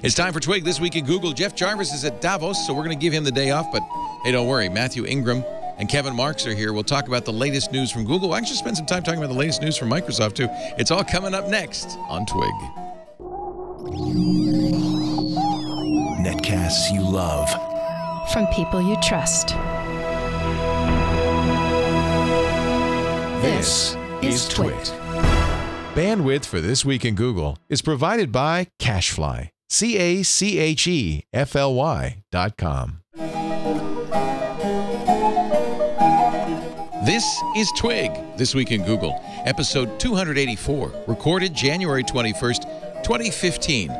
It's time for Twig This Week in Google. Jeff Jarvis is at Davos, so we're going to give him the day off. But hey, don't worry. Mathew, Ingram, and Kevin Marks are here. We'll talk about the latest news from Google. We'll actually spend some time talking about the latest news from Microsoft, too. It's all coming up next on Twig. Netcasts you love. From people you trust. This is Twig. Bandwidth for This Week in Google is provided by Cachefly. CACHEFLY.com. This is Twig, This Week in Google, episode 284, recorded January 21st, 2015,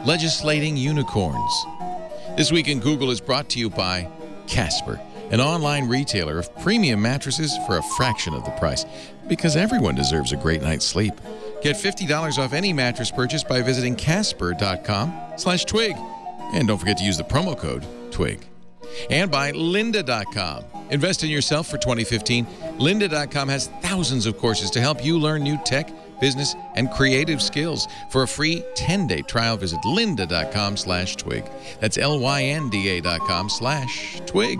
Legislating Unicorns. This Week in Google is brought to you by Casper, an online retailer of premium mattresses for a fraction of the price, because everyone deserves a great night's sleep. Get $50 off any mattress purchase by visiting casper.com/twig. And don't forget to use the promo code TWIG. And by lynda.com. Invest in yourself for 2015. Lynda.com has thousands of courses to help you learn new tech, business, and creative skills. For a free 10-day trial, visit lynda.com/twig. That's lynda.com/twig.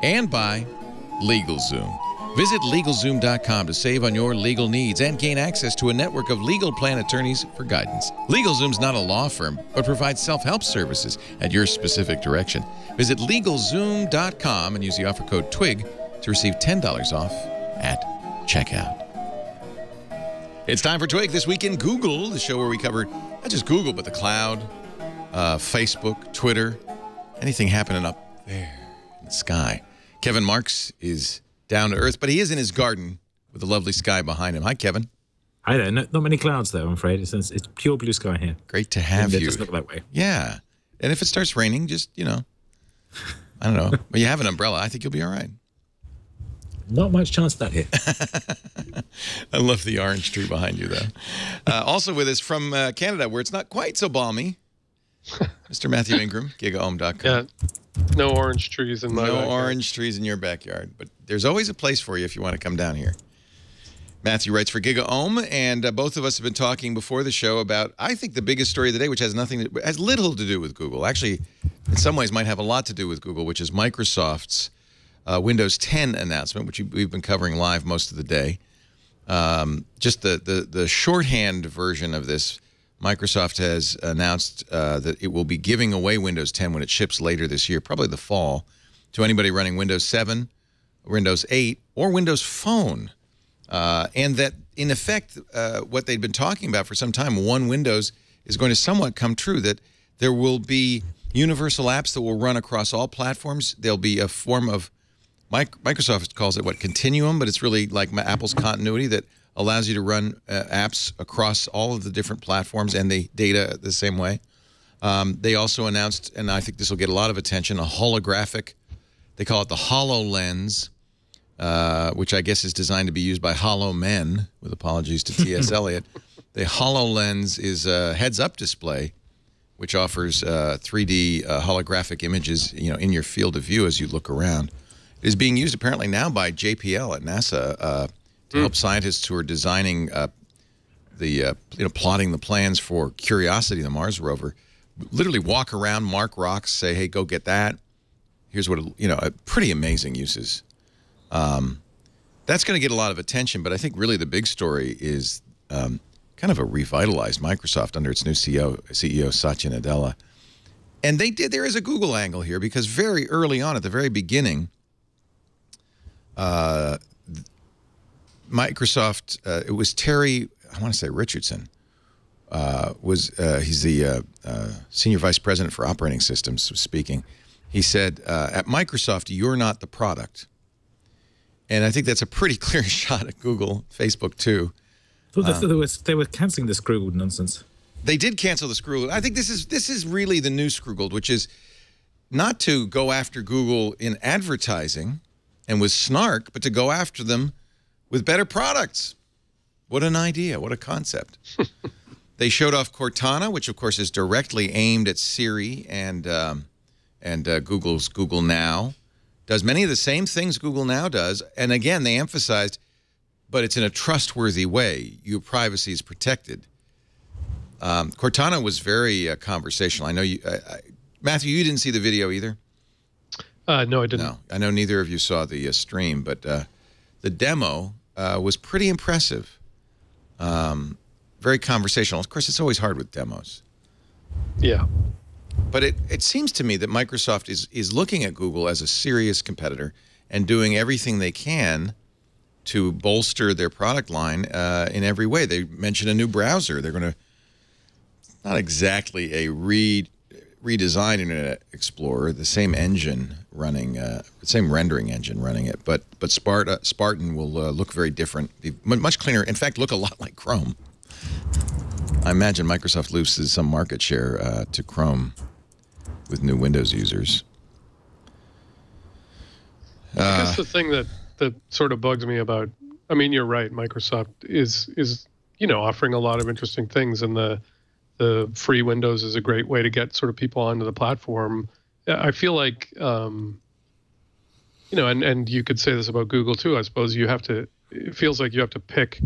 And by LegalZoom. Visit LegalZoom.com to save on your legal needs and gain access to a network of legal plan attorneys for guidance. LegalZoom's not a law firm, but provides self-help services at your specific direction. Visit LegalZoom.com and use the offer code TWIG to receive $10 off at checkout. It's time for Twig This Week in Google, the show where we cover not just Google, but the cloud, Facebook, Twitter, anything happening up there in the sky. Kevin Marks is down to earth, but he is in his garden with the lovely sky behind him. Hi, Kevin. Hi there. Not many clouds, though, I'm afraid. It's pure blue sky here. Great to have you. It does look that way. Yeah. And if it starts raining, just, I don't know. Well, you have an umbrella. I think you'll be all right. Not much chance of that here. I love the orange tree behind you, though. Also with us from Canada, where it's not quite so balmy, Mr. Mathew Ingram, gigaohm.com. Yeah. No orange trees in my backyard. No orange trees in your backyard, but there's always a place for you if you want to come down here. Mathew writes for GigaOhm, and both of us have been talking before the show about, I think, the biggest story of the day, which has little to do with Google. Actually, in some ways, might have a lot to do with Google, which is Microsoft's Windows 10 announcement, which we've been covering live most of the day. Just the shorthand version of this. Microsoft has announced that it will be giving away Windows 10 when it ships later this year, probably the fall, to anybody running Windows 7, Windows 8, or Windows Phone. And that, in effect, what they'd been talking about for some time, One Windows, is going to somewhat come true, that there will be universal apps that will run across all platforms. There'll be a form of, Microsoft calls it, continuum, but it's really like Apple's continuity that allows you to run apps across all of the different platforms and the data the same way. They also announced, and I think this will get a lot of attention, a holographic, they call it the HoloLens, which I guess is designed to be used by hollow men, with apologies to T.S. Eliot. The HoloLens is a heads-up display, which offers 3D holographic images, in your field of view as you look around. It is being used apparently now by JPL at NASA to help scientists who are designing plotting the plans for Curiosity, the Mars rover, literally walk around, mark rocks, say, hey, go get that. Here's what, pretty amazing uses. That's going to get a lot of attention, but I think really the big story is kind of a revitalized Microsoft under its new CEO Satya Nadella. And there is a Google angle here, because very early on, at the very beginning, Microsoft, it was Terry, I want to say Richardson, he's the Senior Vice President for Operating Systems, was speaking. He said, at Microsoft, you're not the product. And I think that's a pretty clear shot at Google, Facebook too. They were cancelling the Scroogled nonsense. They did cancel the Scroogled. I think this is really the new Scroogled, which is not to go after Google in advertising and with snark, but to go after them with better products. What an idea. What a concept. They showed off Cortana, which, of course, is directly aimed at Siri and Google's Google Now. Does many of the same things Google Now does. And, again, they emphasized, but it's in a trustworthy way. Your privacy is protected. Cortana was very conversational. I know you, Matthew, you didn't see the video either? No, I didn't. No, I know neither of you saw the stream, but the demo was pretty impressive. Very conversational. Of course, it's always hard with demos. Yeah. But it seems to me that Microsoft is looking at Google as a serious competitor and doing everything they can to bolster their product line in every way. They mentioned a new browser. They're going to, not exactly a redesign Internet Explorer, the same engine running, the same rendering engine running it, but Spartan will look very different, be much cleaner. In fact, look a lot like Chrome. I imagine Microsoft loses some market share to Chrome with new Windows users. I guess the thing that sort of bugs me about, I mean, you're right, Microsoft is offering a lot of interesting things, and the free Windows is a great way to get sort of people onto the platform. I feel like, and you could say this about Google too, I suppose. It feels like you have to pick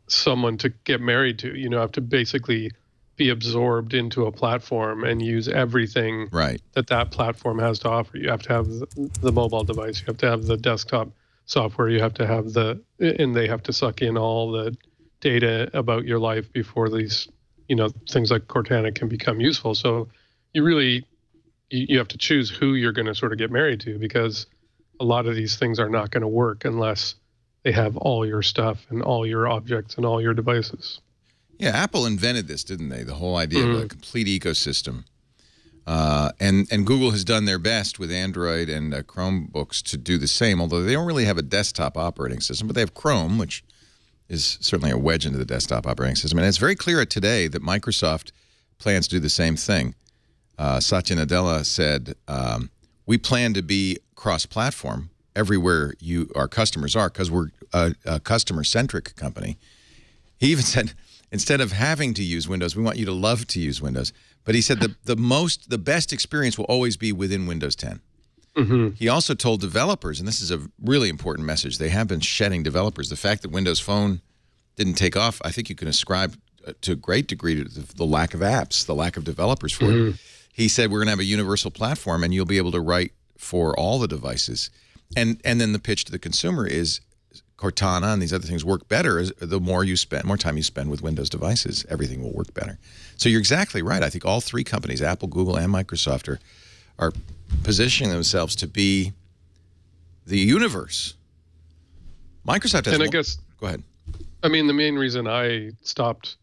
someone to get married to. You have to basically be absorbed into a platform and use everything that platform has to offer. You have to have the mobile device, you have to have the desktop software, you have to have and they have to suck in all the data about your life before these, things like Cortana can become useful. So you have to choose who you're going to sort of get married to, because a lot of these things are not going to work unless they have all your stuff and all your objects and all your devices. Yeah, Apple invented this, didn't they? The whole idea of a complete ecosystem. And Google has done their best with Android and Chromebooks to do the same, although they don't really have a desktop operating system, but they have Chrome, which is certainly a wedge into the desktop operating system. And it's very clear today that Microsoft plans to do the same thing. Satya Nadella said, we plan to be cross-platform everywhere our customers are, because we're a customer-centric company. He even said, instead of having to use Windows, we want you to love to use Windows. But he said the best experience will always be within Windows 10. He also told developers, and this is a really important message, they have been shedding developers. The fact that Windows Phone didn't take off, I think you can ascribe to a great degree to the lack of apps, the lack of developers for it. He said we're going to have a universal platform and you'll be able to write for all the devices. And then the pitch to the consumer is Cortana and these other things work better the more time you spend with Windows devices. Everything will work better. So you're exactly right. I think all three companies, Apple, Google, and Microsoft, are positioning themselves to be the universe. Microsoft has... And I guess... Go ahead. I mean, the main reason I stopped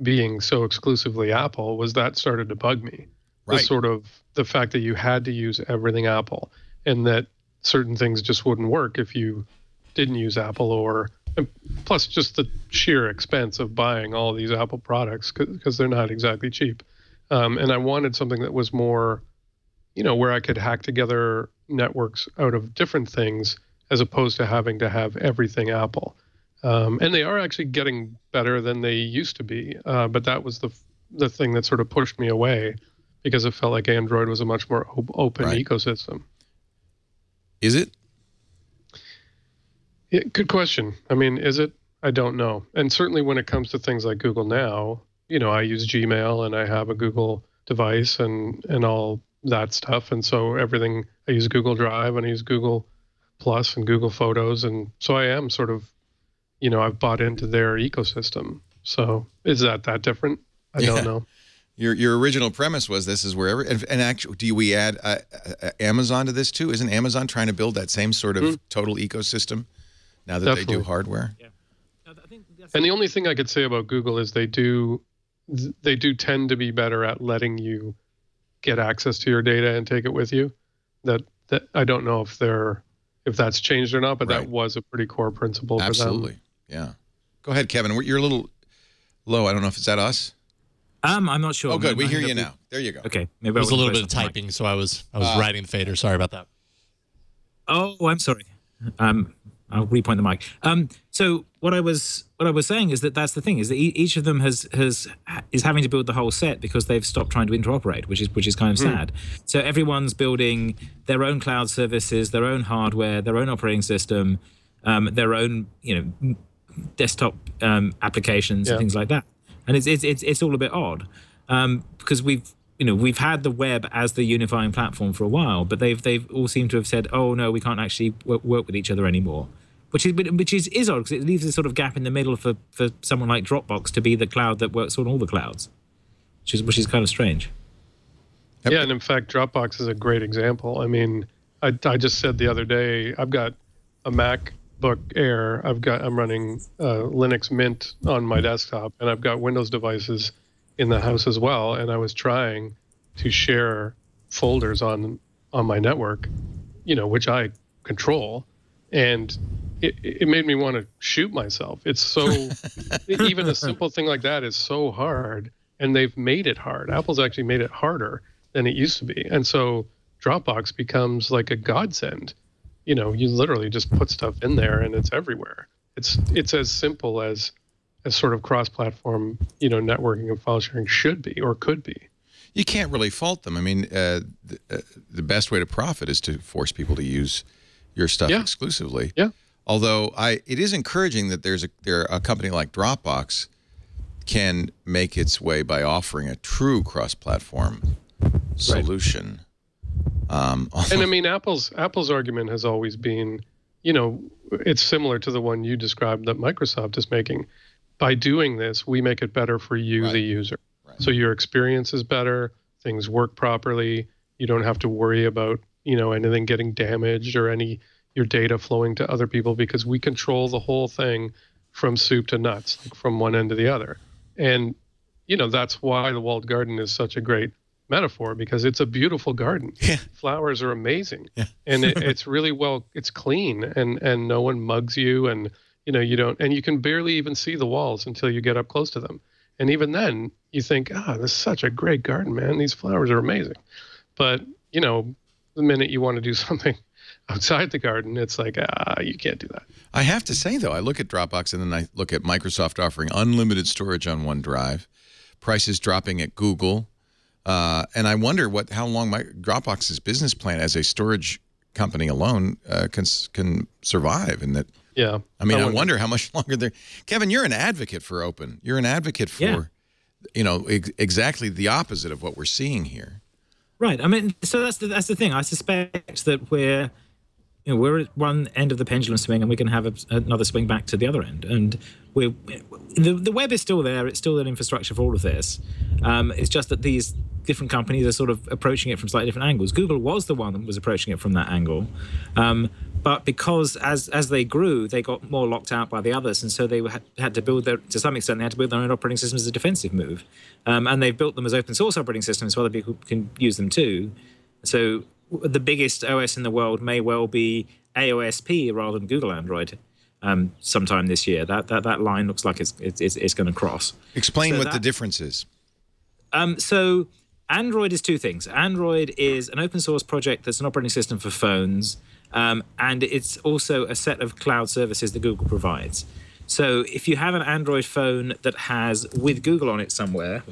being so exclusively Apple was that started to bug me. Right. The fact that you had to use everything Apple, and that certain things just wouldn't work if you didn't use Apple, plus just the sheer expense of buying all these Apple products, because they're not exactly cheap. And I wanted something that was more, where I could hack together networks out of different things, as opposed to having to have everything Apple. And they are actually getting better than they used to be. But that was the thing that sort of pushed me away, because it felt like Android was a much more open ecosystem. Is it? Yeah, good question. I mean, is it? I don't know. And certainly when it comes to things like Google Now, I use Gmail and I have a Google device and all that stuff. And so everything, I use Google Drive and I use Google Plus and Google Photos. And so I am sort of, I've bought into their ecosystem. So is that different? I don't know. Your original premise was this is wherever, and actually, do we add Amazon to this too? Isn't Amazon trying to build that same sort of total ecosystem now that they do hardware? Yeah. And the only thing I could say about Google is they do tend to be better at letting you get access to your data and take it with you. That I don't know if that's changed or not, but that was a pretty core principle for them. Absolutely. Yeah. Go ahead, Kevin. You're a little low. I don't know if it's that us. I'm not sure. Oh, good. We hear you now. There you go. Okay. Maybe it was a little bit of typing, so I was writing the fader. Sorry about that. Oh, I'm sorry. I'll repoint the mic. So what I was saying is that's the thing, is that each of them is having to build the whole set because they've stopped trying to interoperate, which is kind of sad. So everyone's building their own cloud services, their own hardware, their own operating system, their own desktop applications and things like that. and it's all a bit odd because we've had the web as the unifying platform for a while, but they've all seemed to have said, oh no, we can't actually work with each other anymore, which is odd because it leaves a sort of gap in the middle for someone like Dropbox to be the cloud that works on all the clouds, which is kind of strange. Yeah, and in fact, Dropbox is a great example. I mean, I just said the other day, I've got a MacBook Air, I'm running Linux Mint on my desktop, and I've got Windows devices in the house as well, and I was trying to share folders on my network, which I control, and it made me want to shoot myself. It's so even a simple thing like that is so hard, and they've made it hard. Apple's actually made it harder than it used to be, and so Dropbox becomes like a godsend. You literally just put stuff in there, and it's everywhere. It's as simple as sort of cross-platform, networking and file sharing should be or could be. You can't really fault them. I mean, the best way to profit is to force people to use your stuff exclusively. Yeah. Although it is encouraging that a company like Dropbox can make its way by offering a true cross-platform solution. And I mean, Apple's argument has always been, it's similar to the one you described that Microsoft is making. By doing this, we make it better for you, the user. Right. So your experience is better, things work properly, you don't have to worry about, anything getting damaged or your data flowing to other people, because we control the whole thing from soup to nuts, like from one end to the other. And, that's why the walled garden is such a great metaphor, because it's a beautiful garden. Yeah. Flowers are amazing. Yeah. And it's really it's clean, and no one mugs you, and you don't, and you can barely even see the walls until you get up close to them. And even then you think, this is such a great garden, man. These flowers are amazing. But, the minute you want to do something outside the garden, it's like, you can't do that. I have to say, though, I look at Dropbox and then I look at Microsoft offering unlimited storage on OneDrive, prices dropping at Google. And I wonder how long Dropbox's business plan as a storage company alone can survive. And that, yeah, I mean, I wonder how much longer they're. Kevin, you're an advocate for open. You're an advocate for, exactly the opposite of what we're seeing here. Right. I mean, so that's the thing. I suspect that we're at one end of the pendulum swing, and we're going to have another swing back to the other end. And the web is still there. It's still an infrastructure for all of this. It's just that these different companies are sort of approaching it from slightly different angles. Google was the one that was approaching it from that angle. But because as they grew, they got more locked out by the others, and so they had to build to some extent, they had to build their own operating systems as a defensive move. And they've built them as open source operating systems so other people can use them too. So the biggest OS in the world may well be AOSP rather than Google Android sometime this year. That line looks like it's going to cross. Explain what the difference is. So Android is two things. Android is an open source project that's an operating system for phones, and it's also a set of cloud services that Google provides. So if you have an Android phone that has with Google on it somewhere,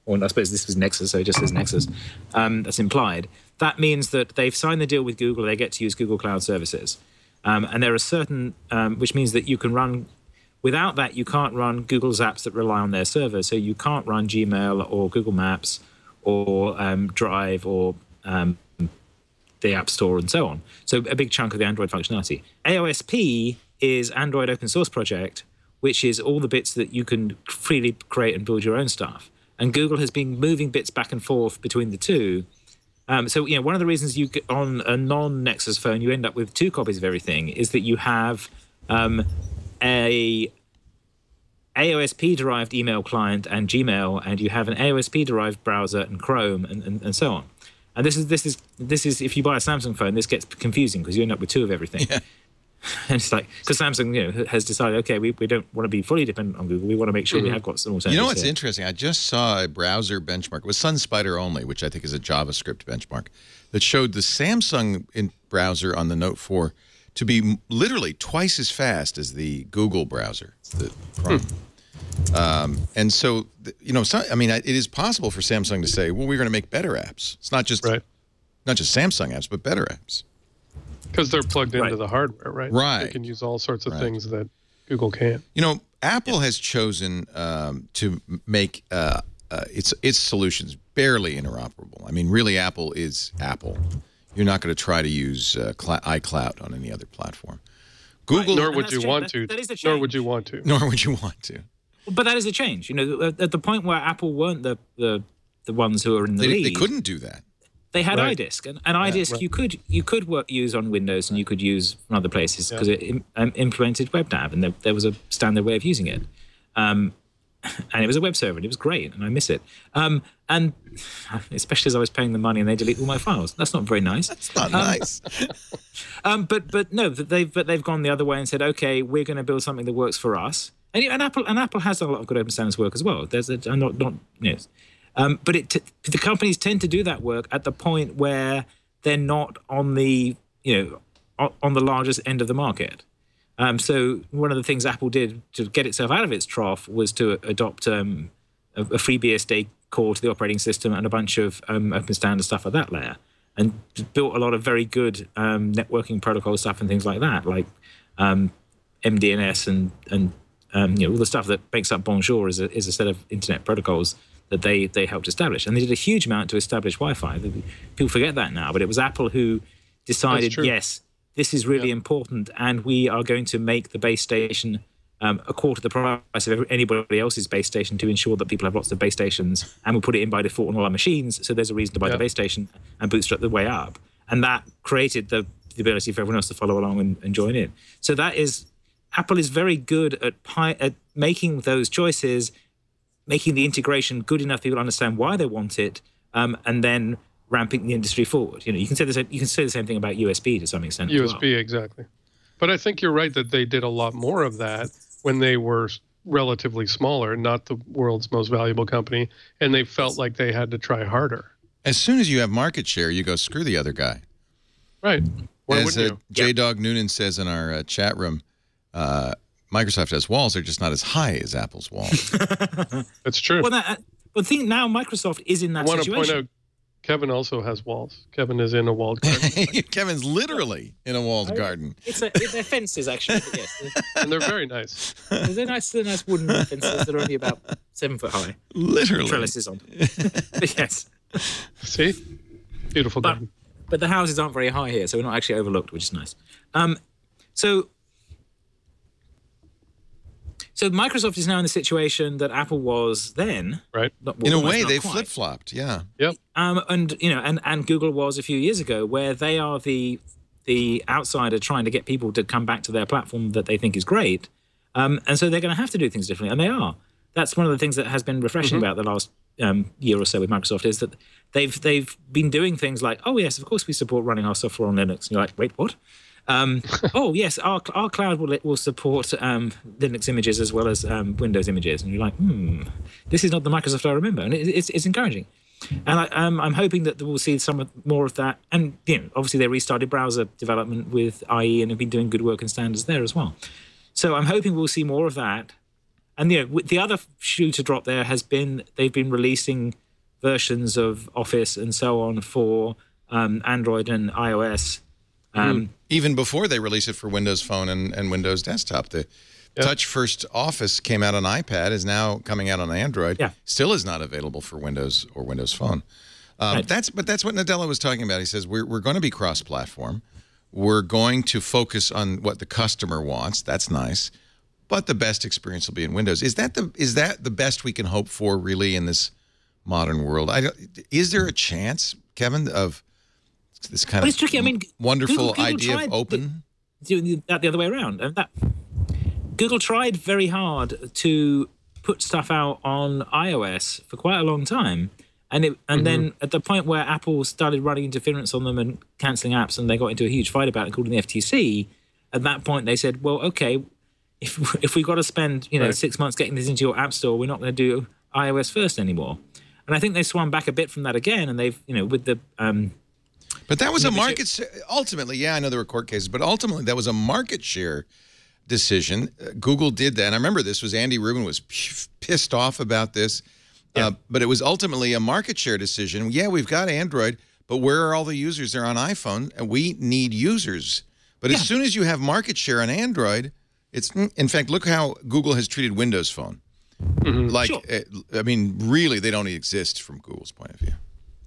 or I suppose this was Nexus, so it just says Nexus, that's implied, that means that they've signed the deal with Google, they get to use Google Cloud Services. And there are certain, which means that you can run, without that, you can't run Google's apps that rely on their server. So you can't run Gmail or Google Maps or Drive or the App Store and so on. So a big chunk of the Android functionality. AOSP is Android open source project, which is all the bits that you can freely create and build your own stuff. And Google has been moving bits back and forth between the two. So, one of the reasons you get on a non-Nexus phone, you end up with 2 copies of everything, is that you have a AOSP-derived email client and Gmail, and you have an AOSP-derived browser and Chrome and so on. And this is if you buy a Samsung phone, this gets confusing because you end up with 2 of everything. Yeah. And it's like, because Samsung has decided, okay, we don't want to be fully dependent on Google. We want to make sure we have got some alternatives. You know what's interesting? I just saw a browser benchmark. It was SunSpider only, which I think is a JavaScript benchmark, that showed the Samsung browser on the Note 4 to be literally twice as fast as the Google browser, the Chrome. And so, it is possible for Samsung to say, well, we're going to make better apps. It's not just Samsung apps, but better apps. Because they're plugged into the hardware, right? Right. They can use all sorts of things that Google can't. Apple has chosen to make its solutions barely interoperable. I mean, really, Apple is Apple. You're not going to try to use iCloud on any other platform. Google, nor would you want to. Nor would you want to. Nor would you want to. But that is a change. You know, at the point where Apple weren't the ones who are in the lead, they couldn't do that. They had iDisk, and iDisk you could use on Windows and you could use from other places because it implemented WebDAV, and there was a standard way of using it. And it was a web server, and it was great, and I miss it. And especially as I was paying the money and they delete all my files. That's not very nice. That's not nice. But they've gone the other way and said, okay, we're going to build something that works for us. And Apple has a lot of good open standards work as well. There's but the companies tend to do that work at the point where they're not on the on the largest end of the market. So one of the things Apple did to get itself out of its trough was to adopt a FreeBSD core to the operating system and a bunch of open standard stuff at that layer, and built a lot of very good networking protocol stuff and things like that, like MDNS and all the stuff that makes up Bonjour is a set of internet protocols that they helped establish. And they did a huge amount to establish Wi-Fi. People forget that now, but it was Apple who decided, yes, this is really important, and we are going to make the base station a quarter the price of anybody else's base station to ensure that people have lots of base stations, and we'll put it in by default on all our machines, so there's a reason to buy the base station and bootstrap the way up. And that created the ability for everyone else to follow along and join in. So Apple is very good at making those choices, making the integration good enough people understand why they want it, and then ramping the industry forward. You can say the same thing about USB to some extent. USB, exactly. But I think you're right that they did a lot more of that when they were relatively smaller, not the world's most valuable company, and they felt like they had to try harder. As soon as you have market share, you go, screw the other guy. Right. Why As wouldn't you? J-Dog Noonan says in our chat room, Microsoft has walls. They're just not as high as Apple's walls. That's true. Well, I think now Microsoft is in that situation. I want to point out, Kevin also has walls. Kevin is in a walled garden. Kevin's literally in a walled garden. They're fences, actually. But yes, and they're very nice. They're nice wooden fences that are only about 7 foot high. Literally. Trellises on. But yes. See? Beautiful garden. But the houses aren't very high here, so we're not actually overlooked, which is nice. So Microsoft is now in the situation that Apple was then. Right. In a way, they flip-flopped, yeah. Yep. And Google was a few years ago, where they are the outsider trying to get people to come back to their platform that they think is great. And so they're going to have to do things differently, and they are. That's one of the things that has been refreshing about the last year or so with Microsoft, is that they've been doing things like, oh, yes, of course we support running our software on Linux. And you're like, wait, what? Oh yes, our cloud will support Linux images as well as Windows images, and you're like, this is not the Microsoft I remember, and it's encouraging. And I'm hoping that we'll see more of that. And obviously they restarted browser development with IE and have been doing good work in standards there as well. So I'm hoping we'll see more of that. And the other shoe to drop there has been they've been releasing versions of Office and so on for Android and iOS. Even before they release it for Windows Phone and Windows Desktop. The Touch First Office came out on iPad, is now coming out on Android. Yeah. Still is not available for Windows or Windows Phone. Right. That's what Nadella was talking about. He says we're going to be cross-platform. We're going to focus on what the customer wants. That's nice. But the best experience will be in Windows. Is that the best we can hope for, really, in this modern world? Is there a chance, Kevin, of this kind of tricky. I mean, wonderful Google idea of open? Doing that the other way around. And Google tried very hard to put stuff out on iOS for quite a long time. And then at the point where Apple started running interference on them and cancelling apps, and they got into a huge fight about it, including the FTC, at that point they said, well, okay, if we've got to spend 6 months getting this into your app store, we're not going to do iOS first anymore. And I think they swung back a bit from that again, and they've, with the... But that was a market ultimately. Yeah, I know there were court cases, but ultimately that was a market share decision. Google did that. And I remember this was Andy Rubin was pissed off about this, but it was ultimately a market share decision. Yeah, we've got Android, but where are all the users? They're on iPhone, and we need users. But as soon as you have market share on Android, It's in fact, look how Google has treated Windows Phone. Like, Sure. I mean, really, they don't exist from Google's point of view.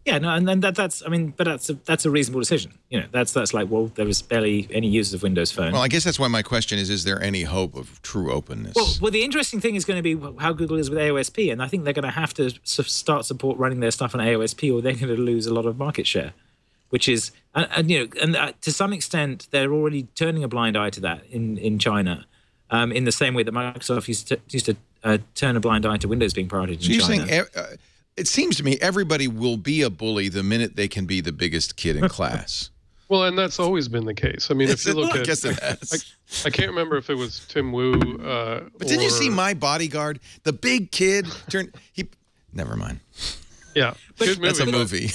Yeah, no, and then that's I mean, but that's a reasonable decision. You know, that's like, well, there was barely any users of Windows Phone. Well, I guess that's why my question is there any hope of true openness? Well, the interesting thing is going to be how Google is with AOSP, and I think they're going to have to start support running their stuff on AOSP, or they're going to lose a lot of market share. Which is, to some extent, they're already turning a blind eye to that in China, in the same way that Microsoft used to turn a blind eye to Windows being pirated in China. So you're saying, it seems to me everybody will be a bully the minute they can be the biggest kid in class. Well, and that's always been the case. I mean, if you look I guess it has. I can't remember if it was Tim Wu. But didn't you see My Bodyguard? The big kid never mind. Yeah, good movie. That's a movie.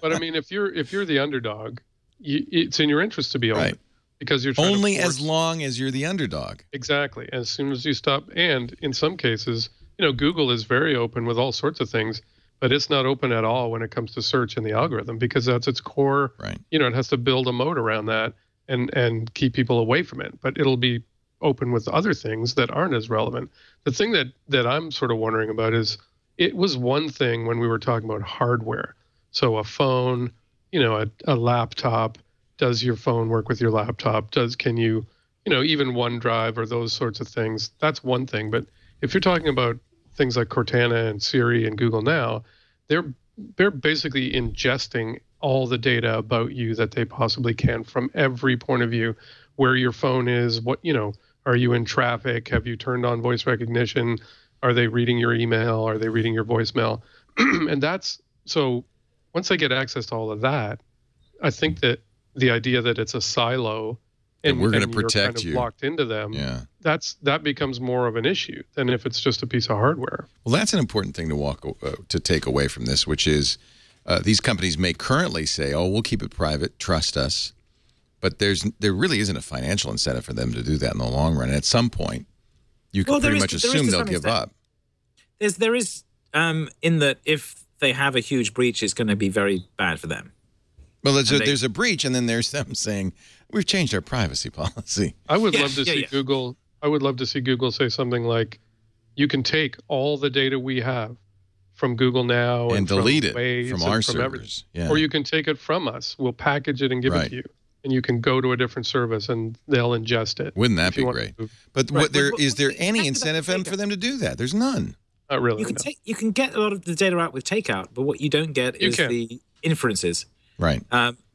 but I mean, if you're the underdog, it's in your interest to be open, right? Because you're trying only to as long as you're the underdog. Exactly. As soon as you stop, and in some cases, Google is very open with all sorts of things, but it's not open at all when it comes to search and the algorithm, because that's its core. Right. It has to build a moat around that and keep people away from it. But it'll be open with other things that aren't as relevant. The thing that I'm sort of wondering about is, it was one thing when we were talking about hardware. So a phone, a laptop, does your phone work with your laptop? Can you, even OneDrive or those sorts of things? That's one thing. But if you're talking about things like Cortana and Siri and Google Now, they're basically ingesting all the data about you that they possibly can from every point of view, where your phone is, are you in traffic? Have you turned on voice recognition? Are they reading your email? Are they reading your voicemail? And so once they get access to all of that, I think that the idea that it's a silo and we're going to protect you're kind of you locked into them, that becomes more of an issue than if it's just a piece of hardware. Well, that's an important thing to take away from this, which is these companies may currently say, "Oh, we'll keep it private, trust us," but there really isn't a financial incentive for them to do that in the long run. And at some point, you can pretty much assume they'll give up. There is in that if they have a huge breach, it's going to be very bad for them. Well, there's a breach, and then there's them saying, "We've changed our privacy policy." I would love to see Google. I would love to see Google say something like, "You can take all the data we have from Google Now and delete it Waze from our servers, or you can take it from us. We'll package it and give it to you, and you can go to a different service and they'll ingest it." Wouldn't that be great? But is there any incentive for them to do that? There's none. Not really. You can get a lot of the data out with takeout, but what you don't get is the inferences. Right.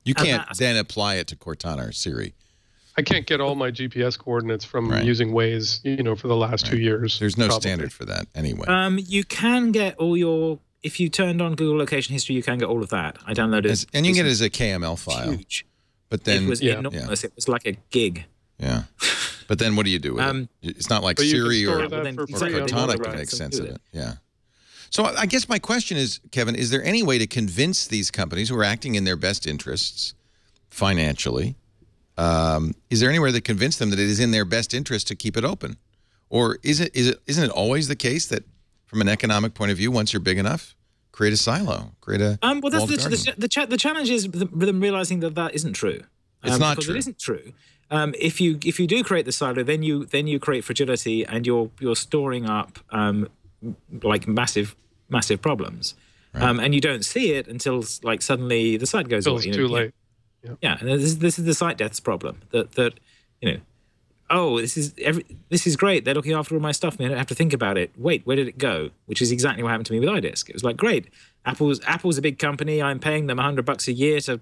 You can't then apply it to Cortana or Siri. I can't get all my GPS coordinates from using Waze, for the last 2 years. There's no standard for that anyway. You can get all your, if you turned on Google Location History, you can get all of that. I downloaded it. And you can get it as a KML file. Huge. But then it was enormous. It was like a gig. Yeah. But then what do you do with it? It's not like Siri or Cortana can make sense of it. Yeah. So I guess my question is, Kevin, is there any way to convince these companies who are acting in their best interests financially, is there anywhere to convince them that it is in their best interest to keep it open? Or isn't it always the case that from an economic point of view, once you're big enough, create a silo, create a well, that's the challenge is them realizing that isn't true. It's not true. It isn't true. If you do create the silo, then you create fragility, and you're storing up like massive problems, and you don't see it until like suddenly the site goes away. It's too late. Yeah, and this is the site deaths problem. That oh, this is great. They're looking after all my stuff, and I don't have to think about it. Wait, where did it go? Which is exactly what happened to me with iDisk. It was like, great, Apple's a big company. I'm paying them $100 a year to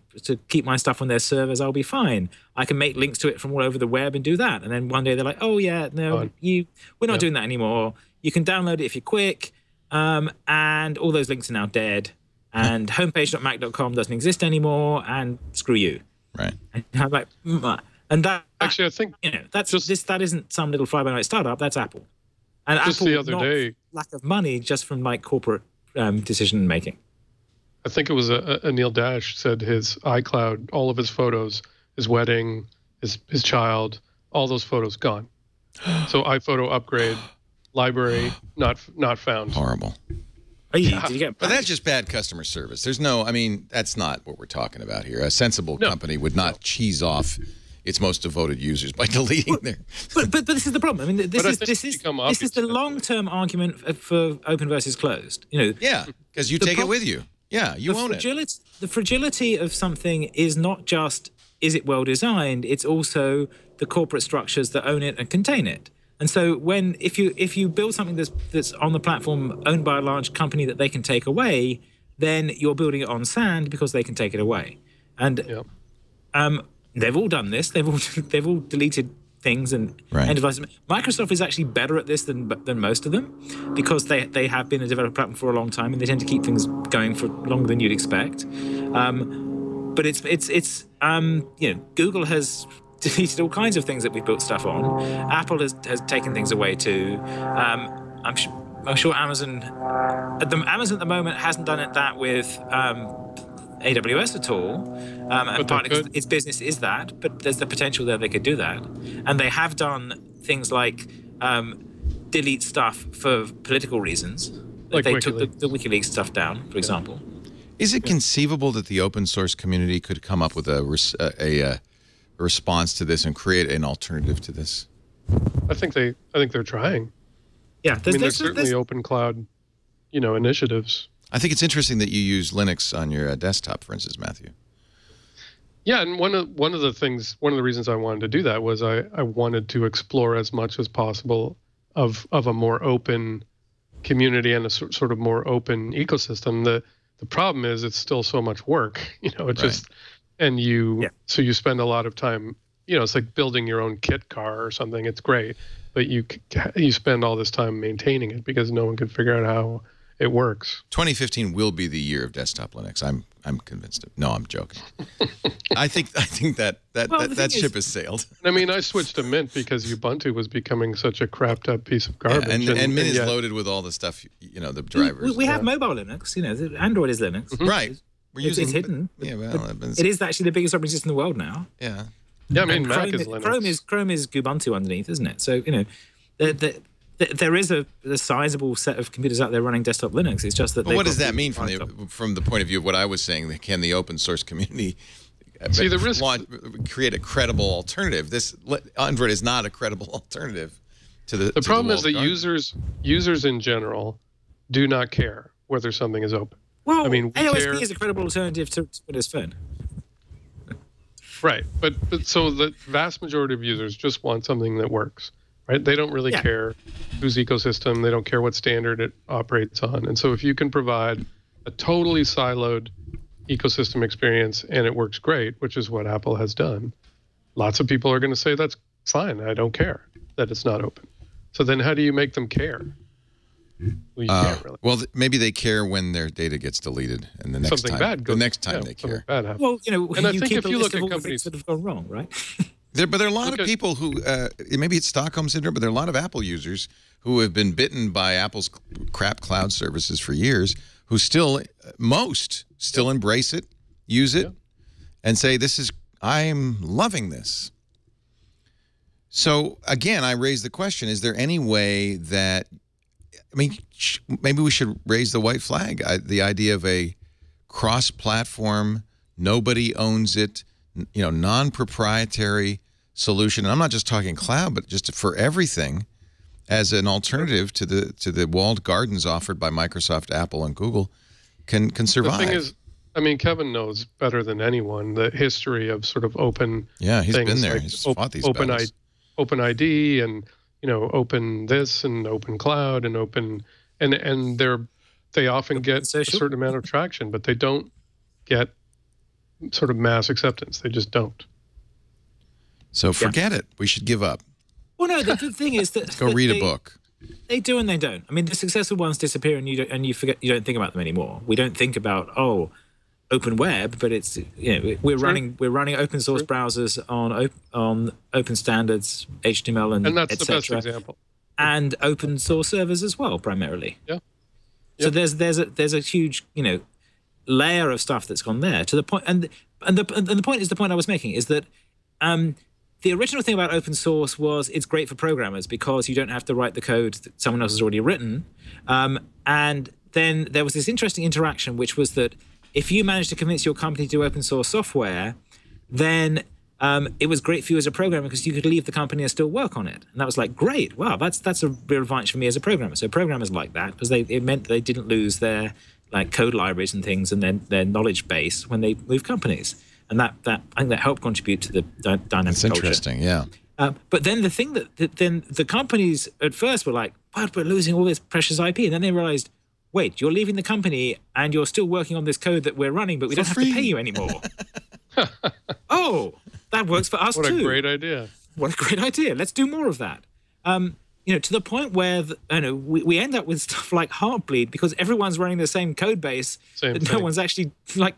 keep my stuff on their servers. I'll be fine. I can make links to it from all over the web and do that. And then one day they're like, oh yeah, no, we're not doing that anymore. You can download it if you're quick, and all those links are now dead. And homepage.mac.com doesn't exist anymore, and screw you. Right. And I'm like, and that actually, I think that isn't some little fly-by-night startup. That's Apple. And just Apple, the other day, lack of money just from like corporate decision making. I think it was a Neil Dash said his iCloud, all of his photos, his wedding, his child, all those photos gone. So iPhoto upgrade, library not found. Horrible. Did you get? But that's just bad customer service. There's no, I mean, that's not what we're talking about here. A sensible company would not cheese off its most devoted users by deleting their. But this is the problem. I mean, this is the obvious. long-term argument for open versus closed. You know. Yeah, because you take it with you. Yeah, you own it. The fragility of something is not just is it well designed, it's also the corporate structures that own it and contain it. And so if you build something that's on the platform owned by a large company that they can take away, then you're building it on sand because they can take it away. And they've all done this. They've all deleted things and end devices. Microsoft is actually better at this than most of them because they have been a developer platform for a long time and they tend to keep things going for longer than you'd expect. But it's Google has deleted all kinds of things that we've built stuff on. Apple has taken things away too. I'm sure Amazon at the moment hasn't done that with AWS at all, and partly because its business is that, but there's the potential there they could do that. And they have done things like delete stuff for political reasons. Like they took the WikiLeaks stuff down, for example. Is it conceivable that the open source community could come up with a response to this and create an alternative to this? I think they're trying. Yeah, there's certainly open cloud, initiatives. I think it's interesting that you use Linux on your desktop, for instance, Mathew. Yeah, and one of the reasons I wanted to do that was I wanted to explore as much as possible of a more open community and a sort of more open ecosystem. The problem is it's still so much work, so you spend a lot of time, it's like building your own kit car or something. It's great, but you spend all this time maintaining it because no one can figure out how it works. 2015 will be the year of desktop Linux. I'm convinced of. No, I'm joking. I think that ship has sailed. I mean, I switched to Mint because Ubuntu was becoming such a crapped up piece of garbage. And Mint is loaded with all the stuff, the drivers. We have mobile Linux. Android is Linux. Right. It's hidden. It is actually the biggest operating system in the world now. Yeah. Yeah, I mean, Mac is Linux. Chrome is Ubuntu underneath, isn't it? So there is a sizable set of computers out there running desktop Linux. It's just that. But what does that mean from the point of view of what I was saying? Can the open source community create a credible alternative? Android is not a credible alternative to the. The problem is that users in general do not care whether something is open. Well, I mean, AOSP is a credible alternative to Windows Phone. Right, but so the vast majority of users just want something that works. Right? They don't really care whose ecosystem. They don't care what standard it operates on. And so if you can provide a totally siloed ecosystem experience and it works great, which is what Apple has done, lots of people are going to say, that's fine. I don't care that it's not open. So then how do you make them care? Well, you can't really. Well, maybe they care when their data gets deleted, and the next time they care. Well, and I think if you look at companies that have gone wrong, right? But there are a lot of people who, maybe it's Stockholm Syndrome, but there are a lot of Apple users who have been bitten by Apple's crap cloud services for years, who still embrace it, use it, and say, I'm loving this. So, again, I raise the question, is there any way that, maybe we should raise the white flag, the idea of a cross-platform, nobody owns it, non-proprietary solution. And I'm not just talking cloud, but just for everything as an alternative to the walled gardens offered by Microsoft, Apple, and Google can survive. The thing is, Kevin knows better than anyone the history of sort of open he's things been there. Like he's fought these battles. Open ID and, open this and open cloud and open, and they often get a certain amount of traction, but they don't get sort of mass acceptance. They just don't. So forget it. We should give up. Well, no, the thing is that go read a book. They do and they don't. I mean, the successful ones disappear and you forget. You don't think about them anymore. We don't think about open web, but it's we're running open source browsers on open standards, HTML and that's the best example. And open source servers as well, primarily. Yeah. So there's a huge layer of stuff that's gone there to the point, and the point is the point I was making is that the original thing about open source was it's great for programmers because you don't have to write the code that someone else has already written, and then there was this interesting interaction, which was that if you managed to convince your company to do open source software, then it was great for you as a programmer because you could leave the company and still work on it. And that was like, great, wow, that's a real advantage for me as a programmer. So programmers like that because it meant they didn't lose their like code libraries and things and their knowledge base when they moved companies. And that I think that helped contribute to the dynamic culture. That's interesting, yeah. But then the thing that then the companies at first were like, "But we're losing all this precious IP," and then they realized, "Wait, you're leaving the company and you're still working on this code that we're running, but we don't have to pay you anymore." Oh, that works for us too. What a great idea! What a great idea! Let's do more of that. To the point where we end up with stuff like Heartbleed because everyone's running the same code base that no one's actually like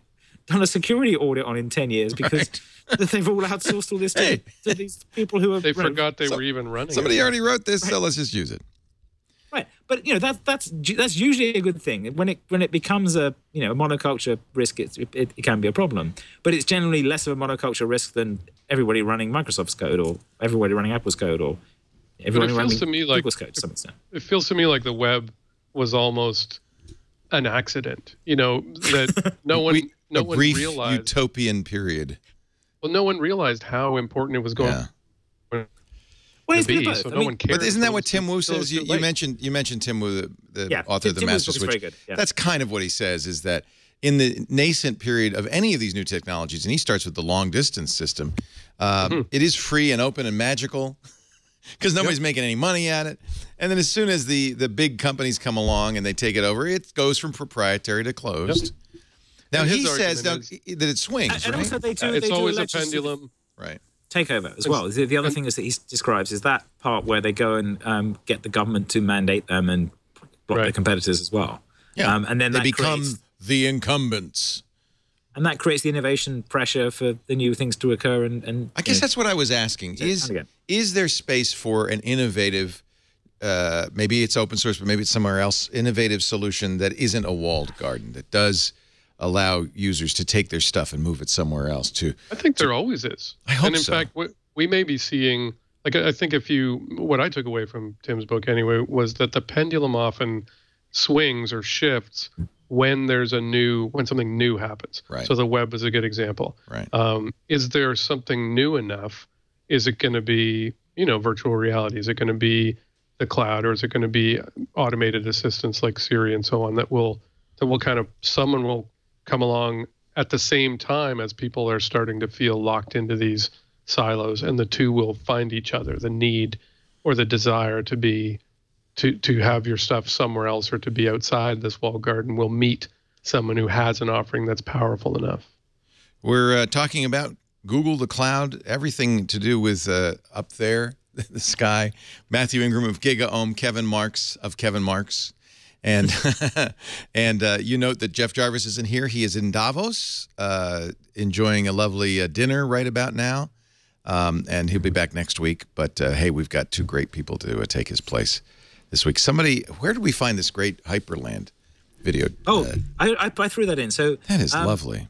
done a security audit on in 10 years because they've all outsourced all this to these people who are... They forgot they were even running. Somebody already wrote this, so let's just use it. Right, but that's usually a good thing. When it becomes a monoculture risk, it can be a problem. But it's generally less of a monoculture risk than everybody running Microsoft's code or everybody running Apple's code or everybody running Google's code to some extent. It feels to me like the web was almost an accident. That no one realized. Utopian period. Well, no one realized how important it was going to be. So no one cared. But isn't that what Tim Wu says? You mentioned Tim Wu, the author of the Master Switch. Very good. Yeah. That's kind of what he says. Is that in the nascent period of any of these new technologies, and he starts with the long distance system, it is free and open and magical. Because nobody's making any money at it. And then as soon as the big companies come along and they take it over, it goes from proprietary to closed. Now, he says that it swings, and right? also it's always a pendulum. Right. Takeover as well. The other thing is that he describes is that part where they go and get the government to mandate them and block their competitors as well. Yeah. And then they become the incumbents. And that creates the innovation pressure for the new things to occur. And I guess that's what I was asking. Is there space for an innovative, maybe it's open source, but maybe it's somewhere else, innovative solution that isn't a walled garden, that does allow users to take their stuff and move it somewhere else too? I think there always is. I hope so. And in fact, we may be seeing, like, I think what I took away from Tim's book anyway, was that the pendulum often swings or shifts when something new happens. Right. So the web is a good example. Right. Is there something new enough? Is it going to be, virtual reality? Is it going to be the cloud, or is it going to be automated assistants like Siri and so on that will kind of, someone will come along at the same time as people are starting to feel locked into these silos, and the two will find each other. The need or the desire to have your stuff somewhere else or to be outside this walled garden will meet someone who has an offering that's powerful enough. We're talking about Google, the cloud, everything to do with up there, the sky. Mathew Ingram of GigaOM, Kevin Marks of Kevin Marks. And you note that Jeff Jarvis isn't here. He is in Davos, enjoying a lovely dinner right about now. And he'll be back next week. But, hey, we've got two great people to take his place this week. Where did we find this great Hyperland video? Oh, I threw that in. So that is lovely.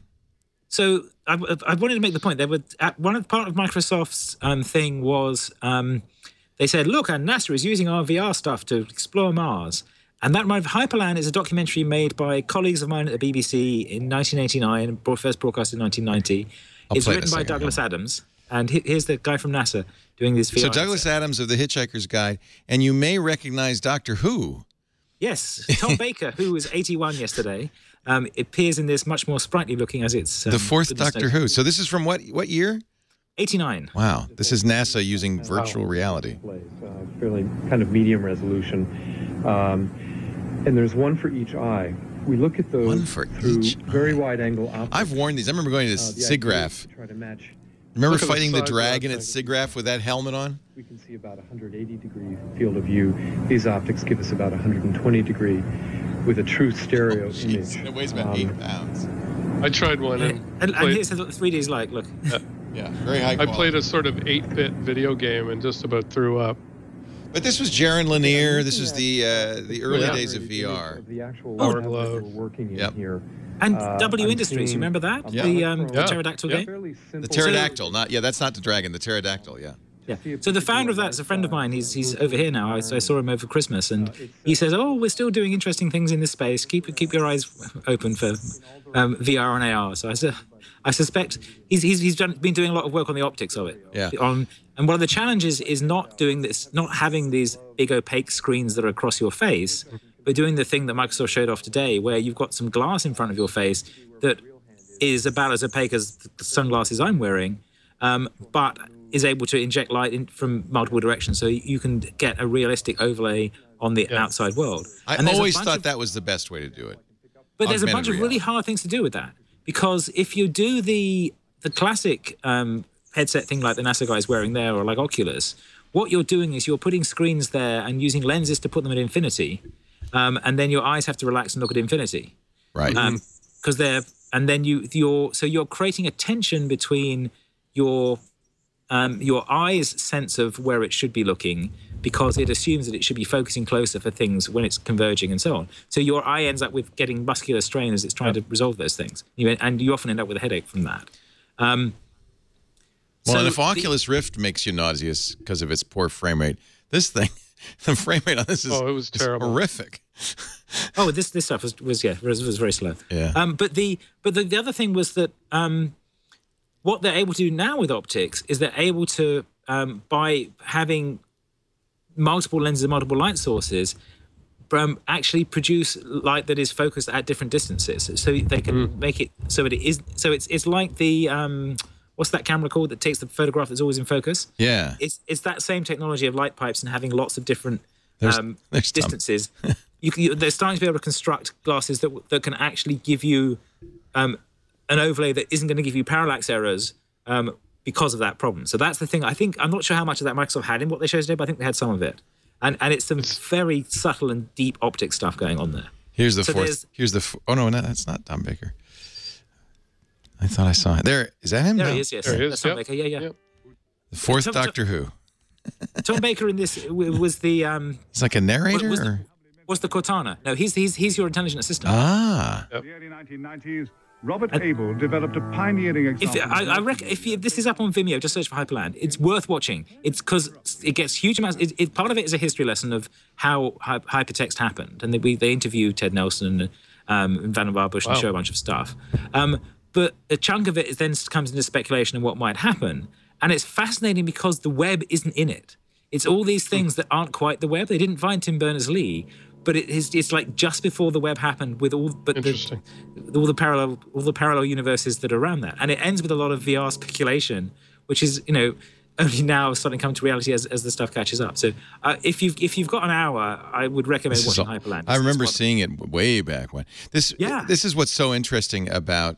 So I wanted to make the point. Part of Microsoft's thing was they said, look, and NASA is using our VR stuff to explore Mars. And that Hyperland is a documentary made by colleagues of mine at the BBC in 1989, first broadcast in 1990. It's written by Douglas Adams. And here's the guy from NASA doing this VR. So Douglas Adams of The Hitchhiker's Guide, and you may recognize Doctor Who. Yes, Tom Baker, who was 81 yesterday, appears in this much more sprightly looking as it's... the fourth Doctor Who. So this is from what year? 89. Wow. This is NASA using virtual reality. Fairly kind of medium resolution. And there's one for each eye. We look at those through very wide-angle optics. I've worn these. I remember going to SIGGRAPH. Try to match. Remember fighting the dragon at SIGGRAPH with that helmet on? We can see about 180-degree field of view. These optics give us about 120-degree with a true stereo image. It weighs about 8 pounds. I tried one. And here's what the 3D is like. Look. Yeah, very high quality. I played a sort of 8-bit video game and just about threw up. But this was Jaron Lanier. This was the early days of VR. The actual we're working in here. And W Industries, you remember that? Yeah. The pterodactyl game? The pterodactyl, that's not the dragon, the pterodactyl, yeah. Yeah. So the founder of that is a friend of mine. He's over here now. I saw him over Christmas, and he says, "Oh, we're still doing interesting things in this space. Keep your eyes open for VR and AR." So I suspect he's been doing a lot of work on the optics of it. Yeah. And one of the challenges is not having these big opaque screens that are across your face, but doing the thing that Microsoft showed off today, where you've got some glass in front of your face that is about as opaque as the sunglasses I'm wearing, but is able to inject light in from multiple directions, so you can get a realistic overlay on the outside world. I always thought that was the best way to do it. But there's a bunch of really hard things to do with that, because if you do the classic headset thing like the NASA guy's wearing there, or like Oculus, what you're doing is you're putting screens there and using lenses to put them at infinity, and then your eyes have to relax and look at infinity. Right. Because you're creating a tension between your eye's sense of where it should be looking, because it assumes that it should be focusing closer for things when it's converging and so on. So your eye ends up with getting muscular strain as it's trying to resolve those things. And you often end up with a headache from that. And if Oculus Rift makes you nauseous because of its poor frame rate, this thing, the frame rate on this is terrible. Horrific. This stuff was very slow. Yeah. But the other thing was that what they're able to do now with optics is they're able to, by having multiple lenses and multiple light sources, actually produce light that is focused at different distances. So they can make it so it is. So it's like the what's that camera called that takes the photograph that's always in focus? Yeah. It's that same technology of light pipes and having lots of different distances. They're starting to be able to construct glasses that can actually give you an overlay that isn't going to give you parallax errors because of that problem. So that's the thing. I'm not sure how much of that Microsoft had in what they showed today, but I think they had some of it. And it's some very subtle and deep optic stuff going on there. Here's the fourth. Oh no, that's not Tom Baker. I thought I saw it. There, is that him? There he is, yes. There he is. That's Tom Baker, yeah. The fourth Doctor Who. Tom Baker in this was the... It's like a narrator? Was the Cortana. No, he's your intelligent assistant. Ah. In the early 1990s, Robert Abel developed a pioneering example. I reckon if this is up on Vimeo, just search for Hyperland. It's worth watching. It's because it gets huge amounts. Part of it is a history lesson of how hypertext happened, and they interview Ted Nelson and Vannevar Bush and show a bunch of stuff. But a chunk of it then comes into speculation of what might happen, and it's fascinating because the web isn't in it. It's all these things that aren't quite the web. They didn't find Tim Berners-Lee, but it's like just before the web happened with all the parallel universes that are around that, and it ends with a lot of VR speculation, which is only now starting to come to reality as the stuff catches up. So if you've got an hour, I would recommend watching Hyperland. I remember seeing it way back when. This is what's so interesting about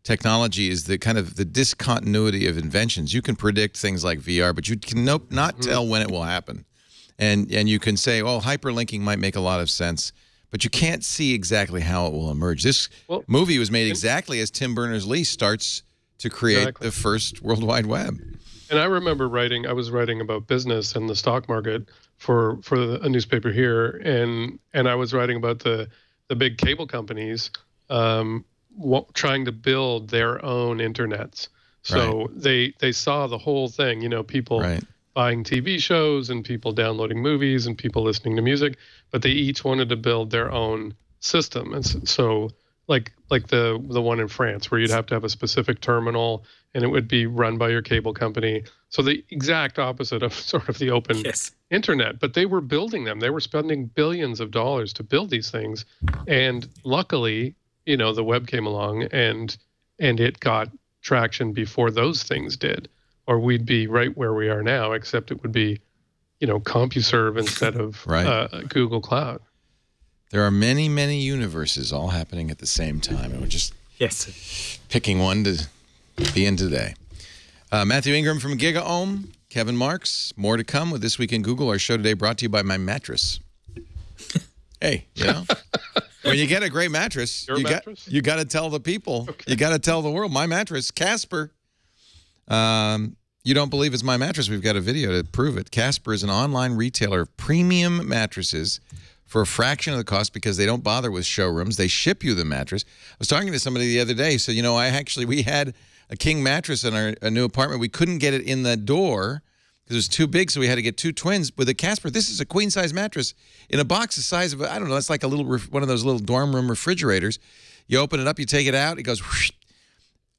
technology is the kind of the discontinuity of inventions. You can predict things like VR, but you can not tell when it will happen. And you can say, oh, hyperlinking might make a lot of sense, but you can't see exactly how it will emerge. This movie was made exactly as Tim Berners-Lee starts to create the first World Wide Web. And I remember I was writing about business and the stock market for a newspaper here, and I was writing about the big cable companies trying to build their own internets. So they saw the whole thing, people buying TV shows and people downloading movies and people listening to music, but they each wanted to build their own system. And so like the one in France, where you'd have to have a specific terminal and it would be run by your cable company. So the exact opposite of sort of the open internet, but they were building them. They were spending billions of dollars to build these things. And luckily, the web came along and it got traction before those things did, or we'd be right where we are now, except it would be, CompuServe instead of Google Cloud. There are many, many universes all happening at the same time, and we're just picking one to be in today. Mathew Ingram from GigaOM, Kevin Marks. More to come with This Week in Google. Our show today brought to you by My Mattress. Hey, when you get a great mattress, you got to tell the people. Okay. You got to tell the world. My Mattress, Casper. You don't believe it's My Mattress? We've got a video to prove it. Casper is an online retailer of premium mattresses for a fraction of the cost because they don't bother with showrooms. They ship you the mattress. I was talking to somebody the other day. So, we had a king mattress in our new apartment. We couldn't get it in the door because it was too big, so we had to get 2 twins. With a Casper, this is a queen-size mattress in a box the size of, I don't know, it's like a little one of those little dorm room refrigerators. You open it up, you take it out, it goes whoosh,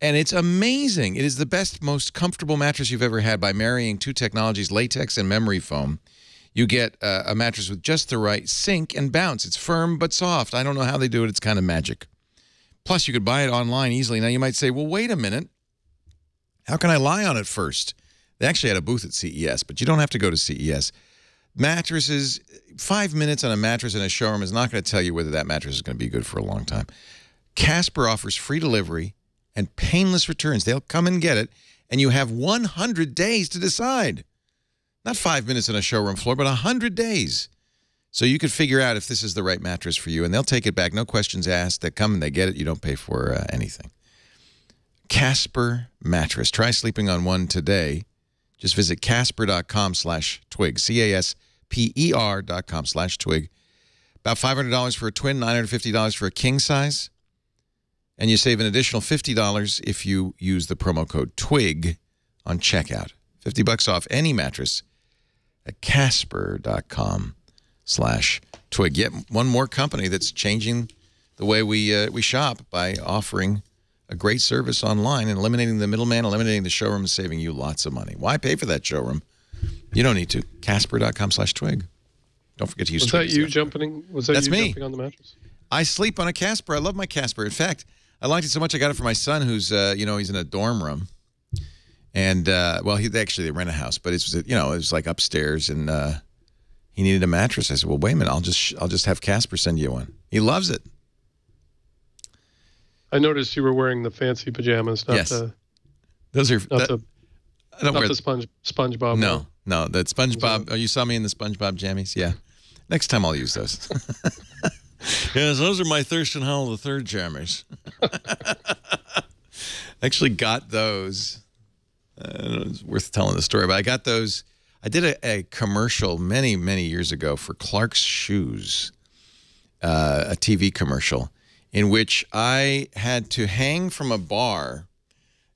and it's amazing. It is the best, most comfortable mattress you've ever had by marrying 2 technologies, latex and memory foam. You get a mattress with just the right sink and bounce. It's firm but soft. I don't know how they do it. It's kind of magic. Plus, you could buy it online easily. Now, you might say, well, wait a minute. How can I lie on it first? They actually had a booth at CES, but you don't have to go to CES. Mattresses, 5 minutes on a mattress in a showroom is not going to tell you whether that mattress is going to be good for a long time. Casper offers free delivery and painless returns. They'll come and get it, and you have 100 days to decide. Not 5 minutes on a showroom floor, but 100 days. So you could figure out if this is the right mattress for you, and they'll take it back. No questions asked. They come and they get it. You don't pay for anything. Casper mattress. Try sleeping on one today. Just visit casper.com/twig. CASPER.com/twig. About $500 for a twin, $950 for a king size. And you save an additional $50 if you use the promo code TWIG on checkout. $50 off any mattress at casper.com/twig. Yet one more company that's changing the way we shop by offering a great service online and eliminating the middleman, eliminating the showroom, and saving you lots of money. Why pay for that showroom? You don't need to. Casper.com/twig. Don't forget to use Twig. Was that you jumping? Was that you jumping on the mattress? I sleep on a Casper. I love my Casper. In fact, I liked it so much I got it for my son, who's he's in a dorm room, and well, they rent a house, but it's it was like upstairs, and he needed a mattress. I said, well, wait a minute, I'll just have Casper send you one. He loves it. I noticed you were wearing the fancy pajamas, not yes. those are not the SpongeBob. No, that SpongeBob. Oh, you saw me in the SpongeBob jammies? Yeah. Next time I'll use those. Yes, those are my Thurston Howell III jammies. I actually got those. It's worth telling the story, but I got those. I did a commercial many, many years ago for Clark's Shoes, a TV commercial, in which I had to hang from a bar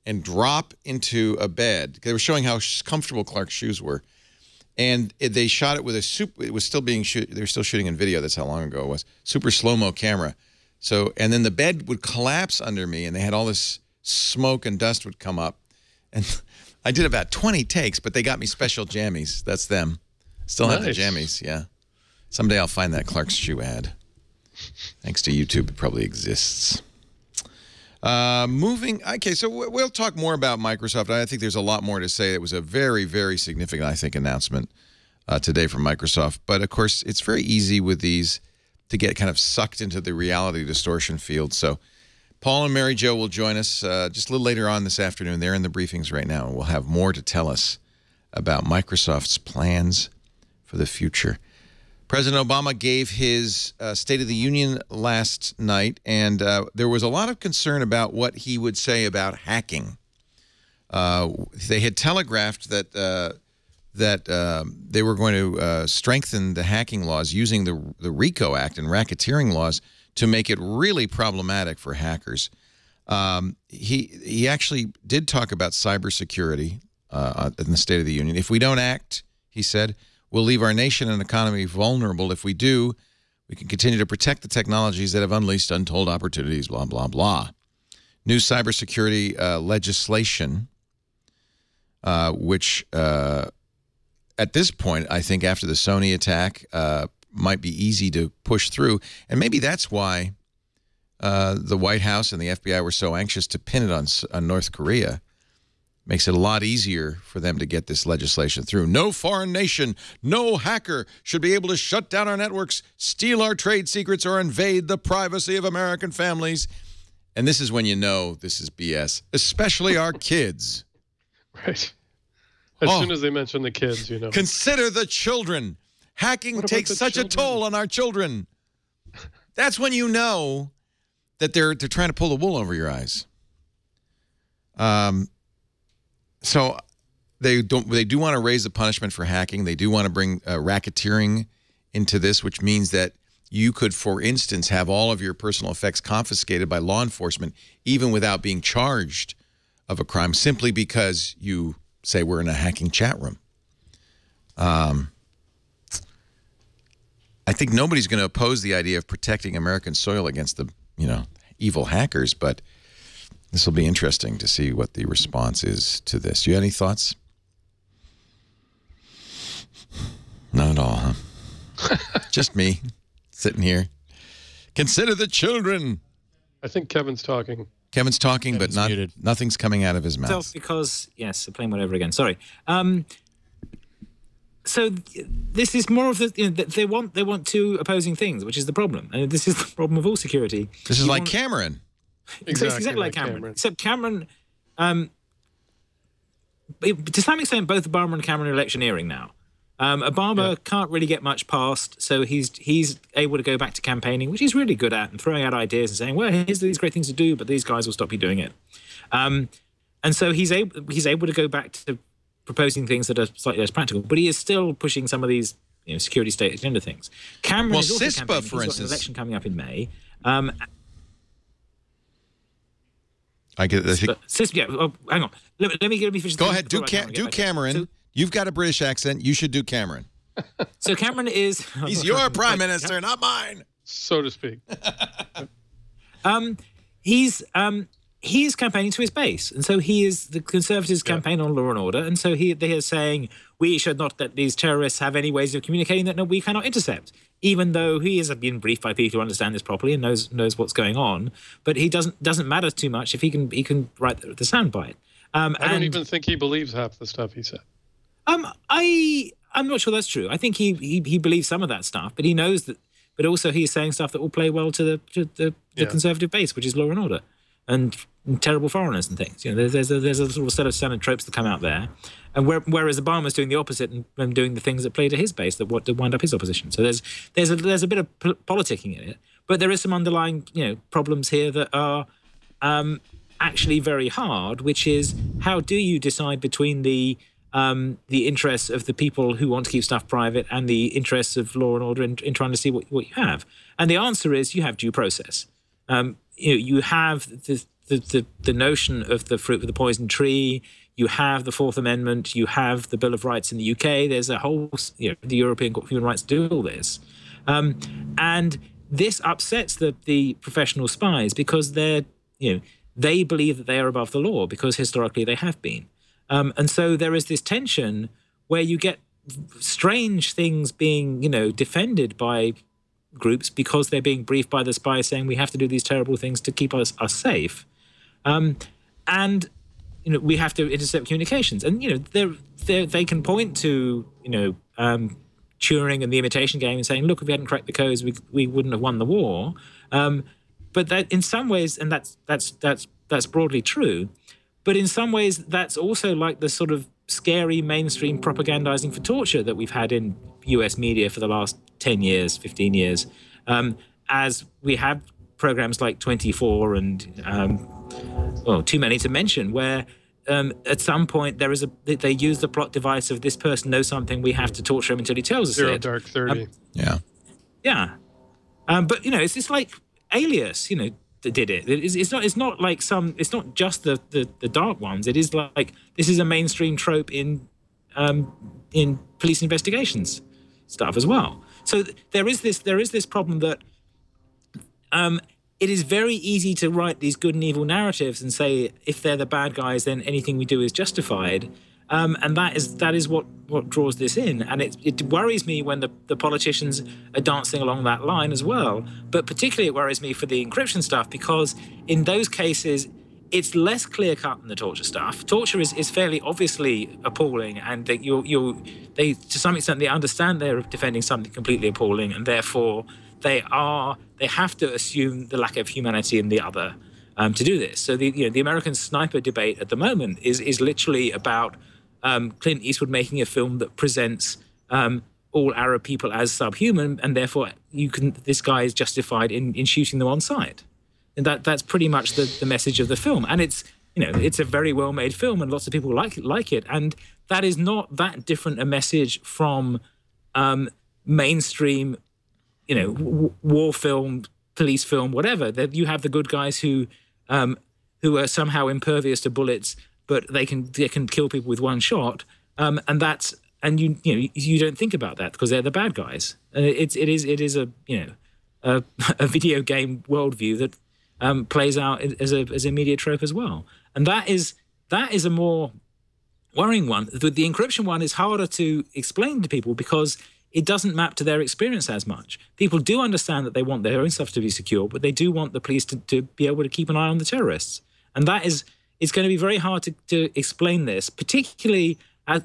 and drop into a bed. They were showing how comfortable Clark's shoes were. And they shot it with it was still being they were still shooting in video. That's how long ago it was. Super slow-mo camera. So, and then the bed would collapse under me, and they had all this smoke and dust would come up. And I did about 20 takes, but they got me special jammies. That's them. Still have the jammies, yeah. Someday I'll find that Clark's shoe ad. Thanks to YouTube, it probably exists. Okay, so we'll talk more about Microsoft. I think there's a lot more to say. It was a very, very significant, I think, announcement today from Microsoft. But, of course, it's very easy with these to get kind of sucked into the reality distortion field. So Paul and Mary Jo will join us just a little later on this afternoon. They're in the briefings right now, and we'll have more to tell us about Microsoft's plans for the future. President Obama gave his State of the Union last night, and there was a lot of concern about what he would say about hacking. They had telegraphed that they were going to strengthen the hacking laws using the RICO Act and racketeering laws to make it really problematic for hackers. He actually did talk about cybersecurity in the State of the Union. If we don't act, he said, we'll leave our nation and economy vulnerable. If we do, we can continue to protect the technologies that have unleashed untold opportunities, blah, blah, blah. New cybersecurity legislation, which at this point, I think after the Sony attack, might be easy to push through. And maybe that's why the White House and the FBI were so anxious to pin it on North Korea. Makes it a lot easier for them to get this legislation through. No foreign nation, no hacker should be able to shut down our networks, steal our trade secrets, or invade the privacy of American families. And this is when you know this is BS, especially our kids. Right. As soon as they mention the kids, you know. Consider the children. Hacking takes such a toll on our children. That's when you know that they're trying to pull the wool over your eyes. So they do want to raise the punishment for hacking. They do want to bring racketeering into this, which means that you could, for instance, have all of your personal effects confiscated by law enforcement, even without being charged of a crime, simply because you say we're in a hacking chat room. I think nobody's going to oppose the idea of protecting American soil against the, evil hackers, but this will be interesting to see what the response is to this. You have any thoughts? Not at all, huh? Just me sitting here. Consider the children. I think Kevin's talking. Kevin's talking, but nothing's coming out of his mouth. So because, yes, I'm playing whatever again. Sorry. So this is more of the they want two opposing things, which is the problem, and this is the problem of all security. This is like Cameron. Exactly like Cameron. Except Cameron, to some extent, both Obama and Cameron are electioneering now. Obama can't really get much past, so he's able to go back to campaigning, which he's really good at, and throwing out ideas and saying, well, here's these great things to do, but these guys will stop you doing it. And so he's able to go back to proposing things that are slightly less practical, but he is still pushing some of these security state agenda things. Cameron is also CISPA, for instance, got an election coming up in May. I get this. CISPA, hang on. Let me finish. Go ahead. Do Cameron. So, you've got a British accent. You should do Cameron. So Cameron is... He's your prime minister, not mine. So to speak. He's campaigning to his base, and so he is the Conservatives' campaign on law and order, and so they are saying we should not let these terrorists have any ways of communicating that we cannot intercept, even though he has been briefed by people who understand this properly and knows what's going on. But he doesn't matter too much if he can write the soundbite. I don't even think he believes half the stuff he said. I'm not sure that's true. I think he believes some of that stuff, but he knows that. But also he's saying stuff that will play well to the Conservative base, which is law and order and terrible foreigners and things. There's a sort of set of standard tropes that come out there, and whereas Obama's doing the opposite and doing the things that play to his base that wind up his opposition. So there's a bit of politicking in it, but there is some underlying problems here that are actually very hard, which is how do you decide between the interests of the people who want to keep stuff private and the interests of law and order in trying to see what you have. And the answer is you have due process. You have the notion of the fruit of the poison tree. You have the Fourth Amendment. You have the Bill of Rights in the UK. There's a whole, the European Court of Human Rights do all this. And this upsets the professional spies because they believe that they are above the law because historically they have been. And so there is this tension where you get strange things being, defended by groups because they're being briefed by the spies saying we have to do these terrible things to keep us safe. And, we have to intercept communications. And, they can point to, Turing and the imitation game and saying, look, if we hadn't cracked the codes, we wouldn't have won the war. But that in some ways, and that's broadly true, but in some ways, that's also like the sort of scary mainstream propagandizing for torture that we've had in US media for the last 10 years, 15 years, as we have programs like 24 and, too many to mention, where at some point they use the plot device of this person knows something, we have to torture him until he tells us Zero it. Dark 30. Yeah. But, it's like Alias, that did it. It's not like it's not just the dark ones. It is like this is a mainstream trope in police investigations stuff as well. So there is this problem that it is very easy to write these good and evil narratives and say if they're the bad guys, then anything we do is justified. And that is what draws this in. And it worries me when the politicians are dancing along that line as well. But particularly it worries me for the encryption stuff because in those cases, it's less clear-cut than the torture stuff. Torture is fairly obviously appalling, and they to some extent they understand they're defending something completely appalling, and therefore they have to assume the lack of humanity in the other to do this. So the American sniper debate at the moment is literally about Clint Eastwood making a film that presents all Arab people as subhuman, and therefore this guy is justified in shooting them on sight. And that's pretty much the message of the film. And it's a very well made film, and lots of people like it. And that is not that different a message from mainstream, war film, police film, whatever. That you have the good guys who are somehow impervious to bullets, but they can kill people with one shot, and that's and you don't think about that because they're the bad guys. And it is a a video game worldview that plays out as a media trope as well. And that is a more worrying one. The encryption one is harder to explain to people because it doesn't map to their experience as much. People do understand that they want their own stuff to be secure, but they do want the police to be able to keep an eye on the terrorists. And it's going to be very hard to explain this, particularly as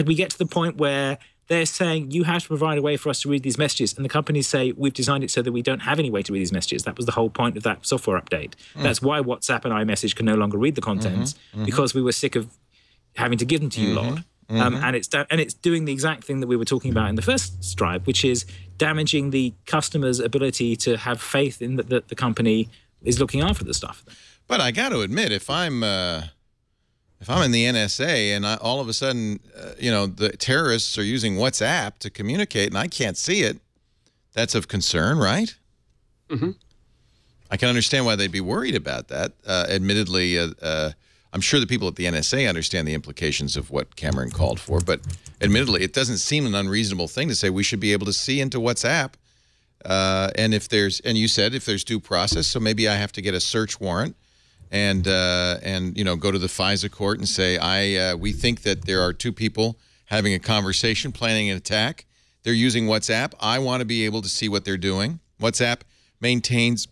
we get to the point where they're saying you have to provide a way for us to read these messages, and the companies say we've designed it so that we don't have any way to read these messages. That was the whole point of that software update. That's why WhatsApp and iMessage can no longer read the contents because we were sick of having to give them to you lot. And it's doing the exact thing that we were talking about in the first stripe, which is damaging the customer's ability to have faith in that the company is looking after the stuff. But I got to admit, if I'm in the NSA and all of a sudden, the terrorists are using WhatsApp to communicate and I can't see it, that's of concern, right? I can understand why they'd be worried about that. Admittedly, I'm sure the people at the NSA understand the implications of what Cameron called for, but admittedly, it doesn't seem an unreasonable thing to say we should be able to see into WhatsApp. And you said if there's due process, so maybe I have to get a search warrant and go to the FISA court and say, we think that there are two people having a conversation, planning an attack. They're using WhatsApp. I want to be able to see what they're doing. WhatsApp maintains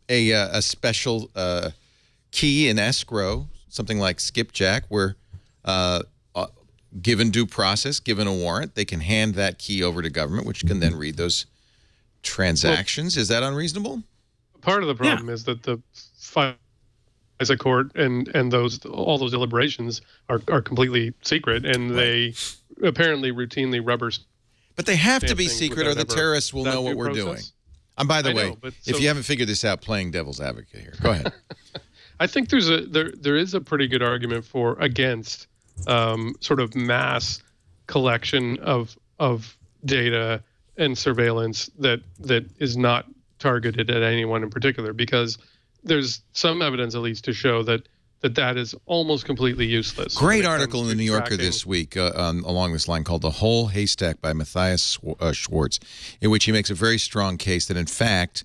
a special key in escrow, something like skipjack, where given due process, given a warrant, they can hand that key over to government, which can then read those transactions. Is that unreasonable? Part of the problem is that the FISA court and all those deliberations are completely secret, and they apparently routinely rubber. But they have to be secret, or the terrorists will know what we're doing. And by the way, if you haven't figured this out, playing devil's advocate here. Go ahead. I think there is a pretty good argument against sort of mass collection of data and surveillance that is not targeted at anyone in particular, because there's some evidence at least to show that is almost completely useless. Great article in the New Yorker this week along this line called "The Whole Haystack" by Matthias Schwartz, in which he makes a very strong case that in fact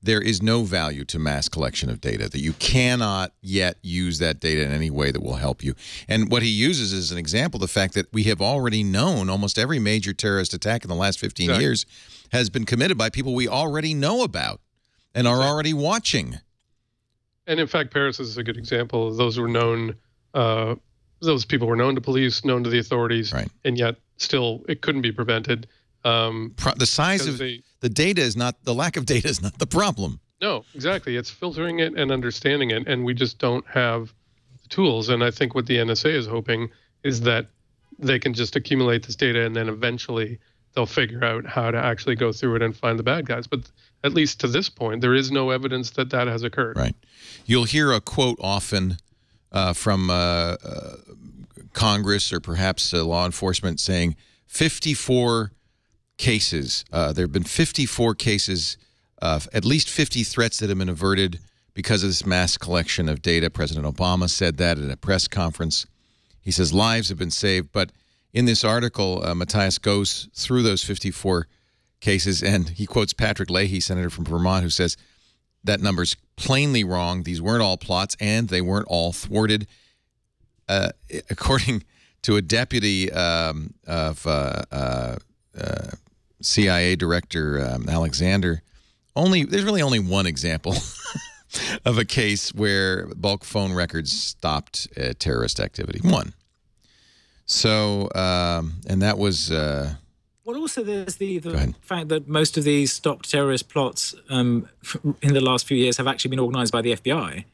there is no value to mass collection of data, that you cannot yet use that data in any way that will help you. And what he uses as an example, the fact that we have already known almost every major terrorist attack in the last 15 years has been committed by people we already know about and are already watching. And in fact, Paris is a good example. Those were known, those people were known to police, known to the authorities, and yet still it couldn't be prevented. The size of the data is not, the lack of data is not the problem. No, exactly. It's filtering it and understanding it, and we just don't have the tools. And I think what the NSA is hoping is that they can just accumulate this data, and then eventually they'll figure out how to actually go through it and find the bad guys. But at least to this point, there is no evidence that that has occurred. Right. You'll hear a quote often from Congress or perhaps law enforcement saying 54 cases. There have been 54 cases, at least 50 threats that have been averted because of this mass collection of data. President Obama said that at a press conference. He says lives have been saved. But in this article, Matthias goes through those 54 cases, and he quotes Patrick Leahy, senator from Vermont, who says that number's plainly wrong. These weren't all plots, and they weren't all thwarted. According to a deputy of CIA Director Alexander, there's really only one example of a case where bulk phone records stopped terrorist activity. One. So, and that was... Well, also there's the fact that most of these stopped terrorist plots in the last few years have actually been organized by the FBI.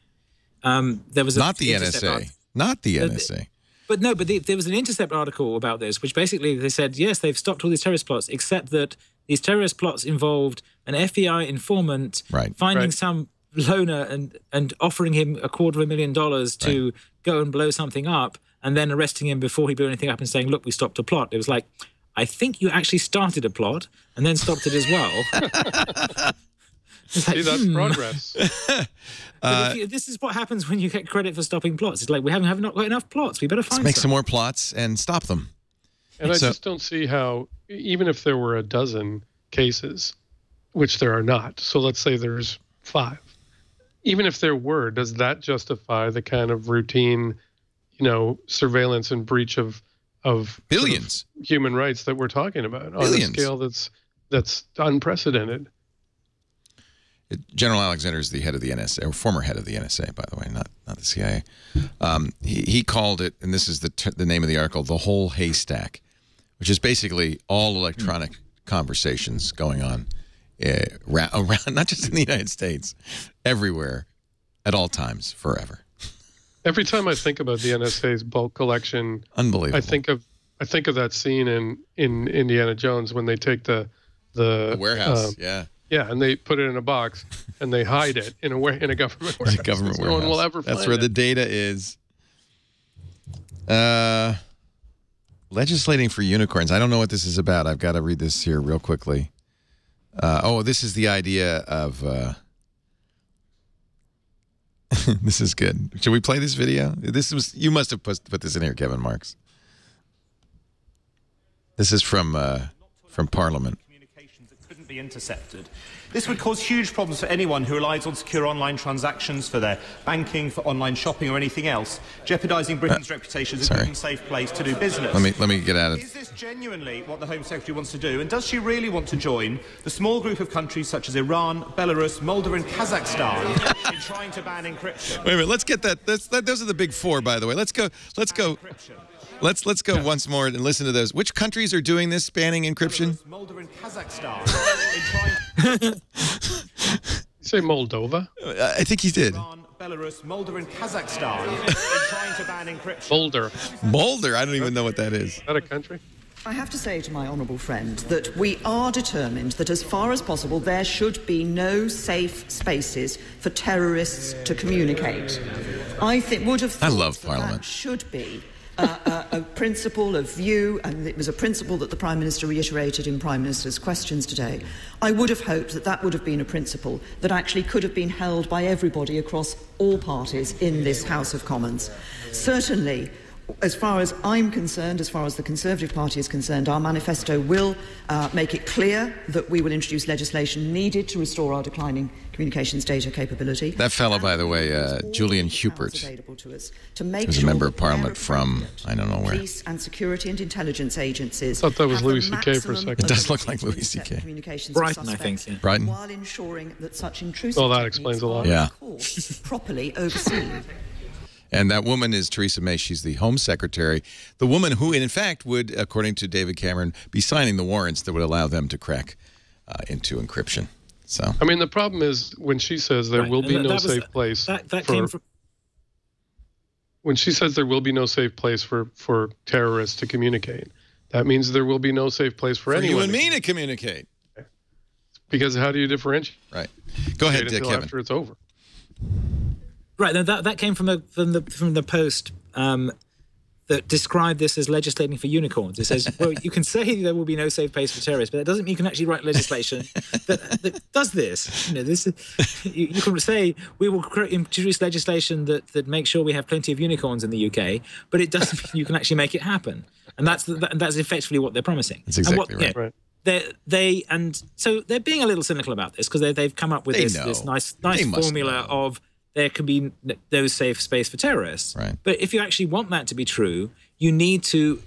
There was not the NSA. Not the NSA. But no, there was an Intercept article about this, which basically they said, yes, they've stopped all these terrorist plots, except that these terrorist plots involved an FBI informant finding some loner and offering him $250,000 to go and blow something up, and then arresting him before he blew anything up and saying, look, we stopped a plot. It was like, I think you actually started a plot and then stopped it as well. See, that's progress. This is what happens when you get credit for stopping plots. It's like, we have not got enough plots. We better find Let's make some more plots and stop them. And I just don't see how, even if there were a dozen cases, which there are not, so let's say there's 5. Even if there were, does that justify the kind of routine, surveillance and breach of billions sort of human rights that we're talking about on a scale that's unprecedented? General Alexander is the head of the NSA, or former head of the NSA, by the way, not the CIA. He called it, and this is the name of the article, "The Whole Haystack," which is basically all electronic conversations going on around, not just in the United States, everywhere, at all times, forever. Every time I think about the NSA's bulk collection, unbelievable. I think of that scene in Indiana Jones when they take the warehouse, Yeah, and they put it in a box and they hide it in a government warehouse. Warehouse. No one will ever find it. That's where the data is. Legislating for unicorns. I don't know what this is about. I've got to read this here real quickly. This is the idea of... this is good. Should we play this video? You must have put this in here, Kevin Marks. This is from Parliament. Couldn't be intercepted. This would cause huge problems for anyone who relies on secure online transactions for their banking, for online shopping or anything else, jeopardising Britain's reputation as a good and safe place to do business. Let me get at it. Is this genuinely what the Home Secretary wants to do? And does she really want to join the small group of countries such as Iran, Belarus, Moldova and Kazakhstan in trying to ban encryption? Wait a minute, let's get that. Those are the big 4, by the way. Let's go. Let's go once more and listen to those. Which countries are doing this, banning encryption? Moldova and Kazakhstan. You say Moldova? I think he did. Iran, Belarus, Moldova and Kazakhstan in trying to ban encryption. Boulder? I don't even know what that is. Is that a country? I have to say to my honourable friend that we are determined that as far as possible there should be no safe spaces for terrorists to communicate. I love Parliament. That should be a principle of view, and it was a principle that the Prime Minister reiterated in Prime Minister's questions today. I would have hoped that would have been a principle that actually could have been held by everybody across all parties in this House of Commons. Certainly, as far as I'm concerned, as far as the Conservative Party is concerned, our manifesto will make it clear that we will introduce legislation needed to restore our declining communications data capability. That fellow, by the way, Julian Hubert, who's a member of Parliament from, I don't know where. Police and security and intelligence agencies. I thought that was Louis C.K. for a second. It does look like Louis C.K. Brighton, I think. Yeah. Brighton. While ensuring that such intrusive that explains a lot. Yeah. Properly overseen. And that woman is Theresa May. She's the Home Secretary, the woman who, in fact, would, according to David Cameron, be signing the warrants that would allow them to crack into encryption. So, I mean, the problem is when she says there will be no safe place. When she says there will be no safe place for terrorists to communicate, that means there will be no safe place for anyone. You and me to communicate. Because how do you differentiate? Right. Go ahead, Kevin. After it's over. Right, that came from the Post that described this as legislating for unicorns. It says, well, you can say there will be no safe place for terrorists, but that doesn't mean you can actually write legislation that does this. You can say we will introduce legislation that makes sure we have plenty of unicorns in the UK, but it doesn't mean you can actually make it happen. And that's effectively what they're promising. That's exactly right. So they're being a little cynical about this because they've come up with this nice formula of there can be no safe space for terrorists. Right. But if you actually want that to be true, you need to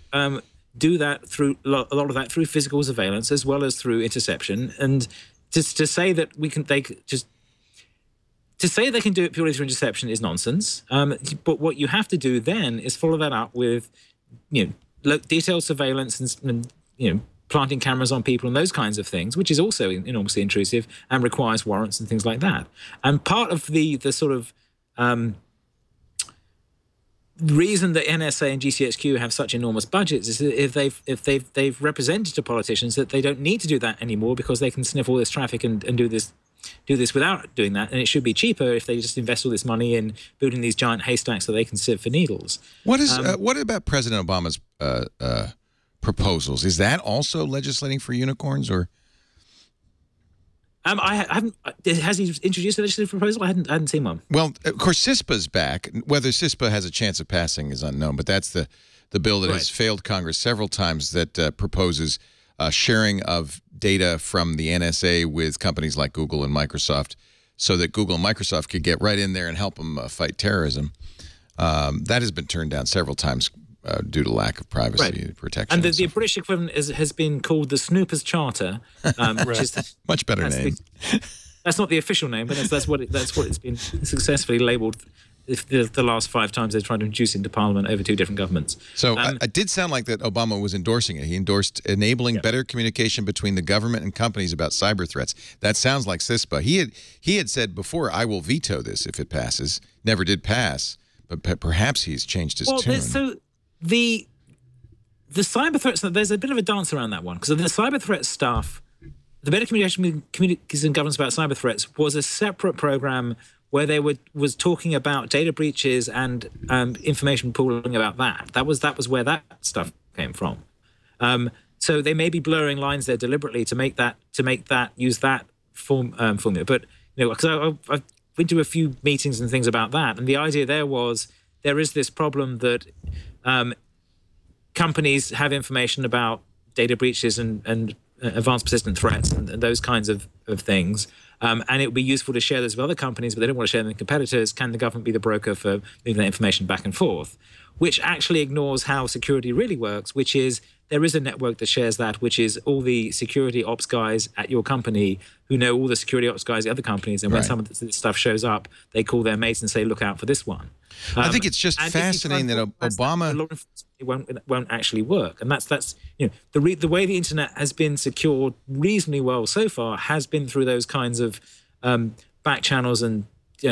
do that through a lot of that through physical surveillance as well as through interception. And just to say that to say they can do it purely through interception is nonsense. But what you have to do then is follow that up with, detailed surveillance and planting cameras on people and those kinds of things, which is also enormously intrusive and requires warrants and things like that. And part of the sort of reason that NSA and GCHQ have such enormous budgets is that if they've represented to politicians that they don't need to do that anymore because they can sniff all this traffic and do this without doing that, and it should be cheaper if they just invest all this money in building these giant haystacks so they can sift for needles. What about President Obama's proposals? Is that also legislating for unicorns, or? I haven't. Has he introduced a legislative proposal? I hadn't seen one. Well, of course, CISPA's back. Whether CISPA has a chance of passing is unknown, but that's the the bill that has failed Congress several times that proposes sharing of data from the NSA with companies like Google and Microsoft, so that Google and Microsoft could get right in there and help them fight terrorism. That has been turned down several times due to lack of privacy protection. And the British equivalent has been called the Snoopers Charter, which is much better name. That's not the official name, but that's what it's been successfully labelled. The last 5 times they've tried to introduce into Parliament over 2 different governments. So it did sound like that Obama was endorsing it. He endorsed enabling better communication between the government and companies about cyber threats. That sounds like CISPA. He had said before, I will veto this if it passes. Never did pass, but perhaps he's changed his tune. So the cyber threats, there's a bit of a dance around that one, because the cyber threat stuff, the Better Communication and Governance about Cyber Threats was a separate program where they was talking about data breaches and information pooling about that. That was where that stuff came from. So they may be blurring lines there deliberately to make that use that formula. But because I've been to a few meetings and things about that, and the idea there was there is this problem that companies have information about data breaches and advanced persistent threats and those kinds of things. And it would be useful to share those with other companies, but they don't want to share them with competitors. Can the government be the broker for moving that information back and forth? Which actually ignores how security really works, which is there is a network that shares that, which is all the security ops guys at your company who know all the security ops guys at other companies. And when some of this stuff shows up, they call their mates and say, look out for this one. I think it's just fascinating that Obama... It won't actually work. And that's the way the internet has been secured reasonably well so far has been through those kinds of back channels and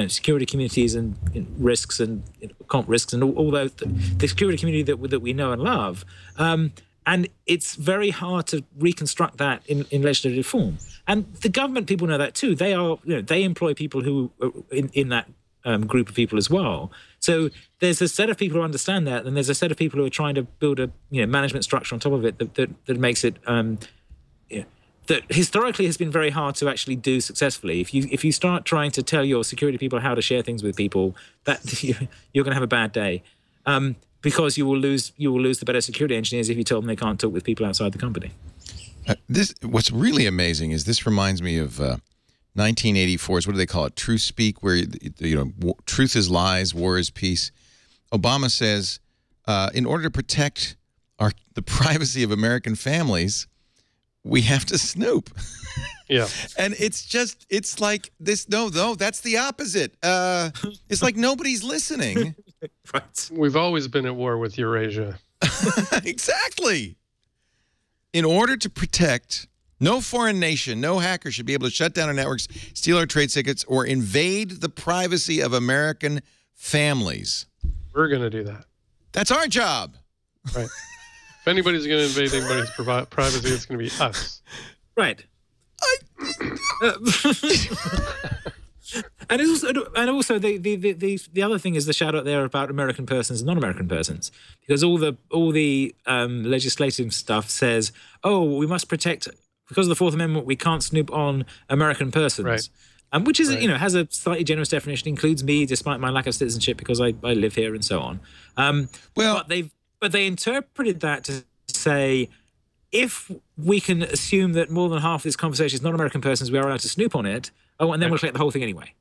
security communities and risks and comp risks and all those, the security community that we know and love. And it's very hard to reconstruct that in legislative form. And the government people know that too. They are, they employ people who are in that group of people as well. So there's a set of people who understand that, and there's a set of people who are trying to build a management structure on top of it that makes it that historically has been very hard to actually do successfully. If you start trying to tell your security people how to share things with people, that you're going to have a bad day, because you will lose the better security engineers if you tell them they can't talk with people outside the company. What's really amazing is this reminds me of 1984's, what do they call it? Truth speak, where truth is lies, war is peace. Obama says, in order to protect the privacy of American families, we have to snoop. Yeah. And it's like this. No, that's the opposite. It's like nobody's listening. Right. We've always been at war with Eurasia. Exactly. In order to protect, no foreign nation, no hacker should be able to shut down our networks, steal our trade secrets, or invade the privacy of American families. We're going to do that. That's our job. Right. If anybody's going to invade anybody's privacy, it's going to be us. Right. And also the other thing is the shout out there about American persons and non-American persons, because all the legislative stuff says, oh, we must protect, because of the Fourth Amendment, we can't snoop on American persons. Right. Which is has a slightly generous definition, includes me despite my lack of citizenship because I live here and so on. But they interpreted that to say, if we can assume that more than half of this conversation is non-American persons, we are allowed to snoop on it. Oh, and then we'll collect the whole thing anyway.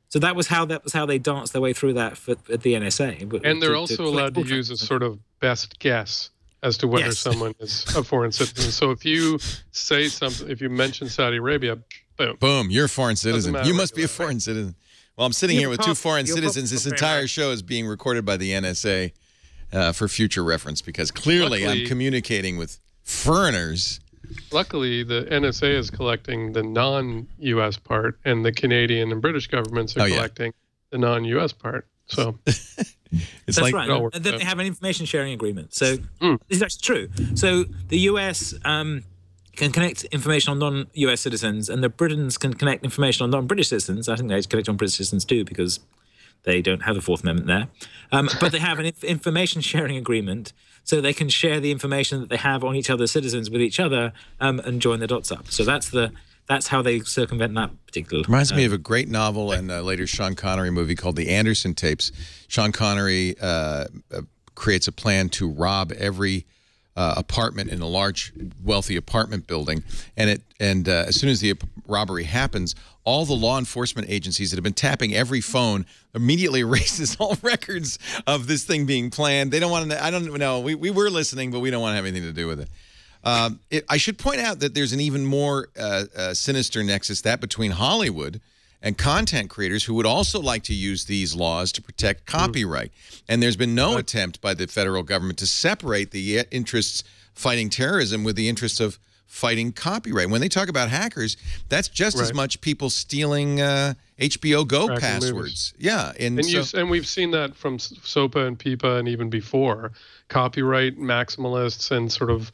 So that was how they danced their way through that at the NSA. And they're also allowed to use a sort of best guess as to whether someone is a foreign citizen. So if you say something, if you mention Saudi Arabia, boom, you're a foreign citizen. You must be a foreign citizen. Well, I'm sitting here with 2 foreign citizens. This entire show is being recorded by the NSA for future reference, because clearly I'm communicating with foreigners. Luckily, the NSA is collecting the non-U.S. part, and the Canadian and British governments are collecting the non-U.S. part. So that's like, right. And then they have an information sharing agreement. So this is actually true. So the U.S. Can connect information on non-U.S. citizens, and the Britons can connect information on non-British citizens. I think they connect on British citizens too, because they don't have the Fourth Amendment there. But they have an information sharing agreement, so they can share the information that they have on each other's citizens with each other and join the dots up. So that's how they circumvent that particular. Reminds me of a great novel and later Sean Connery movie called The Anderson Tapes. Sean Connery creates a plan to rob every apartment in a large, wealthy apartment building. And as soon as the robbery happens, all the law enforcement agencies that have been tapping every phone immediately erases all records of this thing being planned. They don't want to. I don't know. We were listening, but we don't want to have anything to do with it. I should point out that there's an even more sinister nexus, that between Hollywood and content creators who would also like to use these laws to protect copyright. And there's been no attempt by the federal government to separate the interests fighting terrorism with the interests of fighting copyright. When they talk about hackers, that's just as much people stealing HBO Go passwords. Yeah. And we've seen that from SOPA and PIPA and even before. Copyright maximalists and sort of,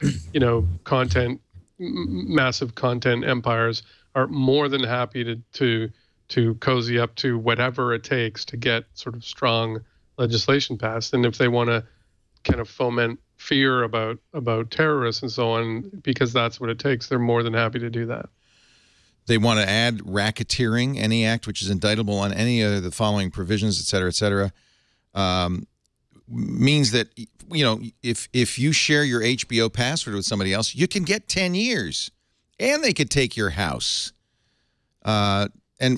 massive content empires are more than happy to cozy up to whatever it takes to get sort of strong legislation passed. And if they want to kind of foment fear about terrorists and so on, because that's what it takes, they're more than happy to do that. They want to add racketeering, any act which is indictable on any of the following provisions, et cetera, means that, if you share your HBO password with somebody else, you can get 10 years, and they could take your house. And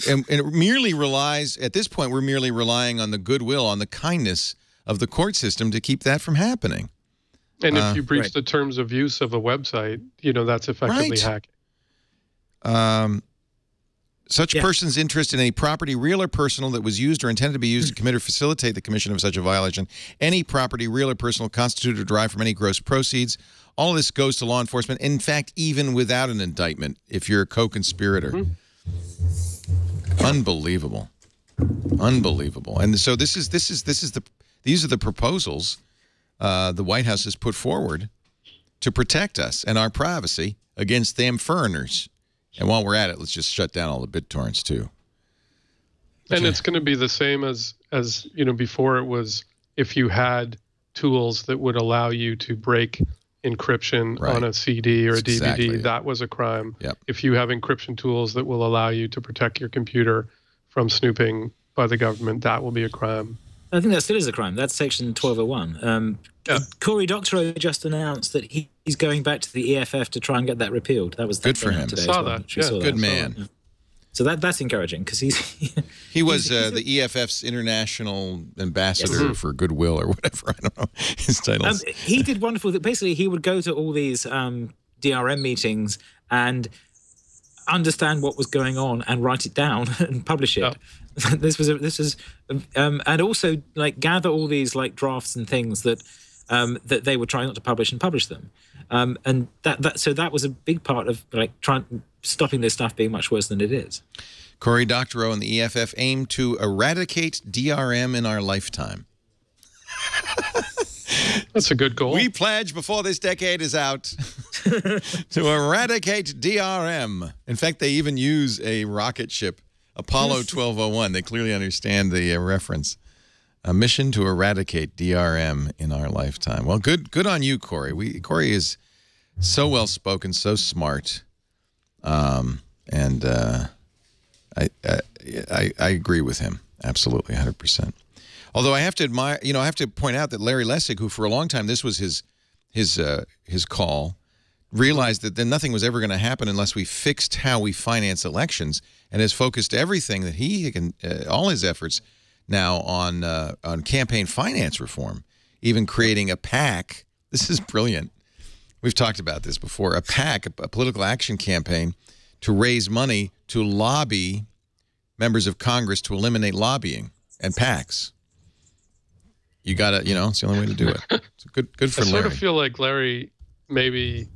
it merely relies, at this point, we're merely relying on the goodwill, on the kindness of the court system to keep that from happening. And if you breach the terms of use of a website, that's effectively hacking. Such person's interest in any property, real or personal, that was used or intended to be used to commit or facilitate the commission of such a violation, any property, real or personal, constituted or derived from any gross proceeds, all of this goes to law enforcement. In fact, even without an indictment, if you're a co-conspirator. Unbelievable. Unbelievable. And so these are the proposals the White House has put forward to protect us and our privacy against them foreigners. And while we're at it, let's just shut down all the BitTorrents too. And it's going to be the same as before. It was if you had tools that would allow you to break encryption on a CD or a DVD, that was a crime. If you have encryption tools that will allow you to protect your computer from snooping by the government, that will be a crime. I think that still is a crime. That's Section 1201. Cory Doctorow just announced that he's going back to the EFF to try and get that repealed. That was good for him. Today saw that. Good man. So that's encouraging because he was the EFF's international ambassador for goodwill or whatever. I don't know his titles. He did wonderful. Basically, he would go to all these DRM meetings and understand what was going on and write it down and publish it. And also like gather all these like drafts and things that that they were trying not to publish and publish them. And so that was a big part of like stopping this stuff being much worse than it is. Cory Doctorow and the EFF aim to eradicate DRM in our lifetime. That's a good goal. We pledge before this decade is out to eradicate DRM. In fact, they even use a rocket ship, Apollo 1201. They clearly understand the reference. A mission to eradicate DRM in our lifetime. Well, good on you, Cory. Cory is so well-spoken, so smart. I agree with him. Absolutely, 100%. Although I have to admire, I have to point out that Larry Lessig, who for a long time this was his call, realized that then nothing was ever going to happen unless we fixed how we finance elections, and has focused everything that he can, all his efforts now on campaign finance reform, even creating a PAC. This is brilliant. We've talked about this before. A PAC, a political action campaign, to raise money to lobby members of Congress to eliminate lobbying and PACs. You got to, it's the only way to do it. It's good for Larry. I sort of feel like Larry maybe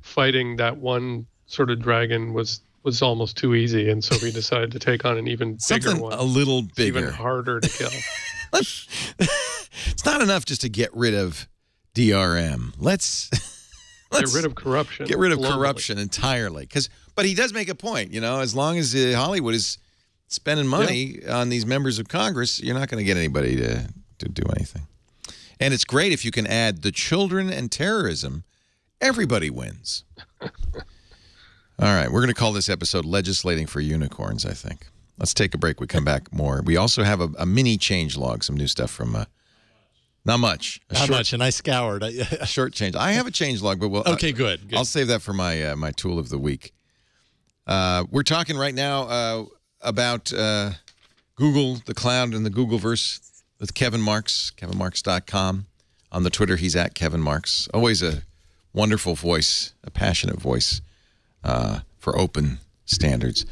fighting that one sort of dragon was almost too easy, and so we decided to take on an even bigger one. A little bigger. Even harder to kill. It's not enough just to get rid of DRM. Let's get rid of corruption. Get rid of corruption entirely. But he does make a point, as long as Hollywood is spending money on these members of Congress, you're not going to get anybody to do anything. And it's great if you can add the children and terrorism. Everybody wins. All right, we're going to call this episode Legislating for Unicorns, I think. Let's take a break. We come back more. We also have a mini change log, some new stuff from Not much. Not much, and I scoured. A short change. I have a change log, but okay, good. I'll save that for my my tool of the week. We're talking right now about Google, the cloud, and the Googleverse with Kevin Marks, kevinmarks.com. On the Twitter, he's at Kevin Marks. Always a wonderful voice, a passionate voice for open standards.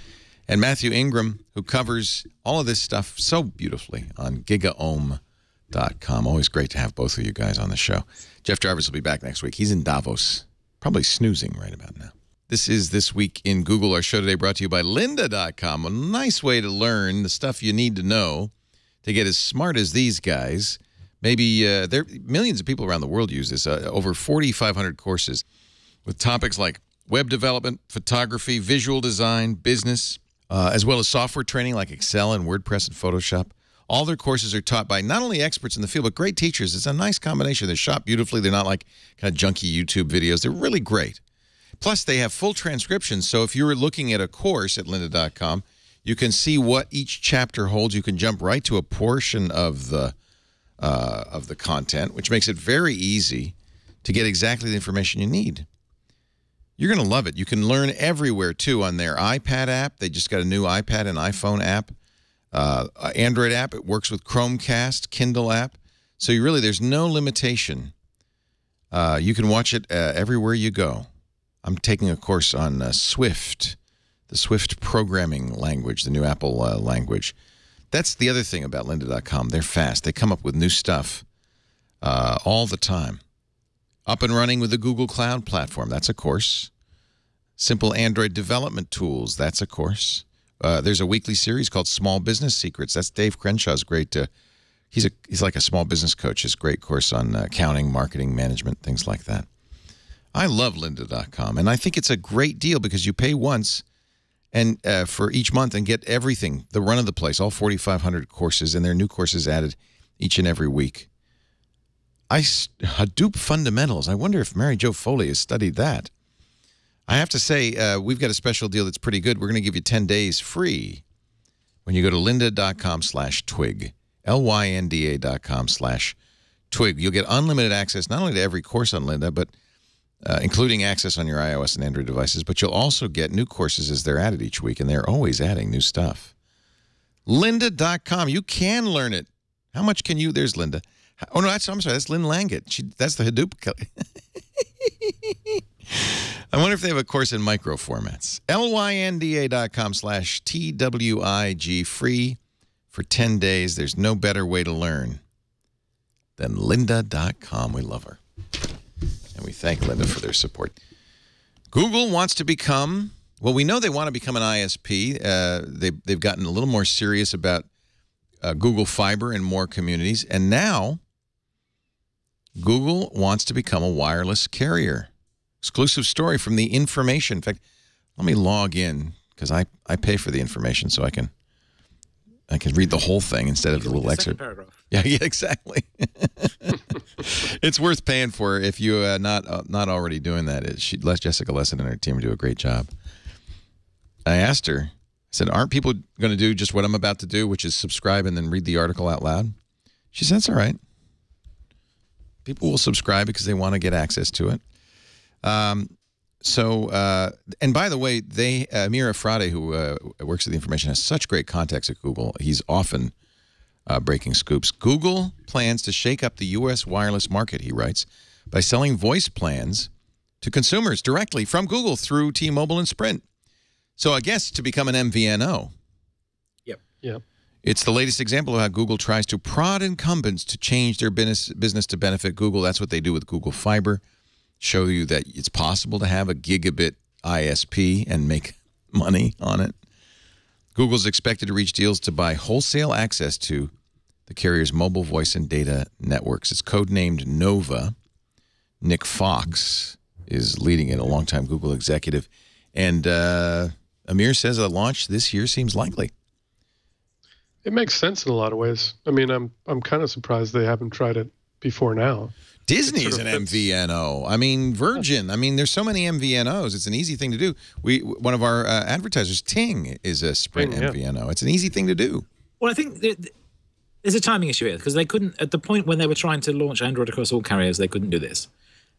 And Mathew Ingram, who covers all of this stuff so beautifully on gigaohm.com. Always great to have both of you guys on the show. Jeff Jarvis will be back next week. He's in Davos, probably snoozing right about now. This is This Week in Google. Our show today brought to you by lynda.com. A nice way to learn the stuff you need to know to get as smart as these guys. Maybe there millions of people around the world use this. Over 4,500 courses with topics like web development, photography, visual design, business, as well as software training like Excel and WordPress and Photoshop. All their courses are taught by not only experts in the field, but great teachers. It's a nice combination. They're shot beautifully. They're not like kind of junky YouTube videos. They're really great. Plus, they have full transcriptions. So if you're looking at a course at lynda.com, you can see what each chapter holds. You can jump right to a portion of the content, which makes it very easy to get exactly the information you need. You're going to love it. You can learn everywhere, too, on their iPad app. They just got a new iPad and iPhone app. Android app. It works with Chromecast, Kindle app. So there's no limitation. You can watch it everywhere you go. I'm taking a course on Swift, the Swift programming language, the new Apple language. That's the other thing about lynda.com. They're fast. They come up with new stuff all the time. Up and running with the Google Cloud Platform. That's a course. Simple Android development tools. That's a course. There's a weekly series called Small Business Secrets. That's Dave Crenshaw's great. He's like a small business coach. His great course on accounting, marketing, management, things like that. I love lynda.com, and I think it's a great deal because you pay once and for each month and get everything, the run of the place, all 4,500 courses, and there are new courses added each and every week. Hadoop fundamentals. I wonder if Mary Jo Foley has studied that. I have to say, we've got a special deal that's pretty good. We're going to give you 10 days free when you go to lynda.com/twig, lynda.com/twig. You'll get unlimited access not only to every course on Lynda, but including access on your iOS and Android devices, but you'll also get new courses as they're added each week, and they're always adding new stuff. Lynda.com. You can learn it. How much can you? There's Lynda. Oh, no, I'm sorry. That's Lynn Langett. That's the Hadoop. I wonder if they have a course in microformats. lynda.com/twig, free for 10 days. There's no better way to learn than lynda.com. We love her. And we thank Lynda for their support. Google wants to become, well, we know they want to become an ISP. They've gotten a little more serious about Google Fiber in more communities. And now Google wants to become a wireless carrier. Exclusive story from The Information. In fact, let me log in because I pay for the information so I can read the whole thing instead of the little excerpt. Yeah, exactly. It's worth paying for if you not already doing that. Jessica Lesson and her team do a great job. I asked her, I said, aren't people going to do just what I'm about to do, which is subscribe and then read the article out loud? She said, that's all right. People will subscribe because they want to get access to it. And by the way, Amir Efrati, who works at The Information, has such great contacts at Google. He's often breaking scoops. Google plans to shake up the U.S. wireless market, he writes, by selling voice plans to consumers directly from Google through T-Mobile and Sprint. So I guess to become an MVNO. Yep. It's the latest example of how Google tries to prod incumbents to change their business to benefit Google. That's what they do with Google Fiber. Show you that it's possible to have a gigabit ISP and make money on it. Google's expected to reach deals to buy wholesale access to the carrier's mobile voice and data networks. It's codenamed Nova. Nick Fox is leading it, a longtime Google executive. And Amir says a launch this year seems likely. It makes sense in a lot of ways. I mean, I'm kind of surprised they haven't tried it before now. Disney's an MVNO. I mean, Virgin. I mean, there's so many MVNOs. It's an easy thing to do. One of our advertisers, Ting, is a Sprint MVNO. It's an easy thing to do. Well, I think there's a timing issue here because they couldn't, at the point when they were trying to launch Android across all carriers, they couldn't do this.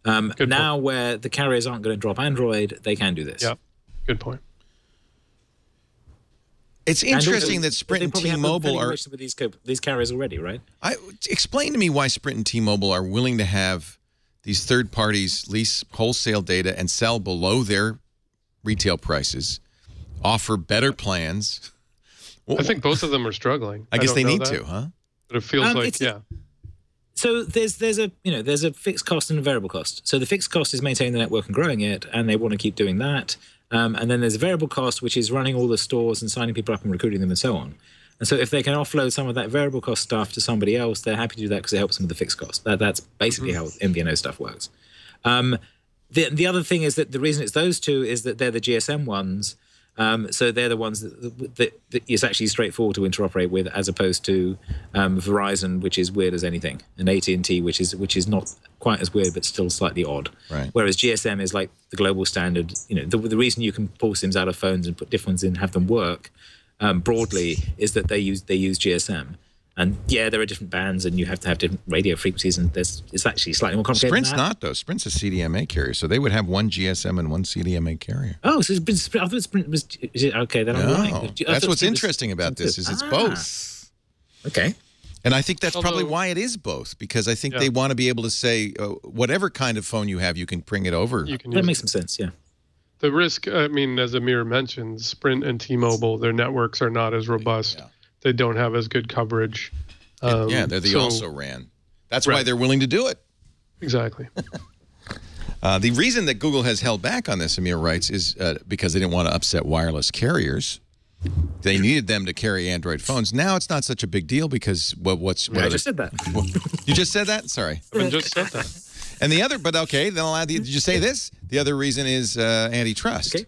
Now, where the carriers aren't going to drop Android, they can do this. Yeah, good point. It's interesting that Sprint and T-Mobile are with these carriers already, right? Explain to me why Sprint and T-Mobile are willing to have these third parties lease wholesale data and sell below their retail prices, offer better plans. I think both of them are struggling. I guess they need to, huh? But it feels like, So there's a fixed cost and a variable cost. So the fixed cost is maintaining the network and growing it, and they want to keep doing that. And then there's a variable cost, which is running all the stores and signing people up and recruiting them and so on. And so if they can offload some of that variable cost stuff to somebody else, they're happy to do that because it helps them with the fixed cost. That's basically how MVNO stuff works. The other thing is that the reason it's those two is that they're the GSM ones. So they're the ones that is actually straightforward to interoperate with, as opposed to Verizon, which is weird as anything, and AT&T, which is not quite as weird but still slightly odd. Right. Whereas GSM is like the global standard. The reason you can pull SIMs out of phones and put different ones in, have them work broadly, is that they use GSM. And yeah, there are different bands, and you have to have different radio frequencies, and it's actually slightly more complicated. Sprint's not, though. Sprint's a CDMA carrier, so they would have one GSM and one CDMA carrier. Oh, so I thought Sprint was... Okay, then I'm wrong. That's what's interesting about this, is it's both. Okay. And I think that's probably why it is both, because I think they want to be able to say, whatever kind of phone you have, you can bring it over. That makes some sense, yeah. The risk, I mean, as Amir mentioned, Sprint and T-Mobile, their networks are not as robust. Yeah. They don't have as good coverage. They're the also-ran. That's why they're willing to do it. Exactly. The reason that Google has held back on this, Amir writes, is because they didn't want to upset wireless carriers. They needed them to carry Android phones. Now it's not such a big deal because I just said that. You just said that? Sorry. I just said that. And the other, but okay, then I'll add did you say this? The other reason is antitrust. Okay.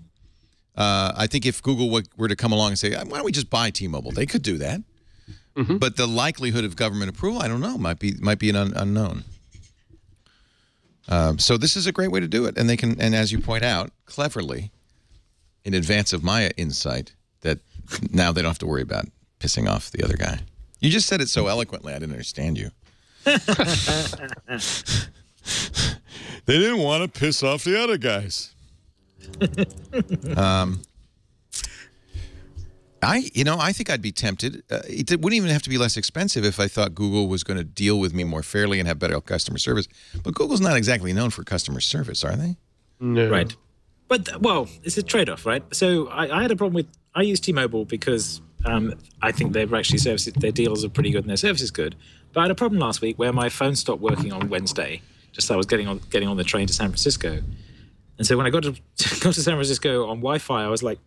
I think if Google were to come along and say, why don't we just buy T-Mobile? They could do that. Mm-hmm. But the likelihood of government approval, I don't know, might be an unknown. So this is a great way to do it. And they can, and as you point out, cleverly, in advance of my insight, that now they don't have to worry about pissing off the other guy. You just said it so eloquently, I didn't understand you. They didn't want to piss off the other guys. I think I'd be tempted. It wouldn't even have to be less expensive if I thought Google was going to deal with me more fairly and have better customer service. But Google's not exactly known for customer service, are they? No. Right. But, well, it's a trade-off, right? So I had a problem with... I use T-Mobile because I think they've actually their deals are pretty good and their service is good. But I had a problem last week where my phone stopped working on Wednesday, just as I was getting on the train to San Francisco. And so when I got to San Francisco on Wi-Fi, I was like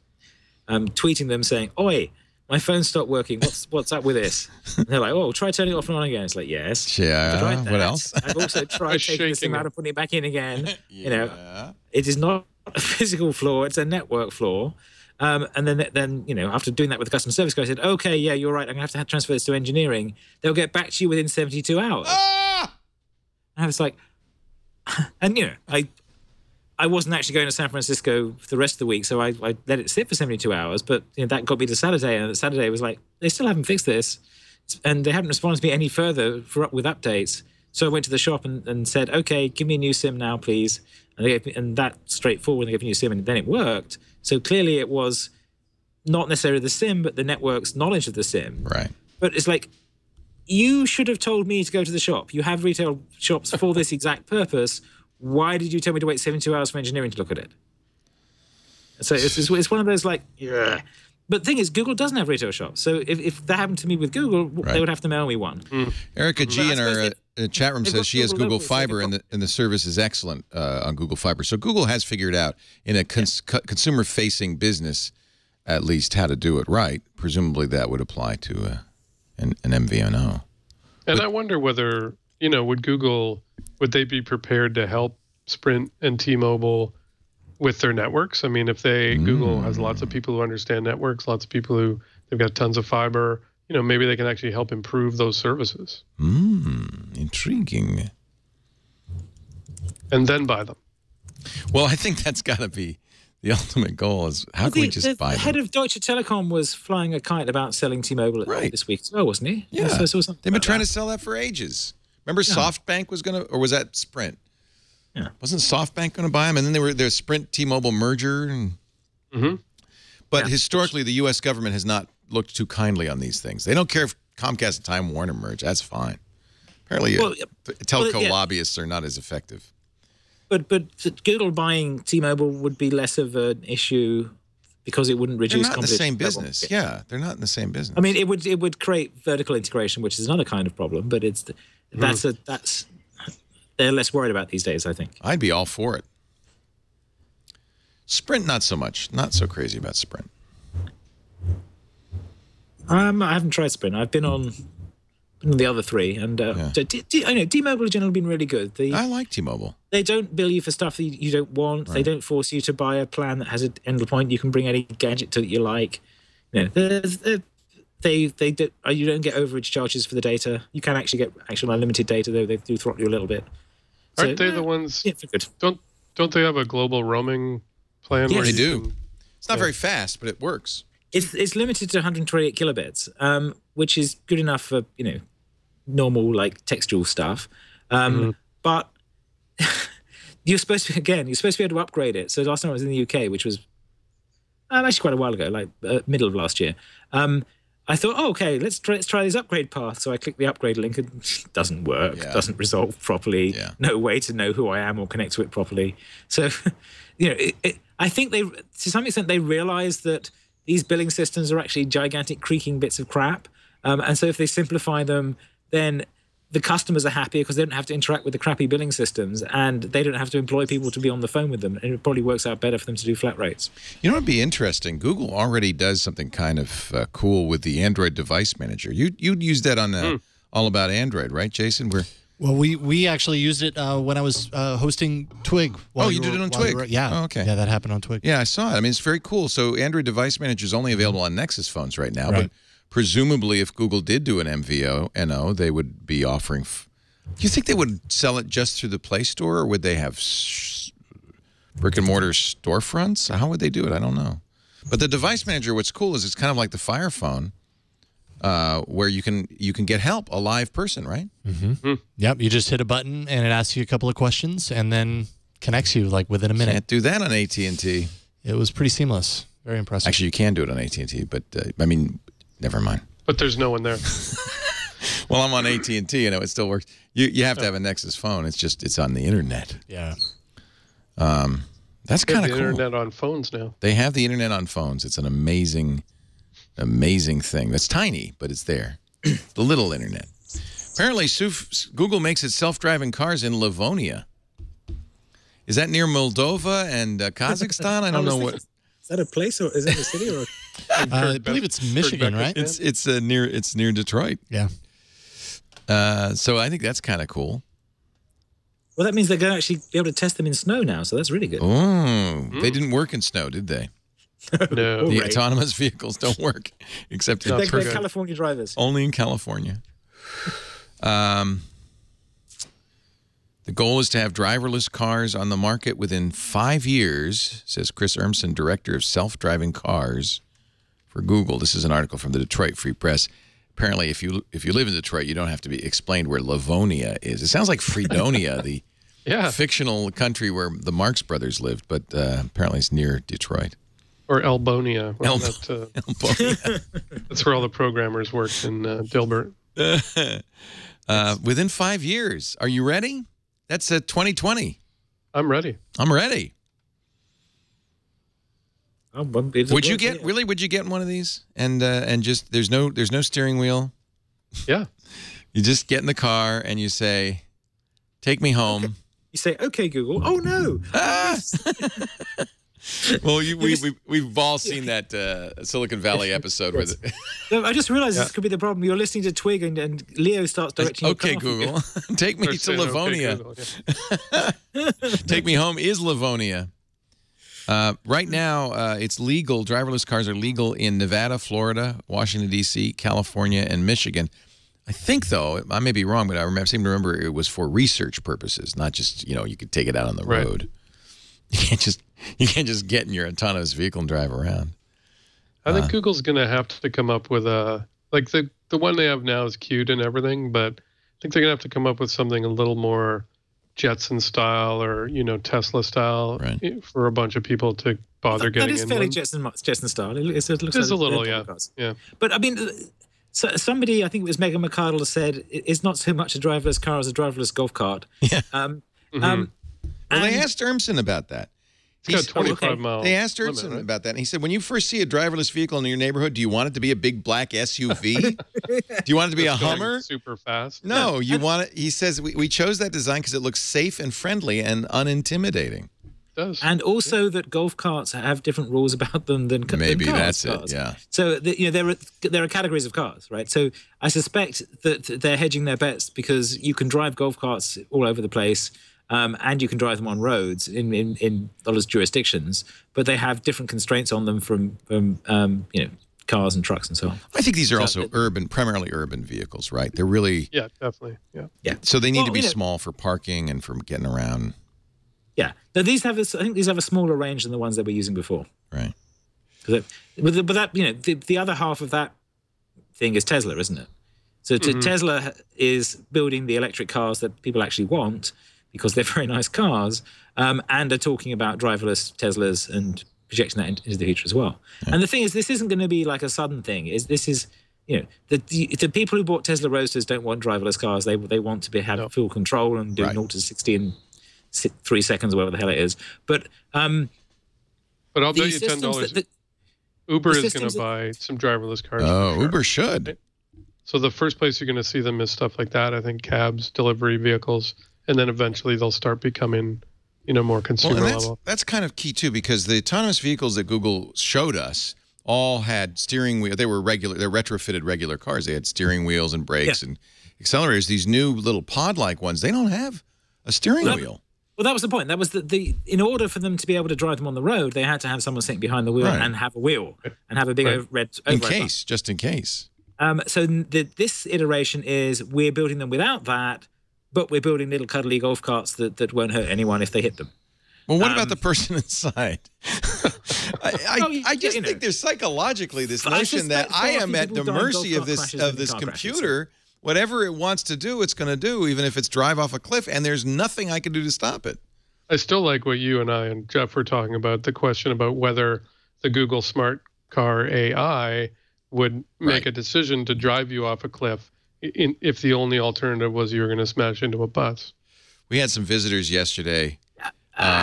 tweeting them saying, "Oi, my phone stopped working. What's up with this?" And they're like, "Oh, try turning it off and on again." It's like, yes. Yeah. What else? I've also tried taking the SIM out and putting it back in again. Yeah. It is not a physical flaw; it's a network flaw. And then after doing that with the customer service guy, I said, "Okay, yeah, you're right. I'm gonna have to transfer this to engineering. They'll get back to you within 72 hours." Ah! And I was like, and I wasn't actually going to San Francisco for the rest of the week, so I let it sit for 72 hours. But that got me to Saturday, and Saturday was like, they still haven't fixed this, and they haven't responded to me any further with updates. So I went to the shop and said, "Okay, give me a new SIM now, please." And that straightforward, they gave me a new SIM, and then it worked. So clearly, it was not necessarily the SIM, but the network's knowledge of the SIM. Right. But it's like, you should have told me to go to the shop. You have retail shops for this exact purpose. Why did you tell me to wait 72 hours for engineering to look at it? So it's one of those like, yeah. But the thing is, Google doesn't have retail shops. So if that happened to me with Google, they would have to mail me one. Erica G in our chat room says she has Google Fiber and the service is excellent on Google Fiber. So Google has figured out in a consumer-facing business, at least, how to do it right. Presumably that would apply to an MVNO. And I wonder whether, would they be prepared to help Sprint and T-Mobile with their networks? I mean, if Google has lots of people who understand networks, lots of people they've got tons of fiber, maybe they can actually help improve those services. Intriguing. And then buy them. Well, I think that's got to be The ultimate goal is how can we just buy them? The head of Deutsche Telekom was flying a kite about selling T-Mobile this week as well, wasn't he? Yeah. So I saw something They've been trying to sell that for ages. Remember SoftBank was going to, or was that Sprint? Yeah. Wasn't SoftBank going to buy them? And then there was Sprint T-Mobile merger. And, But historically, the U.S. government has not looked too kindly on these things. They don't care if Comcast and Time Warner merge. That's fine. Apparently, telco lobbyists are not as effective. But Google buying T-Mobile would be less of an issue because it wouldn't reduce competition. They're not in the same business. Yeah, they're not in the same business. I mean, it would create vertical integration, which is another kind of problem. But that's they're less worried about these days, I think. I'd be all for it. Sprint, not so much. Not so crazy about Sprint. I haven't tried Sprint. I've been on the other three, and I know T-Mobile in general have been really good. I like T-Mobile. They don't bill you for stuff that you don't want. Right. They don't force you to buy a plan that has an endpoint. You can bring any gadget that you like. You know, you don't get overage charges for the data. You can actually get actual unlimited data, though they do throttle you a little bit. Aren't they the ones? Yeah, for good. Don't they have a global roaming plan? Yes, they do. It's not very fast, but it works. It's limited to 128 kilobits, which is good enough for normal like textual stuff. But you're supposed to be able to upgrade it. So last time I was in the UK, which was actually quite a while ago, like middle of last year. I thought, okay, let's try this upgrade path. So I clicked the upgrade link, and it doesn't work, doesn't resolve properly. Yeah. No way to know who I am or connect to it properly. So, I think to some extent they realize that these billing systems are actually gigantic creaking bits of crap. And so if they simplify them, then the customers are happier because they don't have to interact with the crappy billing systems, and they don't have to employ people to be on the phone with them. And it probably works out better for them to do flat rates. You know what would be interesting? Google already does something kind of cool with the Android device manager. You'd use that on All About Android, right, Jason? Well, we actually used it when I was hosting Twig. You did it on Twig? Yeah. Okay. Yeah, that happened on Twig. Yeah, I saw it. I mean, it's very cool. So Android device manager is only available on Nexus phones right now, but presumably if Google did do an MVNO, they would be offering... Do you think they would sell it just through the Play Store, or would they have brick-and-mortar storefronts? How would they do it? I don't know. But the device manager, what's cool is it's kind of like the Fire Phone, where you can get help, a live person, right? Yep, you just hit a button, and it asks you a couple of questions, and then connects you like within a minute. Can't do that on AT&T. It was pretty seamless. Very impressive. Actually, you can do it on AT&T, but, I mean, never mind. But there's no one there. Well, I'm on AT&T, it still works. You have to have a Nexus phone. It's on the internet. Yeah. That's kind of cool. The internet on phones now. They have the internet on phones. It's an amazing thing. That's tiny, but it's there. The little internet. Apparently, Google makes its self-driving cars in Livonia. Is that near Moldova and Kazakhstan? I don't know what. Is that a place, or is that a city, or? I believe it's Michigan, right? It's near Detroit. Yeah. So I think that's kind of cool. Well, that means they're going to actually be able to test them in snow now, so that's really good. Oh, they didn't work in snow, did they? No. The autonomous vehicles don't work, except in they're California drivers. Only in California. The goal is to have driverless cars on the market within 5 years, says Chris Urmson, director of self-driving cars for Google. This is an article from the Detroit Free Press. Apparently, if you live in Detroit, you don't have to be explained where Livonia is. It sounds like Fredonia, the fictional country where the Marx Brothers lived, but apparently it's near Detroit. Or Elbonia. Elbonia. That's where all the programmers worked in Dilbert. Within 5 years. Are you ready? That's 2020. I'm ready. I'm ready. Would you get one of these? And just there's no steering wheel. Yeah. You just get in the car and you say, "Take me home." Okay. You say, "Okay, Google." Oh no. Well, we've all seen that Silicon Valley episode where I just realized this could be the problem. You're listening to Twig and Leo starts directing. Okay, Google, take me to Livonia. Take me home is Livonia. Right now, it's legal. Driverless cars are legal in Nevada, Florida, Washington, D.C., California, and Michigan. I think, though, I may be wrong, but I seem to remember it was for research purposes, not just, you could take it out on the road. You can't just You can't just get in your autonomous vehicle and drive around. I think Google's going to have to come up with like the one they have now is cute and everything, but I think they're going to have to come up with something a little more Jetson style or, Tesla style for a bunch of people to bother getting in. That is fairly Jetson style. It looks like a little, yeah. But I mean, so somebody, I think it was Megan McArdle, said it's not so much a driverless car as a driverless golf cart. Yeah. Well, they asked Urmson about that. It's got 25 miles. They asked Urmson about that, and he said, when you first see a driverless vehicle in your neighborhood, do you want it to be a big black SUV? Do you want it to be a Hummer? Super fast? No, you want it. He says, we chose that design because it looks safe and friendly and unintimidating. It does. And also that golf carts have different rules about them than maybe cars. That's it. Yeah. So there are categories of cars, right? So I suspect that they're hedging their bets because you can drive golf carts all over the place. And you can drive them on roads in those jurisdictions, but they have different constraints on them from cars and trucks and so on. I think these are also primarily urban vehicles, right? They're really definitely, yeah. So they need to be small for parking and for getting around. Yeah, now I think these have a smaller range than the ones they were using before. Right. But that the other half of that thing is Tesla, isn't it? So Tesla is building the electric cars that people actually want, because they're very nice cars, and are talking about driverless Teslas and projecting that into the future as well. Yeah. And the thing is, this isn't going to be like a sudden thing. The people who bought Tesla Roadsters don't want driverless cars. They want to have full control and do 0 to 60 in 3 seconds, or whatever the hell it is. But I'll bet you $10. Uber is going to buy some driverless cars. Oh, sure. Uber should. Right? So the first place you're going to see them is stuff like that. I think cabs, delivery vehicles. And then eventually they'll start becoming, more consumer level. That's kind of key too, because the autonomous vehicles that Google showed us all had steering wheel. They're retrofitted regular cars. They had steering wheels and brakes and accelerators. These new little pod-like ones, they don't have a steering wheel. Well, that was the point. That was in order for them to be able to drive them on the road, they had to have someone sitting behind the wheel and have a wheel and have a big red just in case. So this iteration is we're building them without that. But we're building little cuddly golf carts that won't hurt anyone if they hit them. Well, what about the person inside? I just think there's psychologically this notion that I am at the mercy of this computer. Whatever it wants to do, it's going to do, even if it's drive off a cliff, and there's nothing I can do to stop it. I still like what you and I and Jeff were talking about, the question about whether the Google Smart Car AI would make a decision to drive you off a cliff if the only alternative was you were going to smash into a bus. We had some visitors yesterday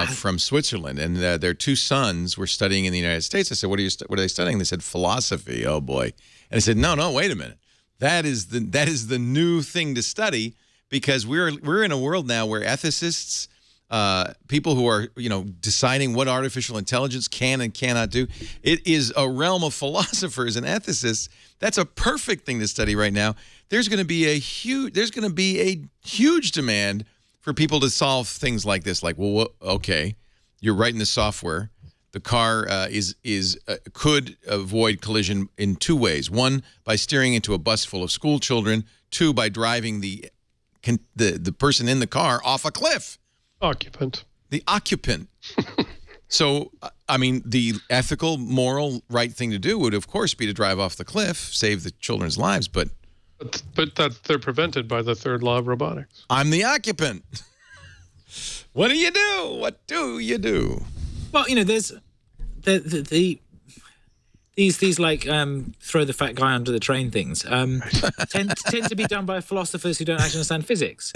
from Switzerland, and their two sons were studying in the United States. I said, what are they studying? They said, philosophy. Oh, boy. And I said, no, wait a minute. That is the new thing to study, because we're in a world now where ethicists, people who are deciding what artificial intelligence can and cannot do, it is a realm of philosophers and ethicists. That's a perfect thing to study right now. There's going to be a huge demand for people to solve things like this. Like, well, okay, you're writing the software. The car could avoid collision in two ways. One, by steering into a bus full of school children. Two, by driving the person in the car off a cliff. Occupant. The occupant. So, I mean, the ethical, moral, right thing to do would, of course, be to drive off the cliff, save the children's lives, but that they're prevented by the third law of robotics. I'm the occupant. What do you do? What do you do? Well, there's these like throw the fat guy under the train things tend to be done by philosophers who don't actually understand physics.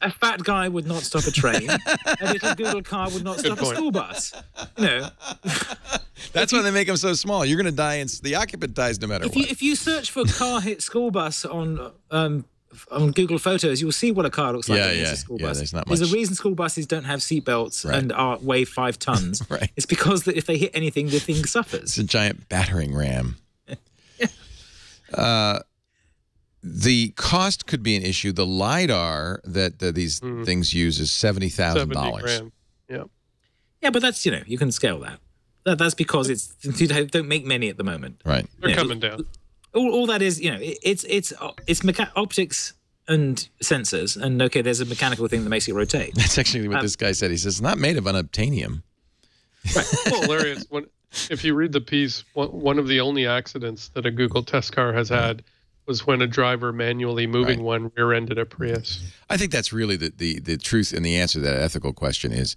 A fat guy would not stop a train. A little Google car would not stop a school bus. That's why they make them so small. You're going to die, and the occupant dies no matter what. If you search for car hit school bus on Google Photos, you'll see what a car looks like against a school bus. There's not much. There's a reason school buses don't have seatbelts and weigh 5 tons. Right. It's because if they hit anything, the thing suffers. It's a giant battering ram. The cost could be an issue. The LiDAR that these things use is $70,000. Yeah. Yeah, but that's, you can scale that. That's because you don't make many at the moment. Right. They're coming down. All that is, it's optics and sensors, and okay, there's a mechanical thing that makes it rotate. That's actually what this guy said. He says it's not made of unobtainium. Well, hilarious. If you read the piece, one of the only accidents that a Google test car has had was when a driver manually moving one rear-ended a Prius. I think that's really the truth, and the answer to that ethical question is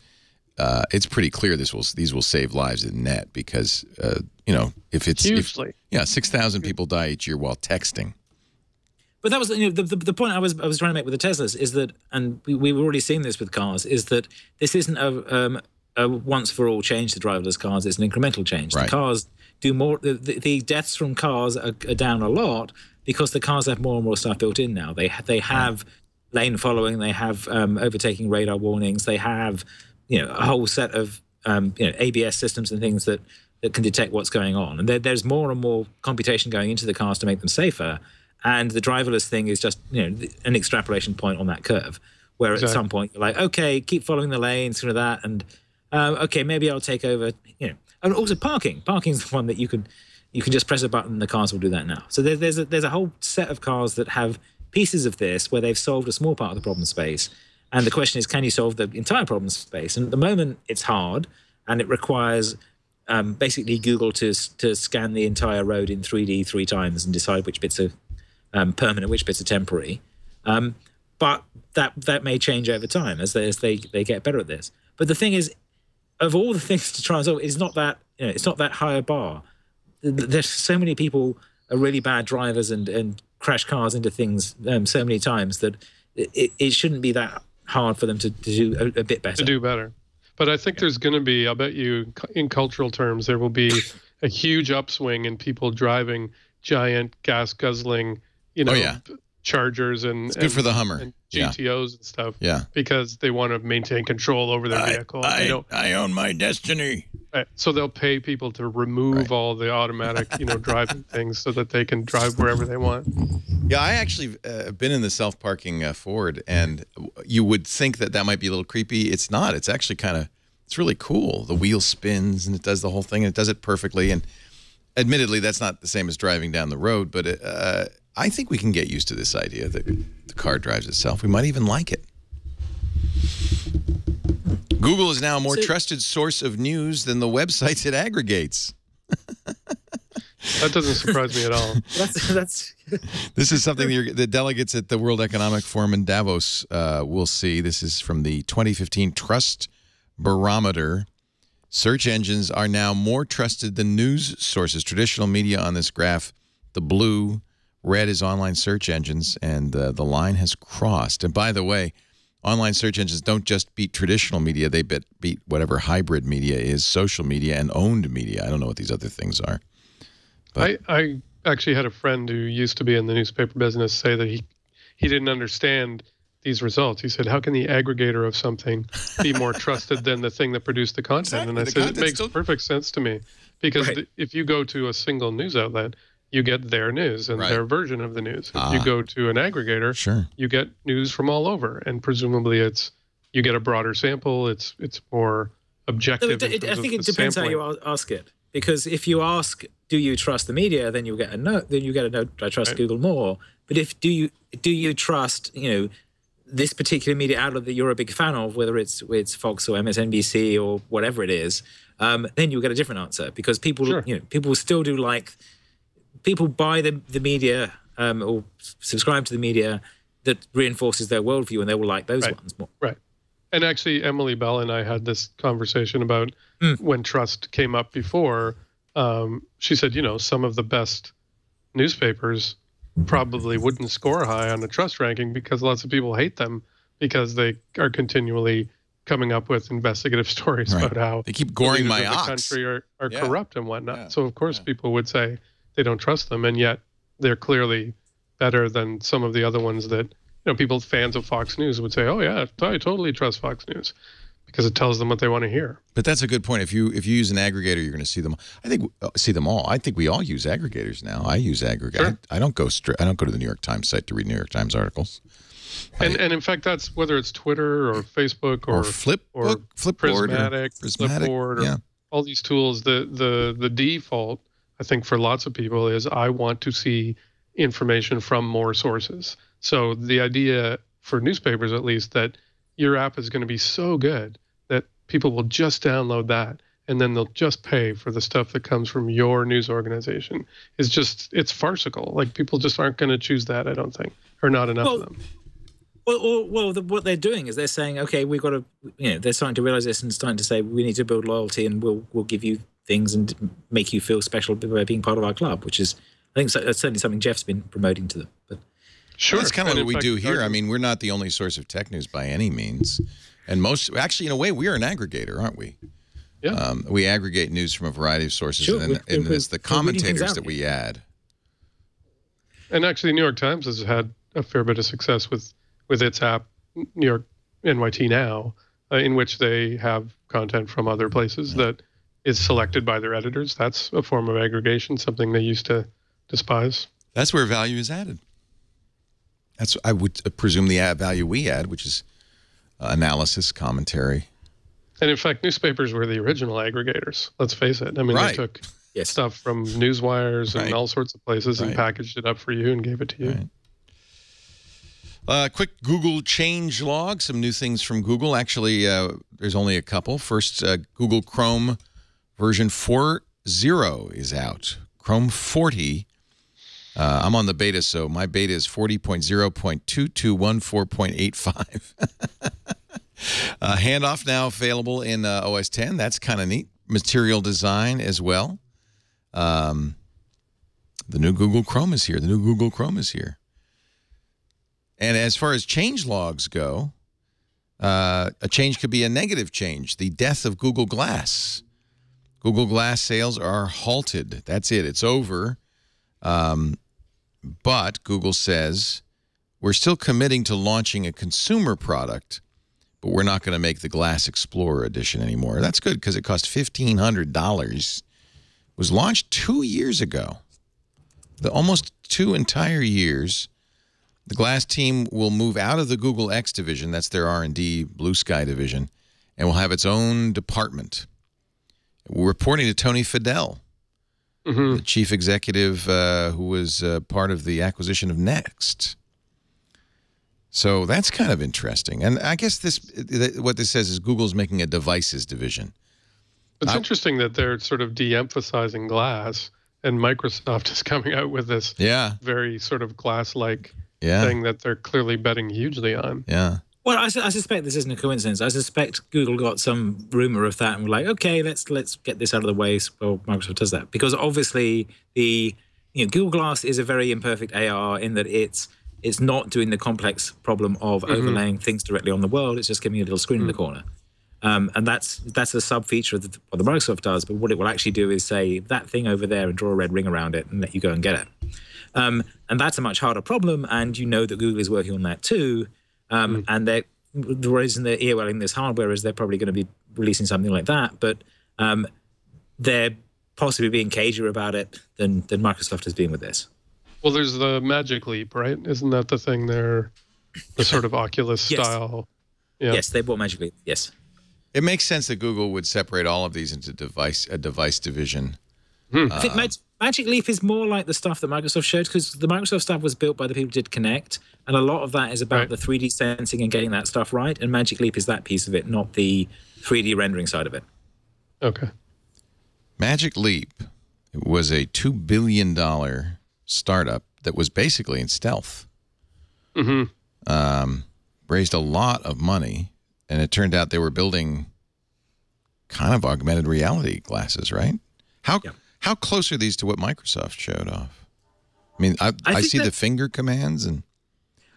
it's pretty clear these will save lives in net, because if it's hugely. 6,000 people die each year while texting. But that was the point I was trying to make with the Teslas is that, and we've already seen this with cars, is that this isn't a once for all change to driverless cars. It's an incremental change. Right. The cars do more. The deaths from cars are down a lot because the cars have more and more stuff built in now. They have lane following. They have overtaking radar warnings. They have a whole set of ABS systems and things that can detect what's going on. And there's more and more computation going into the cars to make them safer. And the driverless thing is just an extrapolation point on that curve, where at some point you're like, okay, keep following the lanes, sort of that, and okay, maybe I'll take over. And also parking. Parking's the one that you can just press a button and the cars will do that now. So there's a whole set of cars that have pieces of this where they've solved a small part of the problem space. And the question is, can you solve the entire problem space? And at the moment, it's hard, and it requires basically Google to scan the entire road in 3D 3 times and decide which bits are permanent, which bits are temporary. But that may change over time as they get better at this. But the thing is, of all the things to try and solve, it's not that high a bar. There's so many people are really bad drivers and crash cars into things so many times that it shouldn't be that hard for them to do a bit better. To do better. But I think there's going to be, I'll bet you, in cultural terms, there will be a huge upswing in people driving giant gas-guzzling, Chargers and it's good for the Hummer and GTOs and stuff. Yeah, because they want to maintain control over their vehicle. I own my destiny. Right. So they'll pay people to remove all the automatic, driving things so that they can drive wherever they want. Yeah, I actually have been in the self-parking Ford, and you would think that might be a little creepy. It's not. It's actually it's really cool. The wheel spins and it does the whole thing, and it does it perfectly. And admittedly, that's not the same as driving down the road, but I think we can get used to this idea that the car drives itself. We might even like it. Google is now a more trusted source of news than the websites it aggregates. That doesn't surprise me at all. This is something the delegates at the World Economic Forum in Davos will see. This is from the 2015 Trust Barometer. Search engines are now more trusted than news sources. Traditional media on this graph, the blue, red is online search engines, and the line has crossed. And by the way, online search engines don't just beat traditional media. They beat whatever hybrid media is, social media and owned media. I don't know what these other things are. But I actually had a friend who used to be in the newspaper business say that he didn't understand these results. He said, how can the aggregator of something be more trusted than the thing that produced the content? And I said, it makes perfect sense to me. Because if you go to a single news outlet, you get their news and their version of the news. If you go to an aggregator, you get news from all over. And presumably you get a broader sample. It's more objective. I think it depends how you ask it. Because if you ask, do you trust the media, then you'll get a no. Then you get a no. I trust Google more. But if do you trust this particular media outlet that you're a big fan of, whether it's Fox or MSNBC or whatever it is, then you'll get a different answer. Because people people still do people buy the media or subscribe to the media that reinforces their worldview, and they will like those ones more. Right. And actually, Emily Bell and I had this conversation about when trust came up before. She said, some of the best newspapers probably wouldn't score high on the trust ranking because lots of people hate them because they are continually coming up with investigative stories about how they keep goring my ox. The country are corrupt and whatnot. Yeah. So, of course, people would say they don't trust them, and yet they're clearly better than some of the other ones that people, fans of Fox News, would say, oh, yeah, I totally trust Fox News because it tells them what they want to hear. But that's a good point. If you use an aggregator, you're going to see them. I think see them all. I think we all use aggregators now. I use aggregators. Sure. I don't go to the New York Times site to read New York Times articles. And in fact, that's whether it's Twitter or Facebook or Flipboard, Flipboard, or all these tools. The default, I think, for lots of people is I want to see information from more sources. So the idea for newspapers, at least, that your app is going to be so good that people will just download that and then they'll just pay for the stuff that comes from your news organization it's farcical. Like, people just aren't going to choose that, I don't think, or not enough of them. Well, what they're doing is they're saying, okay, we've got to, they're starting to realize this and starting to say, we need to build loyalty, and we'll give you things and make you feel special by being part of our club, which is, I think that's certainly something Jeff's been promoting to them. But sure, that's kind of what we do here. I mean, we're not the only source of tech news by any means, and actually, in a way, we are an aggregator, aren't we? Yeah. We aggregate news from a variety of sources, sure, and it's the commentators that we add. And actually, the New York Times has had a fair bit of success with its app, New York NYT Now, in which they have content from other places that is selected by their editors. That's a form of aggregation, something they used to despise. That's where value is added. That's, I would presume, the value we add, which is analysis, commentary. And in fact, newspapers were the original aggregators. Let's face it. I mean, they took stuff from newswires and all sorts of places and packaged it up for you and gave it to you. Quick Google change log, some new things from Google. Actually, there's only a couple. First, Google Chrome version 4.0 is out. Chrome 40. I'm on the beta, so my beta is 40.0.2214.85. Handoff now available in OS 10. That's kind of neat. Material design as well. The new Google Chrome is here. The new Google Chrome is here. And as far as change logs go, a change could be a negative change. The death of Google Glass. Google Glass sales are halted. That's it. It's over. But Google says, we're still committing to launching a consumer product, but we're not going to make the Glass Explorer edition anymore. That's good because it cost $1,500. It was launched 2 years ago. Almost 2 entire years. The Glass team will move out of the Google X division, that's their R&D Blue Sky division, and will have its own department. We're reporting to Tony Fadell, the chief executive who was part of the acquisition of Next. So that's kind of interesting. And I guess what this says is Google's making a devices division. It's interesting that they're sort of de-emphasizing glass, and Microsoft is coming out with this very sort of glass-like thing that they're clearly betting hugely on. Yeah. Well, I suspect this isn't a coincidence. I suspect Google got some rumor of that and were like, okay, let's get this out of the way. Well, Microsoft does that because obviously Google Glass is a very imperfect AR in that it's not doing the complex problem of overlaying things directly on the world. It's just giving you a little screen in the corner. And that's a sub feature of what the Microsoft does. But what it will actually do is say that thing over there and draw a red ring around it and let you go and get it. And that's a much harder problem. And you know that Google is working on that too. And the reason they're earwelling this hardware is they're probably going to be releasing something like that. But they're possibly being cagier about it than Microsoft has been with this. Well, there's the Magic Leap, right? Isn't that the thing there? The sort of Oculus style. Yeah. Yes, they bought Magic Leap. Yes. It makes sense that Google would separate all of these into a device division. I think Magic Leap is more like the stuff that Microsoft showed because the Microsoft stuff was built by the people who did Kinect, and a lot of that is about the 3D sensing and getting that stuff right, and Magic Leap is that piece of it, not the 3D rendering side of it. Okay. Magic Leap was a $2 billion startup that was basically in stealth. Raised a lot of money, and it turned out they were building kind of augmented reality glasses, right? How close are these to what Microsoft showed off? I mean, I see the finger commands and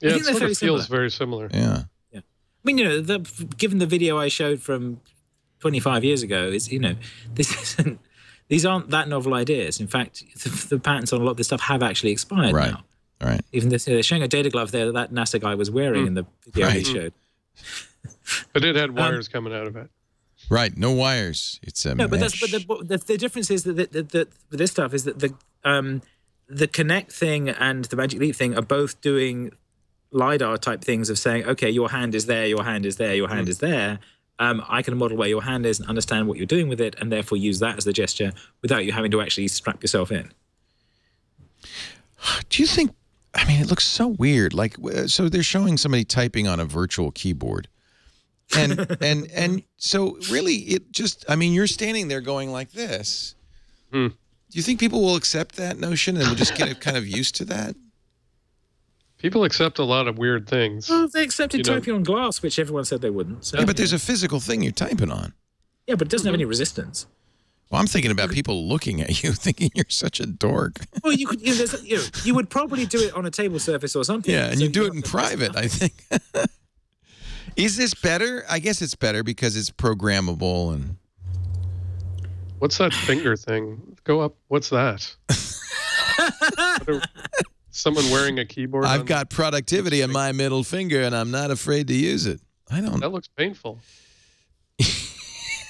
it sort of feels very similar. Yeah. I mean, given the video I showed from 25 years ago, these aren't that novel ideas. In fact, the patents on a lot of this stuff have actually expired now. Right. Even they're showing a data glove there that NASA guy was wearing in the video he showed. But it had wires coming out of it. Right, no wires. It's a no, but mesh. The difference is that with this stuff is that the Kinect thing and the Magic Leap thing are both doing LiDAR type things of saying, okay, your hand is there, your hand is there, your hand is there. I can model where your hand is and understand what you're doing with it, and therefore use that as the gesture without you having to actually strap yourself in. Do you think? I mean, it looks so weird. Like, so they're showing somebody typing on a virtual keyboard. And so really, it just, I mean, you're standing there going like this. Do you think people will accept that notion and will just get kind of used to that? People accept a lot of weird things. Well, they accepted typing on glass, which everyone said they wouldn't. So. Yeah, but there's a physical thing you're typing on. Yeah, but it doesn't have any resistance. Well, I'm thinking about people looking at you, thinking you're such a dork. Well, you could, you would probably do it on a table surface or something. Yeah, and you do it in private, I think. Is this better? I guess it's better because it's programmable and. What's that finger thing? Go up. What's that? Someone wearing a keyboard? I've got productivity on my middle finger, and I'm not afraid to use it. I don't. That looks painful.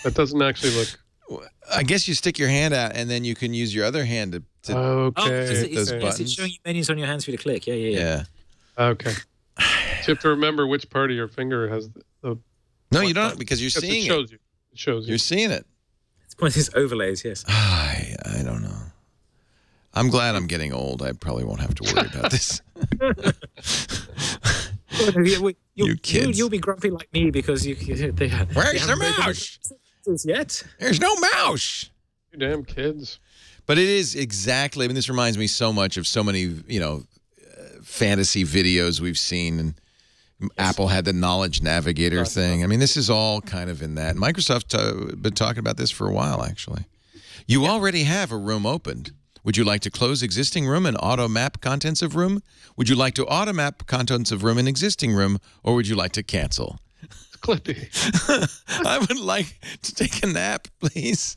That doesn't actually look. I guess you stick your hand out, and then you can use your other hand to hit those buttons. It's showing you menus on your hands for you to click. Yeah. Okay. So you have to remember which part of your finger has the. No, you don't, because you're seeing it. Shows you. It shows you. You're seeing it. It's one of these overlays, yes. I don't know. I'm glad I'm getting old. I probably won't have to worry about this. You kids. You'll be grumpy like me because Where's the mouse? Yet? There's no mouse. You damn kids. But it is exactly, I mean, this reminds me so much of so many, fantasy videos we've seen. And Apple had the Knowledge Navigator thing. I mean, this is all kind of in that. Microsoft's been talking about this for a while, actually. You already have a room opened. Would you like to close existing room and auto-map contents of room? Would you like to auto-map contents of room in existing room, or would you like to cancel? It's Clippy. I would like to take a nap, please.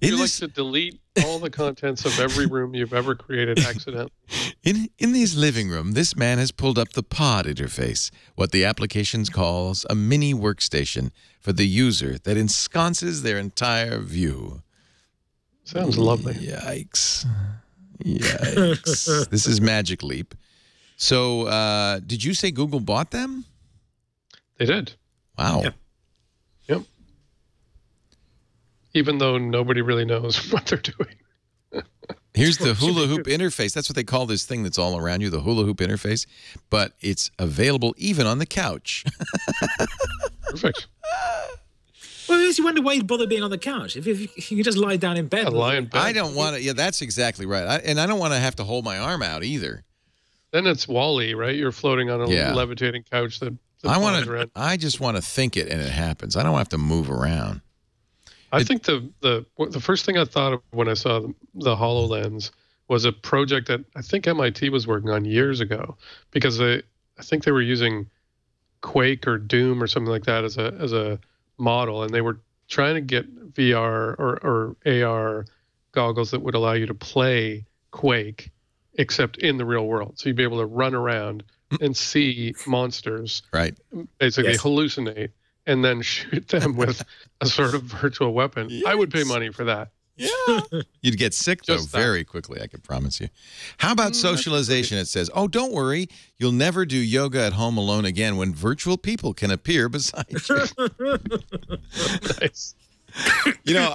You'd like to delete all the contents of every room you've ever created accidentally. In this living room, this man has pulled up the pod interface, what the application calls a mini workstation for the user that ensconces their entire view. Sounds lovely. Yikes. Yikes. This is Magic Leap. So, did you say Google bought them? They did. Wow. Yep. Even though nobody really knows what they're doing. Here's the hula hoop interface. That's what they call this thing that's all around you, the hula hoop interface. But it's available even on the couch. Perfect. Well, you wonder why you'd bother being on the couch. If you could just lie down in bed. Lie in bed. I don't want to. Yeah, that's exactly right. And I don't want to have to hold my arm out either. Then it's Wall-E, right? You're floating on a levitating couch that I just want to think it and it happens. I don't have to move around. I think the first thing I thought of when I saw the HoloLens was a project that I think MIT was working on years ago, because I think they were using Quake or Doom or something like that as a model, and they were trying to get VR or AR goggles that would allow you to play Quake, except in the real world. So you'd be able to run around and see monsters, right? Basically hallucinate and then shoot them with a sort of virtual weapon. Yes. I would pay money for that. Yeah. You'd get sick, though, very quickly, I can promise you. How about socialization? It says, oh, don't worry. You'll never do yoga at home alone again when virtual people can appear beside you. Nice. You know,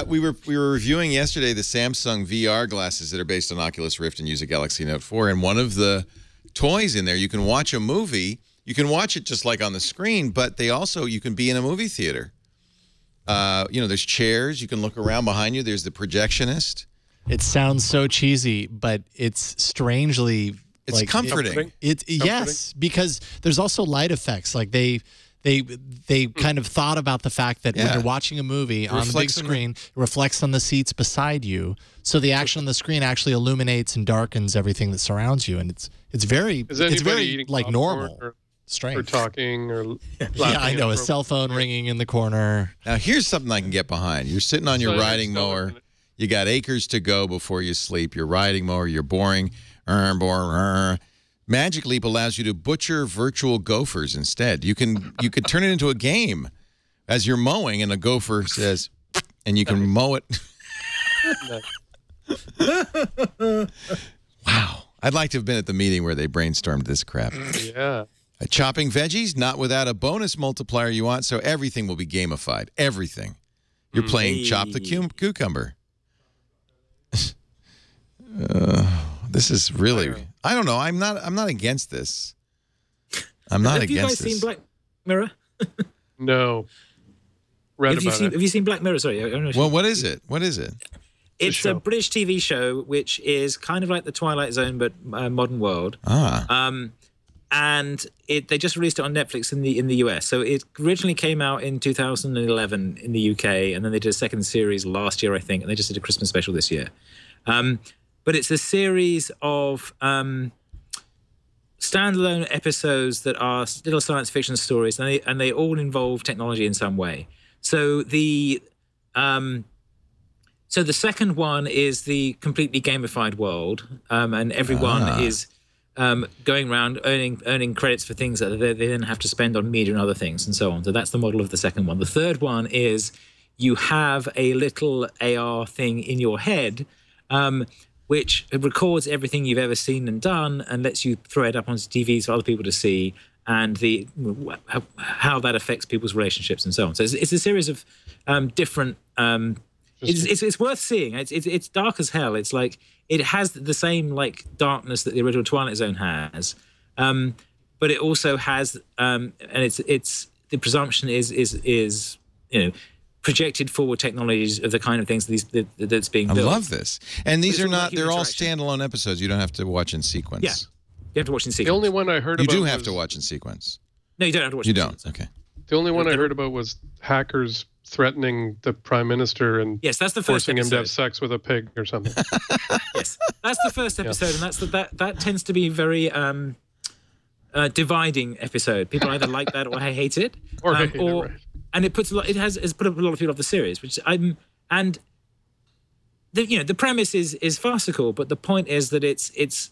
we were reviewing yesterday the Samsung VR glasses that are based on Oculus Rift and use a Galaxy Note 4, and one of the toys in there, you can watch a movie. You can watch it just like on the screen, but you can be in a movie theater. There's chairs. You can look around behind you. There's the projectionist. It sounds so cheesy, but it's strangely comforting. Yes, because there's also light effects. Like they kind of thought about the fact that when you're watching a movie on the big screen, it reflects on the seats beside you. So the action on the screen actually illuminates and darkens everything that surrounds you, and it's very like normal. Strange. Or talking or yeah, I know, a cell phone ringing in the corner. Now here's something I can get behind. You're sitting on your riding mower. You got acres to go before you sleep. Your riding mower, you're boring. Magic Leap allows you to butcher virtual gophers instead. You could turn it into a game as you're mowing, and a gopher says, and you can mow it. Wow. I'd like to have been at the meeting where they brainstormed this crap. Yeah. Chopping veggies, not without a bonus multiplier you want, so everything will be gamified. Everything. You're playing Chop the Cucumber. This is really, I don't know. I'm not against this. I'm not Have you guys seen Black Mirror? No. Read about it. Have you seen Black Mirror? Sorry. I don't know well, what is it? What is it? It's a British TV show which is kind of like the Twilight Zone but modern world. And they just released it on Netflix in the US. So it originally came out in 2011 in the UK, and then they did a second series last year, I think, and they just did a Christmas special this year. But it's a series of standalone episodes that are little science fiction stories, and they all involve technology in some way. So the second one is the completely gamified world, and everyone is going around earning credits for things that they then have to spend on media and other things and so on. So that's the model of the second one. The third one is you have a little AR thing in your head, which records everything you've ever seen and done and lets you throw it up onto TVs for other people to see, and how that affects people's relationships and so on. So it's a series of different. It's worth seeing. It's dark as hell. It's like it has the same like darkness that the original Twilight Zone has, but it also has and it's the presumption is projected forward technologies of the kind of things that's being built. I love this. And these are not, they're all standalone episodes. You don't have to watch in sequence. Yeah, you have to watch in sequence. The only one I heard about You do have to watch in sequence. No, you don't have to watch in sequence. You don't, okay. The only one I heard about was hackers threatening the prime minister and that's the first forcing episode. him to have sex with a pig or something. Yes, that's the first episode, and that tends to be very dividing episode. People either like that or hate it, and it puts a lot. It has put up a lot of people off the series, which and the premise is farcical, but the point is that it's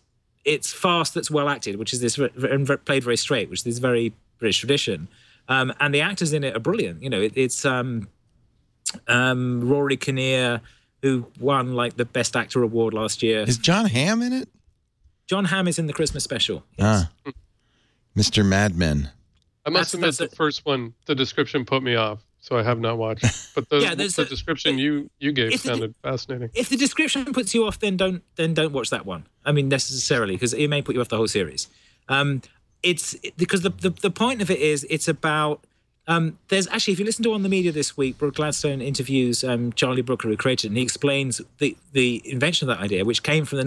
farce that's well acted, which is this and played very straight, which is this very British tradition. And the actors in it are brilliant. It's Rory Kinnear, who won like the Best Actor award last year. Is John Hamm in it? John Hamm is in the Christmas special. Yes. Mr. Mad Men. I must admit the first one, the description put me off, so I have not watched. But the description you gave sounded fascinating. If the description puts you off, then don't watch that one. I mean, necessarily, because it may put you off the whole series. It's because the point of it is it's about there's actually, if you listen to On the Media this week, Brooke Gladstone interviews Charlie Brooker, who created it, and he explains the invention of that idea, which came from the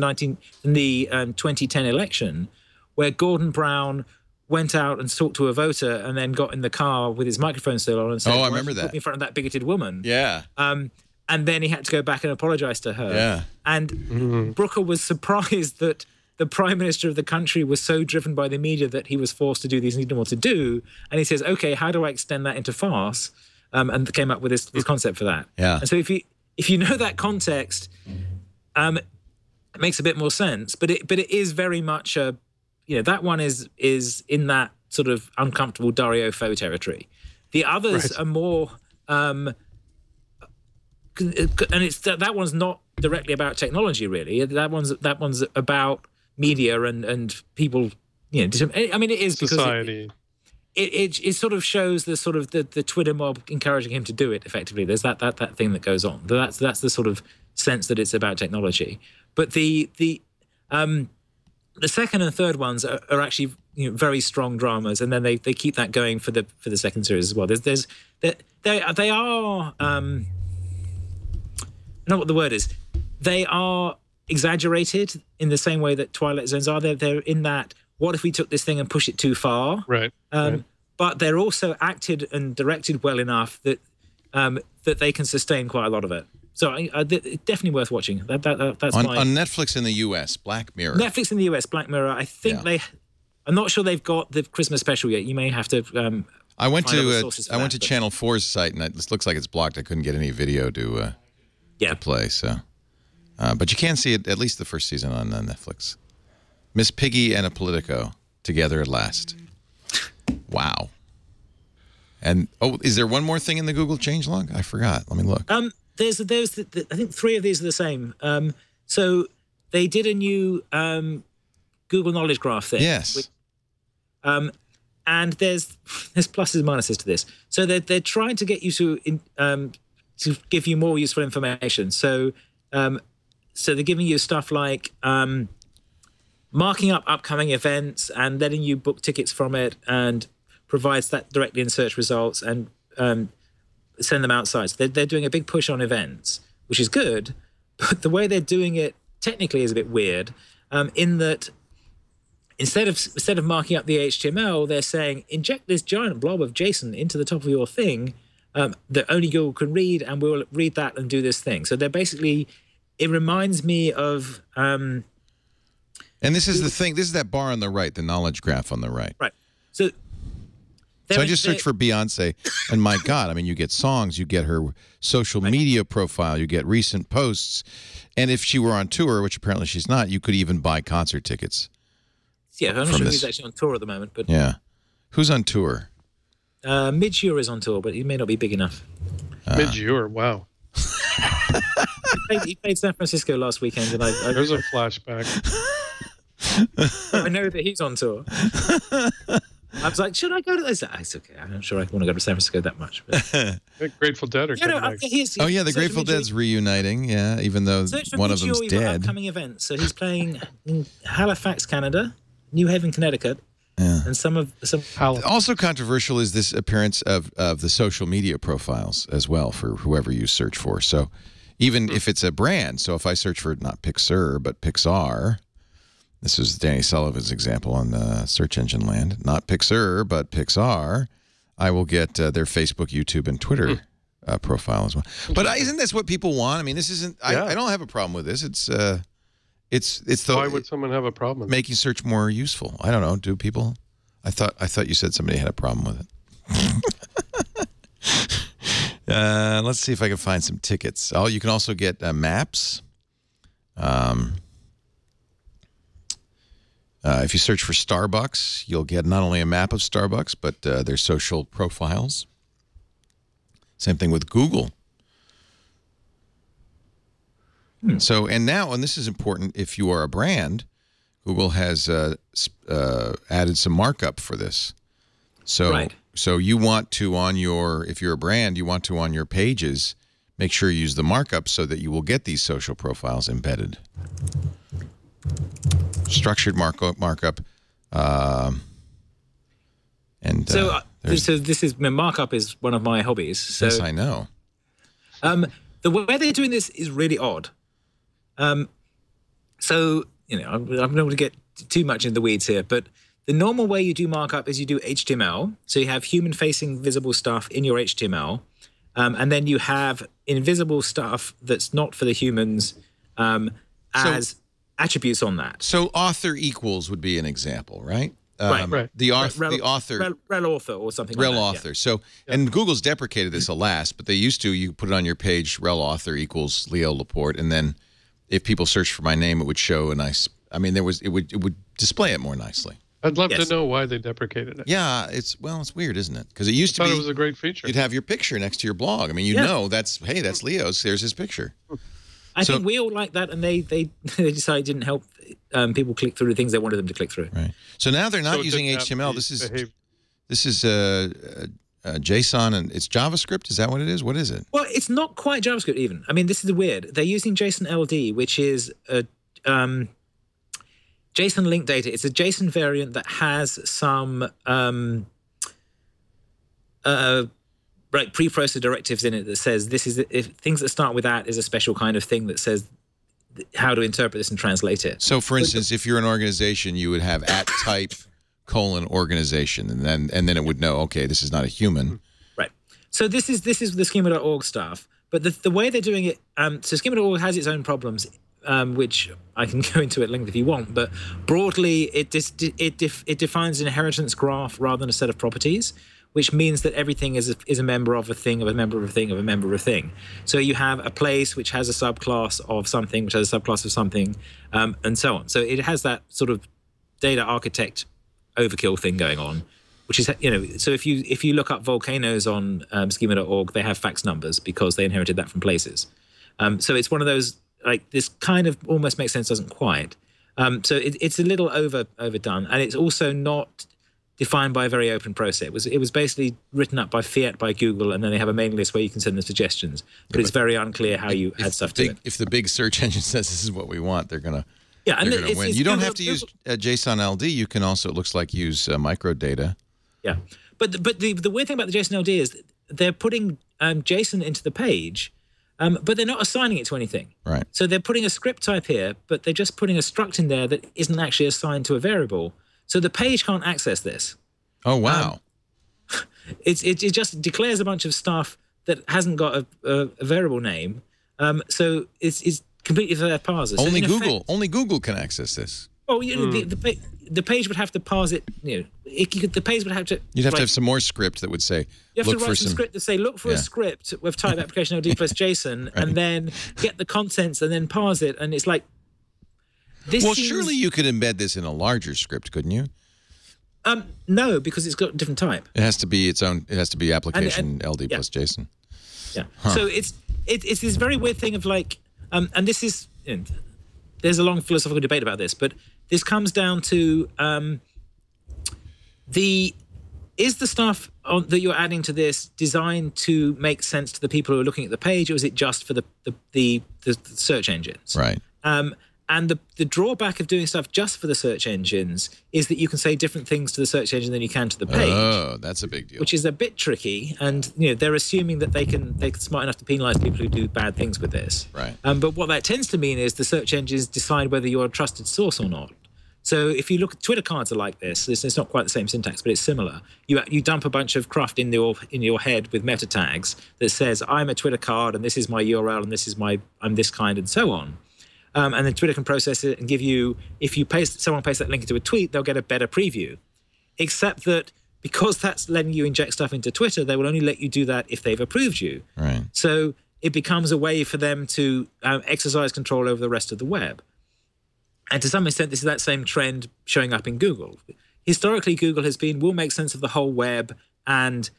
2010 election, where Gordon Brown went out and talked to a voter and then got in the car with his microphone still on and said, I remember that. Put me in front of that bigoted woman. Yeah. And then he had to go back and apologize to her. Yeah. And Brooker was surprised that the prime minister of the country was so driven by the media that he was forced to do these things he didn't want to do. And he says, okay, how do I extend that into farce? And came up with this concept for that. Yeah. And so if you know that context, it makes a bit more sense. But it is very much that one is in that sort of uncomfortable Dario Fo territory. The others are more, and it's that one's not directly about technology, really. That one's about media and people. I mean, it is because society. It sort of shows the sort of the Twitter mob encouraging him to do it. Effectively, there's that thing that goes on. That's the sort of sense that it's about technology. But the second and third ones are actually very strong dramas, and then they keep that going for the second series as well. They are I don't know what the word is. They are exaggerated in the same way that Twilight Zones are. They're in that, what if we took this thing and pushed it too far? Right. But they're also acted and directed well enough that that they can sustain quite a lot of it. So definitely worth watching. That's on Netflix in the US, Black Mirror. Netflix in the US, Black Mirror. I think I'm not sure they've got the Christmas special yet. You may have to. I went to Channel 4's site, and it looks like it's blocked. I couldn't get any video to play. So, but you can see it, at least the first season on Netflix. Miss Piggy and a Politico together at last. Wow. And is there one more thing in the Google changelog? I forgot. Let me look. There's I think 3 of these are the same. So they did a new Google Knowledge Graph thing. Yes. And there's pluses and minuses to this. So they're trying to get you to give you more useful information. So they're giving you stuff like marking up upcoming events and letting you book tickets from it, and provides that directly in search results and send them outside. So they're doing a big push on events, which is good, but the way they're doing it technically is a bit weird, in that instead of marking up the HTML, they're saying inject this giant blob of JSON into the top of your thing that only Google can read, and we'll read that and do this thing. So they're basically, it reminds me of... and this is the thing, this is that bar on the right, the knowledge graph on the right. Right. So I just searched for Beyonce, and my God, I mean, you get songs, you get her social media profile, you get recent posts, and if she were on tour, which apparently she's not, you could even buy concert tickets. Yeah, I'm not sure who's actually on tour at the moment. But yeah. Who's on tour? Midge is on tour, but he may not be big enough. Midge, wow. He played San Francisco last weekend, and there's a flashback. I know that he's on tour. I was like, should I go to this? It's okay. I'm not sure I want to go to San Francisco that much. But... Grateful Dead are coming back. The Grateful Dead's reuniting, yeah, even though one of them's dead. Upcoming events. So he's playing in Halifax, Canada, New Haven, Connecticut, and some. Also controversial is this appearance of the social media profiles as well for whoever you search for. So even if it's a brand, so if I search for not Pixar but Pixar. This is Danny Sullivan's example on the search engine land. Not Pixar, but Pixar. I will get their Facebook, YouTube, and Twitter profile as well. But isn't this what people want? I mean, this isn't. I don't have a problem with this. It's the. Why would someone have a problem with making search more useful? I don't know. Do people? I thought you said somebody had a problem with it. Let's see if I can find some tickets. Oh, you can also get maps. If you search for Starbucks, you'll get not only a map of Starbucks, but their social profiles. Same thing with Google. So, and this is important, if you are a brand, Google has added some markup for this. So, so you want to, if you're a brand, you want to on your pages, make sure you use the markup so that you will get these social profiles embedded. Structured markup, and so this is markup is one of my hobbies. So, yes, I know. The way they're doing this is really odd. So I'm not going to get too much in the weeds here, but the normal way you do markup is you do HTML. So you have human-facing visible stuff in your HTML, and then you have invisible stuff that's not for the humans as attributes on that. So author equals would be an example, right? Right. The author. Rel author or something rel like that. Rel author. Yeah. So, and Google's deprecated this alas, but they used to, you put it on your page, rel author equals Leo Laporte, and then if people search for my name, it would show a nice, I mean, it would display it more nicely. I'd love to know why they deprecated it. Yeah, it's weird, isn't it? Because it used to be. It was a great feature. You'd have your picture next to your blog. I mean, know that's Leo's. There's his picture. I think we all like that, and they decided it didn't help people click through the things they wanted them to click through. Right. So now they're not using HTML. This is JSON, and it's JavaScript. Is that what it is? What is it? Well, it's not quite JavaScript even. I mean, this is weird. They're using JSON LD, which is a JSON linked data. It's a JSON variant that has some preprocessor directives in it that says this is if things that start with that is a special kind of thing that says how to interpret this and translate it. So, for instance, if you're an organization, you would have @type :organization, and then it would know, okay, this is not a human. Right. So this is the schema.org stuff, but the way they're doing it, so schema.org has its own problems, which I can go into at length if you want, but broadly it defines an inheritance graph rather than a set of properties, which means that everything is a member of a thing, of a member of a thing, of a member of a thing. So you have a place which has a subclass of something, which has a subclass of something, and so on. So it has that sort of data architect overkill thing going on, which is, so if you look up volcanoes on schema.org, they have fax numbers because they inherited that from places. So it's one of those, like, this kind of almost makes sense, doesn't quite. So it's a little overdone, and it's also not defined by a very open process. It was basically written up by fiat by Google, and then they have a mailing list where you can send them suggestions. But it's very unclear how you add stuff to it. If the big search engine says this is what we want, they're gonna Yeah, and they're going to win. You don't have to use JSON LD. You can also, it looks like, use microdata. Yeah, but the weird thing about the JSON LD is they're putting JSON into the page, but they're not assigning it to anything. Right. So they're putting a script type here, but they're just putting a struct in there that isn't actually assigned to a variable. So the page can't access this. Oh, wow. It just declares a bunch of stuff that hasn't got a variable name. So it's completely for their parser. Only Google can access this. Oh, you know, the page would have to parse it. You know, the page would have to. You'd have to have some more script that would say. You have to write some script to say, look for a script with type application LD plus JSON, and then get the contents and then parse it. And it's like this. Well, surely you could embed this in a larger script, couldn't you? No, because it's got a different type. It has to be its own. It has to be application LD plus JSON. Yeah. Huh. So it's this very weird thing of like, and this is. There's a long philosophical debate about this, but this comes down to is the stuff that you're adding to this designed to make sense to the people who are looking at the page, or is it just for the search engines? Right. And the drawback of doing stuff just for the search engines is that you can say different things to the search engine than you can to the page. Oh, that's a big deal. Which is a bit tricky, and you know they're assuming that they're smart enough to penalise people who do bad things with this. Right. But what that tends to mean is the search engines decide whether you're a trusted source or not. So if you look at Twitter cards are like this. It's not quite the same syntax, but it's similar. You dump a bunch of cruft in your head with meta tags that says I'm a Twitter card and this is my URL and this is I'm this kind and so on. And then Twitter can process it and give you, if someone pastes that link into a tweet, they'll get a better preview. Except that because that's letting you inject stuff into Twitter, they will only let you do that if they've approved you. Right. So it becomes a way for them to exercise control over the rest of the web. And to some extent, this is that same trend showing up in Google. Historically, Google has been, we'll make sense of the whole web and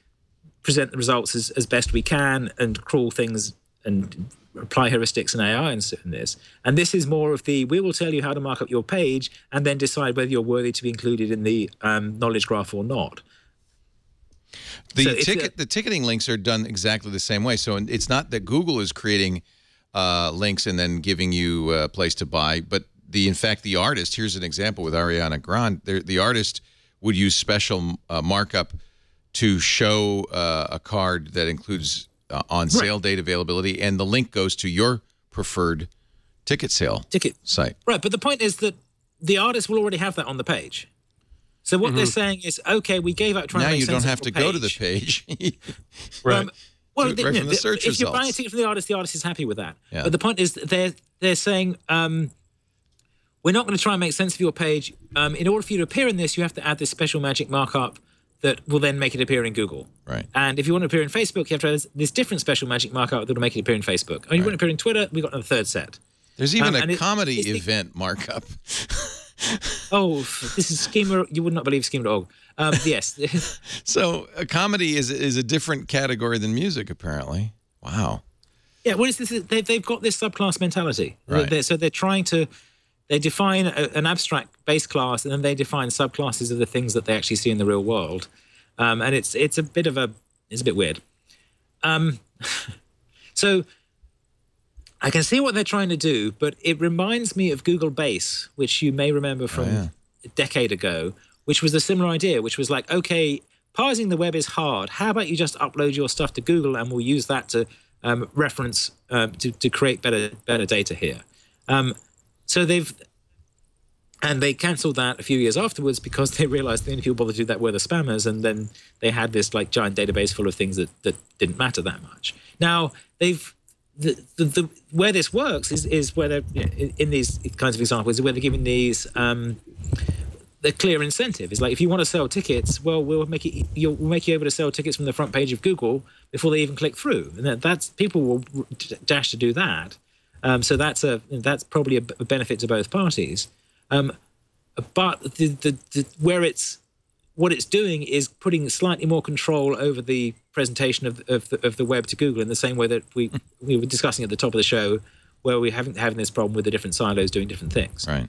present the results as best we can and crawl things and apply heuristics and AI and this. And this is more of we will tell you how to mark up your page and then decide whether you're worthy to be included in the knowledge graph or not. The ticketing links are done exactly the same way. So it's not that Google is creating links and then giving you a place to buy, but in fact, the artist, here's an example with Ariana Grande, the artist would use special markup to show a card that includes on sale date availability, and the link goes to your preferred ticket site. Right, but the point is that the artist will already have that on the page. So what they're saying is, okay, we gave out trying to make sense now you don't have to go to the page. Right. Well, right from the search if you're buying a results. ticket from the artist is happy with that. Yeah. But the point is they're saying we're not going to try and make sense of your page. In order for you to appear in this, you have to add this special magic markup that will then make it appear in Google. Right. And if you want to appear in Facebook, you have to add this different special magic markup that will make it appear in Facebook. And you want to appear in Twitter, we've got a third set. There's even a comedy event markup. Oh, this is schema. You would not believe schema.org. Yes. So a comedy is a different category than music, apparently. Wow. Yeah, well, they've got this subclass mentality. Right. So they're trying to... They define an abstract base class, and then they define subclasses of the things that they actually see in the real world, and it's a bit weird. So I can see what they're trying to do, but it reminds me of Google Base, which you may remember from a decade ago, which was a similar idea, which was like, okay, parsing the web is hard. How about you just upload your stuff to Google, and we'll use that to reference to create better data here. So they cancelled that a few years afterwards because they realized the only people bothered to do that were the spammers, and then they had this like giant database full of things that didn't matter that much. Now where this works is where they're in these kinds of examples where they're giving these the clear incentive. It's like, if you want to sell tickets, well, we'll make you able to sell tickets from the front page of Google before they even click through, and that's people will dash to do that. So that's probably a benefit to both parties. But what it's doing is putting slightly more control over the presentation of the web to Google, in the same way that we were discussing at the top of the show, where we haven't having this problem with the different silos doing different things. Right.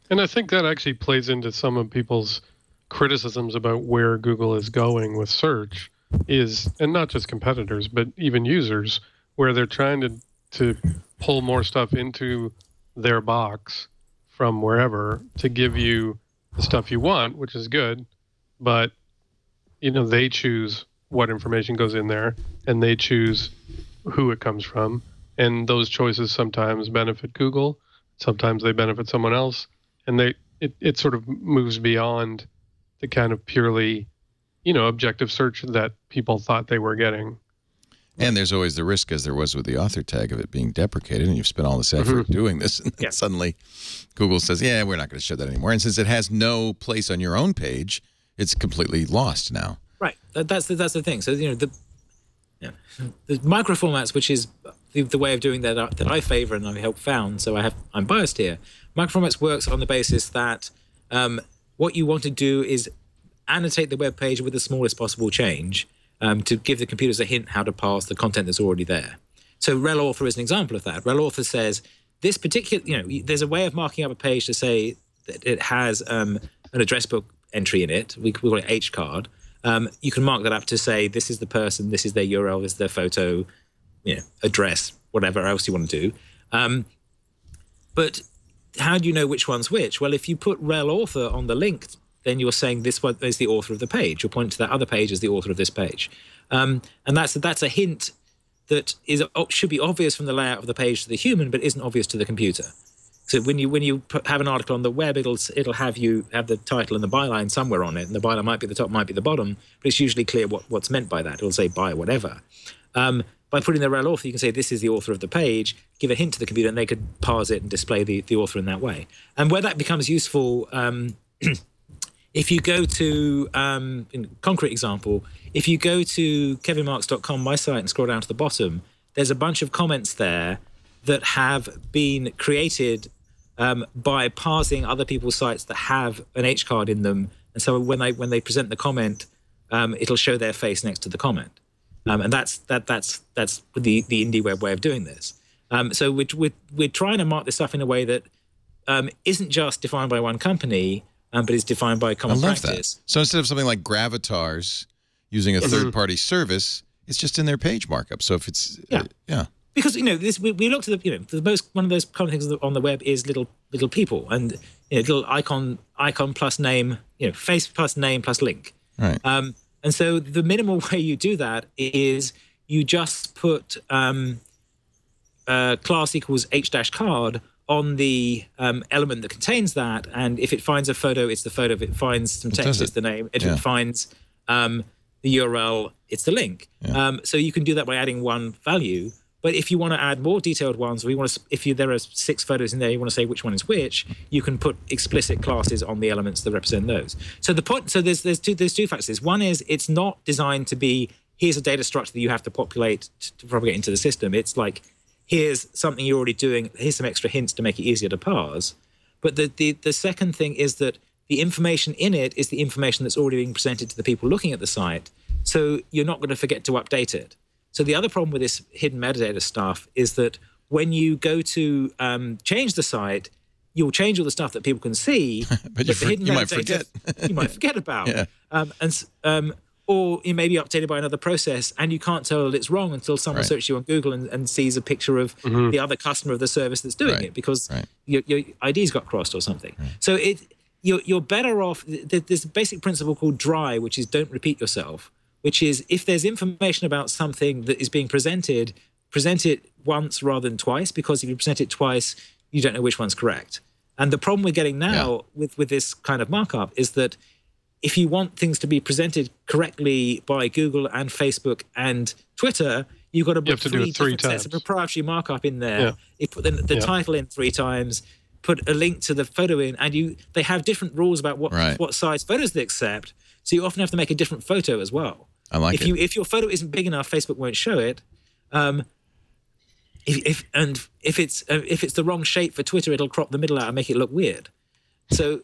And I think that actually plays into some of people's criticisms about where Google is going with search, and not just competitors, but even users, where they're trying to pull more stuff into their box from wherever to give you the stuff you want, which is good, but they choose what information goes in there, and they choose who it comes from, and those choices sometimes benefit Google, sometimes they benefit someone else, and it sort of moves beyond the kind of purely objective search that people thought they were getting. And there's always the risk, as there was with the author tag, of it being deprecated, and you've spent all this effort doing this, and then suddenly Google says, yeah, we're not going to show that anymore. And since it has no place on your own page, it's completely lost now. Right. That's the thing. So, the microformats, which is the way of doing that I favor and I help found, so I'm biased here. Microformats works on the basis that what you want to do is annotate the web page with the smallest possible change, to give the computers a hint how to parse the content that's already there. So rel author is an example of that. Rel author says this particular, there's a way of marking up a page to say that it has an address book entry in it. We call it H card. You can mark that up to say this is the person, this is their URL, this is their photo, address, whatever else you want to do. But how do you know which one's which? Well, if you put rel author on the link, then you're saying this one is the author of the page. You're pointing to that other page as the author of this page. And that's a hint that should be obvious from the layout of the page to the human, but isn't obvious to the computer. So when you have an article on the web, it'll have you have the title and the byline somewhere on it, and the byline might be the top, might be the bottom, but it's usually clear what's meant by that. It'll say by whatever. By putting the rel author, you can say this is the author of the page, give a hint to the computer, and they could parse it and display the author in that way. And where that becomes useful, if you go to, in concrete example, if you go to kevinmarks.com, my site, and scroll down to the bottom, there's a bunch of comments there that have been created by parsing other people's sites that have an H card in them. And so when they present the comment, it'll show their face next to the comment. And that's the IndieWeb way of doing this. So we're trying to mark this stuff in a way that isn't just defined by one company, but is defined by common practice. That. So instead of something like Gravatars using a third-party service, it's just in their page markup. So if it's because we looked at one of those common things on the web is little people and little icon plus name, face plus name plus link. Right. And so the minimal way you do that is you just put class equals h-card on the element that contains that, and if it finds a photo, it's the photo. If it finds some text, it's the name. If it finds the URL, it's the link. Yeah. So you can do that by adding one value. But if you want to add more detailed ones, or there are 6 photos in there, you want to say which one is which, you can put explicit classes on the elements that represent those. So there's two factors. One is it's not designed to be here's a data structure that you have to populate to propagate into the system. It's like here's something you're already doing. Here's some extra hints to make it easier to parse. But the second thing is that the information in it is the information that's already being presented to the people looking at the site. So you're not going to forget to update it. So the other problem with this hidden metadata stuff is that when you go to change the site, you'll change all the stuff that people can see, but you might forget. You might forget about. Or it may be updated by another process, and you can't tell it's wrong until someone searches you on Google and sees a picture of the other customer of the service that's doing it because your ID's got crossed or something. Right. So you're better off. There's a basic principle called DRY, which is don't repeat yourself, which is if there's information about something that is being presented, present it once rather than twice, because if you present it twice, you don't know which one's correct. And the problem we're getting now with this kind of markup is that if you want things to be presented correctly by Google and Facebook and Twitter, you've got to put three different sets of proprietary markup in there. Yeah. You put the title in 3 times, put a link to the photo in, and they have different rules about what size photos they accept. So you often have to make a different photo as well. I like it. If your photo isn't big enough, Facebook won't show it. If it's the wrong shape for Twitter, it'll crop the middle out and make it look weird. So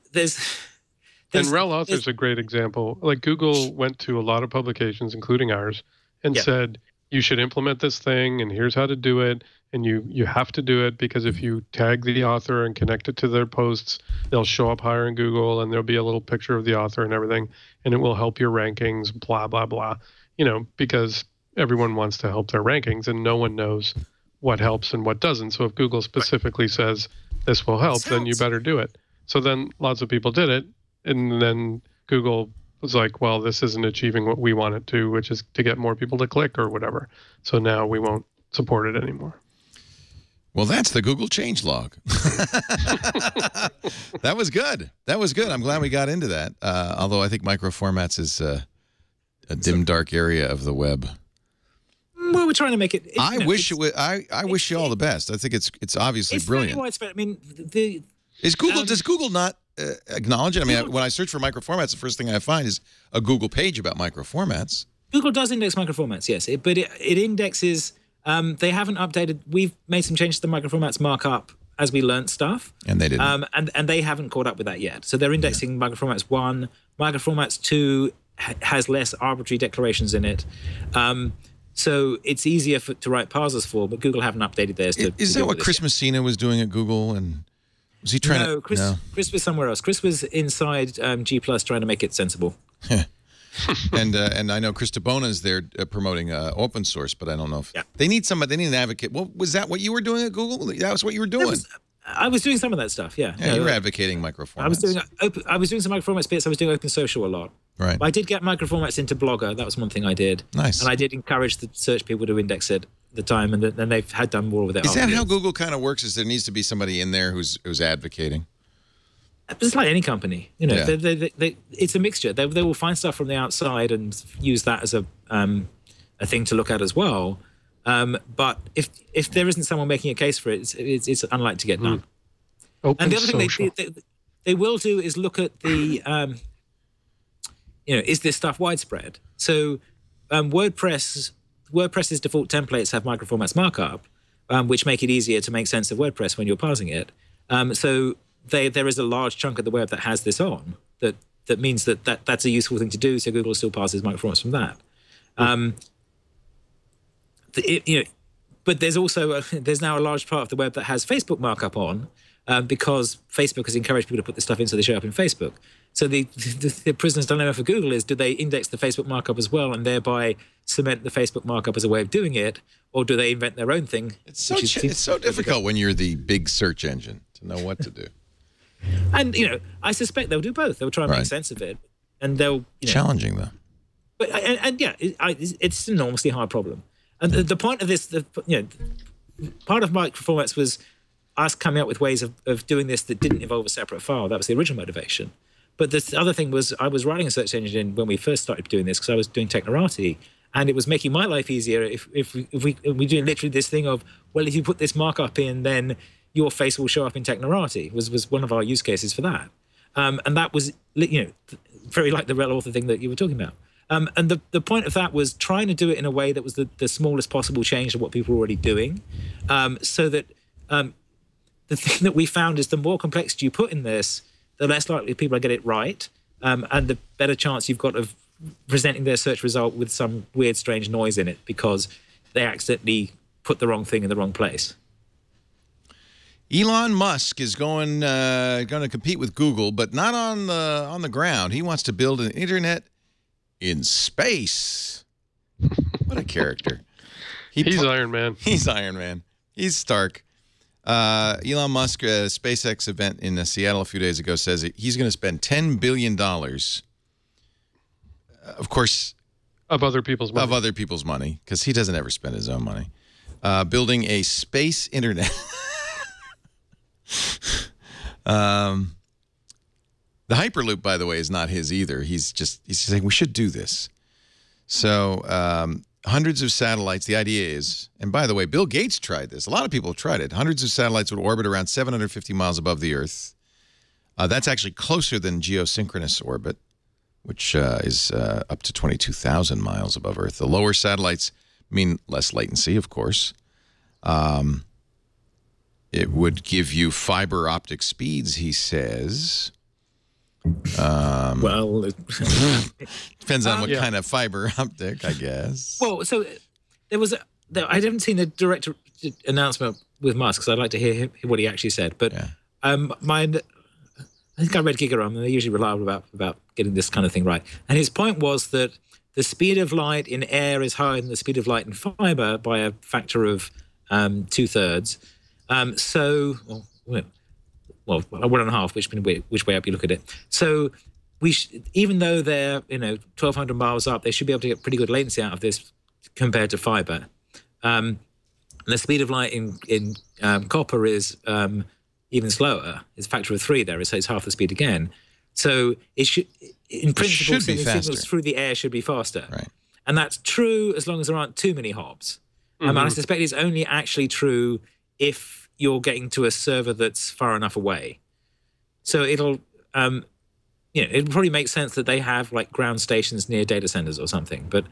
and rel author is a great example. Like Google went to a lot of publications, including ours, and said, you should implement this thing, and here's how to do it. And you have to do it because if you tag the author and connect it to their posts, they'll show up higher in Google, and there'll be a little picture of the author and everything, and it will help your rankings, blah, blah, blah. Because everyone wants to help their rankings, and no one knows what helps and what doesn't. So if Google specifically says this will help, then you better do it. So then lots of people did it, and then Google was like, well, this isn't achieving what we want it to, which is to get more people to click or whatever. So now we won't support it anymore. Well, that's the Google changelog. That was good. That was good. I'm glad we got into that. Although I think microformats is a dim, dark area of the web. Well, we're trying to make it. I wish you all the best. I think it's obviously brilliant. Very widespread. I mean, does Google not acknowledge it? I mean, when I search for microformats, the first thing I find is a Google page about microformats. Google does index microformats, yes, but it indexes. They haven't updated. We've made some changes to the microformats markup as we learned stuff, and they didn't. And they haven't caught up with that yet. So they're indexing microformats 1. Microformats 2 has less arbitrary declarations in it. So it's easier to write parsers for, but Google haven't updated theirs. Is that what Chris Messina was doing at Google? And was he trying to? Chris was somewhere else. Chris was inside G+ trying to make it sensible. And I know Chris DeBona is there promoting open source, but I don't know if they need somebody. They need an advocate. Well, was that what you were doing at Google? That was what you were doing. I was doing some of that stuff. Yeah. Yeah, you were advocating microformats. I was doing some microformats bits. I was doing open social a lot. Right. But I did get microformats into Blogger. That was one thing I did. Nice. And I did encourage the search people to index it at the time, and then they've had done more with it. Is that how Google kind of works? Is there needs to be somebody in there who's advocating? It's like any company, it's a mixture. They will find stuff from the outside and use that as a thing to look at as well. But if there isn't someone making a case for it, it's unlikely to get done. Open and the other social. thing they will do is look at the is this stuff widespread? So WordPress's default templates have microformats markup, which make it easier to make sense of WordPress when you're parsing it. So there is a large chunk of the web that has this on. That means that's a useful thing to do. So Google still parses microformats from that. But there's now a large part of the web that has Facebook markup on, because Facebook has encouraged people to put this stuff in so they show up in Facebook. So the prisoner's dilemma for Google is, do they index the Facebook markup as well and thereby cement the Facebook markup as a way of doing it, or do they invent their own thing? It's so difficult when you're the big search engine to know what to do. And I suspect they'll do both. They'll try and make sense of it, and they'll challenging though. But it's an enormously hard problem. And the point of this, part of microformats was us coming up with ways of doing this that didn't involve a separate file. That was the original motivation. But the other thing was, I was writing a search engine when we first started doing this because I was doing Technorati, and it was making my life easier if we do literally this thing of, well, if you put this markup in, then your face will show up in Technorati. Was one of our use cases for that, and that was very like the rel author thing that you were talking about. And the point of that was trying to do it in a way that was the smallest possible change to what people were already doing, so that the thing that we found is the more complexity you put in this, the less likely people are get it right, and the better chance you've got of presenting their search result with some weird, strange noise in it because they accidentally put the wrong thing in the wrong place. Elon Musk is going to compete with Google, but not on the ground. He wants to build an internet in space. What a character! He's Iron Man. He's Iron Man. He's Stark. Elon Musk, at a SpaceX event in Seattle a few days ago, says he's going to spend $10 billion, of course, of other people's money. Of other people's money, because he doesn't ever spend his own money, building a space internet. The Hyperloop, by the way, is not his either. He's saying we should do this. So hundreds of satellites. The idea is, and by the way, Bill Gates tried this. A lot of people have tried it. Hundreds of satellites would orbit around 750 miles above the Earth. That's actually closer than geosynchronous orbit, which is up to 22,000 miles above Earth. The lower satellites mean less latency, of course. It would give you fiber optic speeds, he says. Well, depends on what kind of fiber optic, I guess. Well, so I haven't seen the direct announcement with Musk, because I'd like to hear what he actually said. But I think I read Gigaram, and they're usually reliable about getting this kind of thing right. And his point was that the speed of light in air is higher than the speed of light in fiber by a factor of 2/3. So, well, 1.5, which way up you look at it. So even though they're 1,200 miles up, they should be able to get pretty good latency out of this compared to fiber. The speed of light in copper is even slower. It's a factor of 3 there, so it's half the speed again. So it should, in principle, sending signals through the air should be faster. Right. And that's true as long as there aren't too many hops. And I suspect it's only actually true if you're getting to a server that's far enough away. So it'll, it'll probably make sense that they have like ground stations near data centers or something. But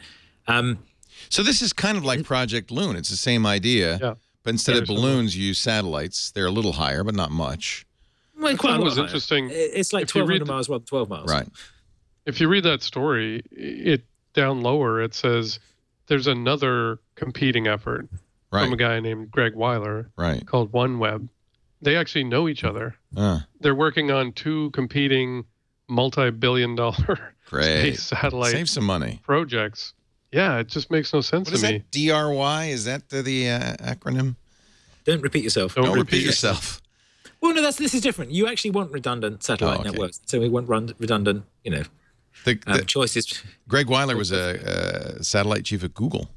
so this is kind of like Project Loon. It's the same idea, but instead of balloons, you use satellites. They're a little higher, but not much. Well, quite a lot higher. Interesting. It's like 1,200 miles rather than 12 miles. Right. If you read that story, down lower, it says there's another competing effort from a guy named Greg Weiler called OneWeb. They actually know each other. They're working on 2 competing multi-billion-dollar space satellite Save some money. projects. Yeah, it just makes no sense to me. What is that? DRY? Is that the acronym? Don't repeat yourself. Don't repeat yourself. Well, no, this is different. You actually want redundant satellite networks. So we want redundant, choices. Greg Weiler was a satellite chief at Google.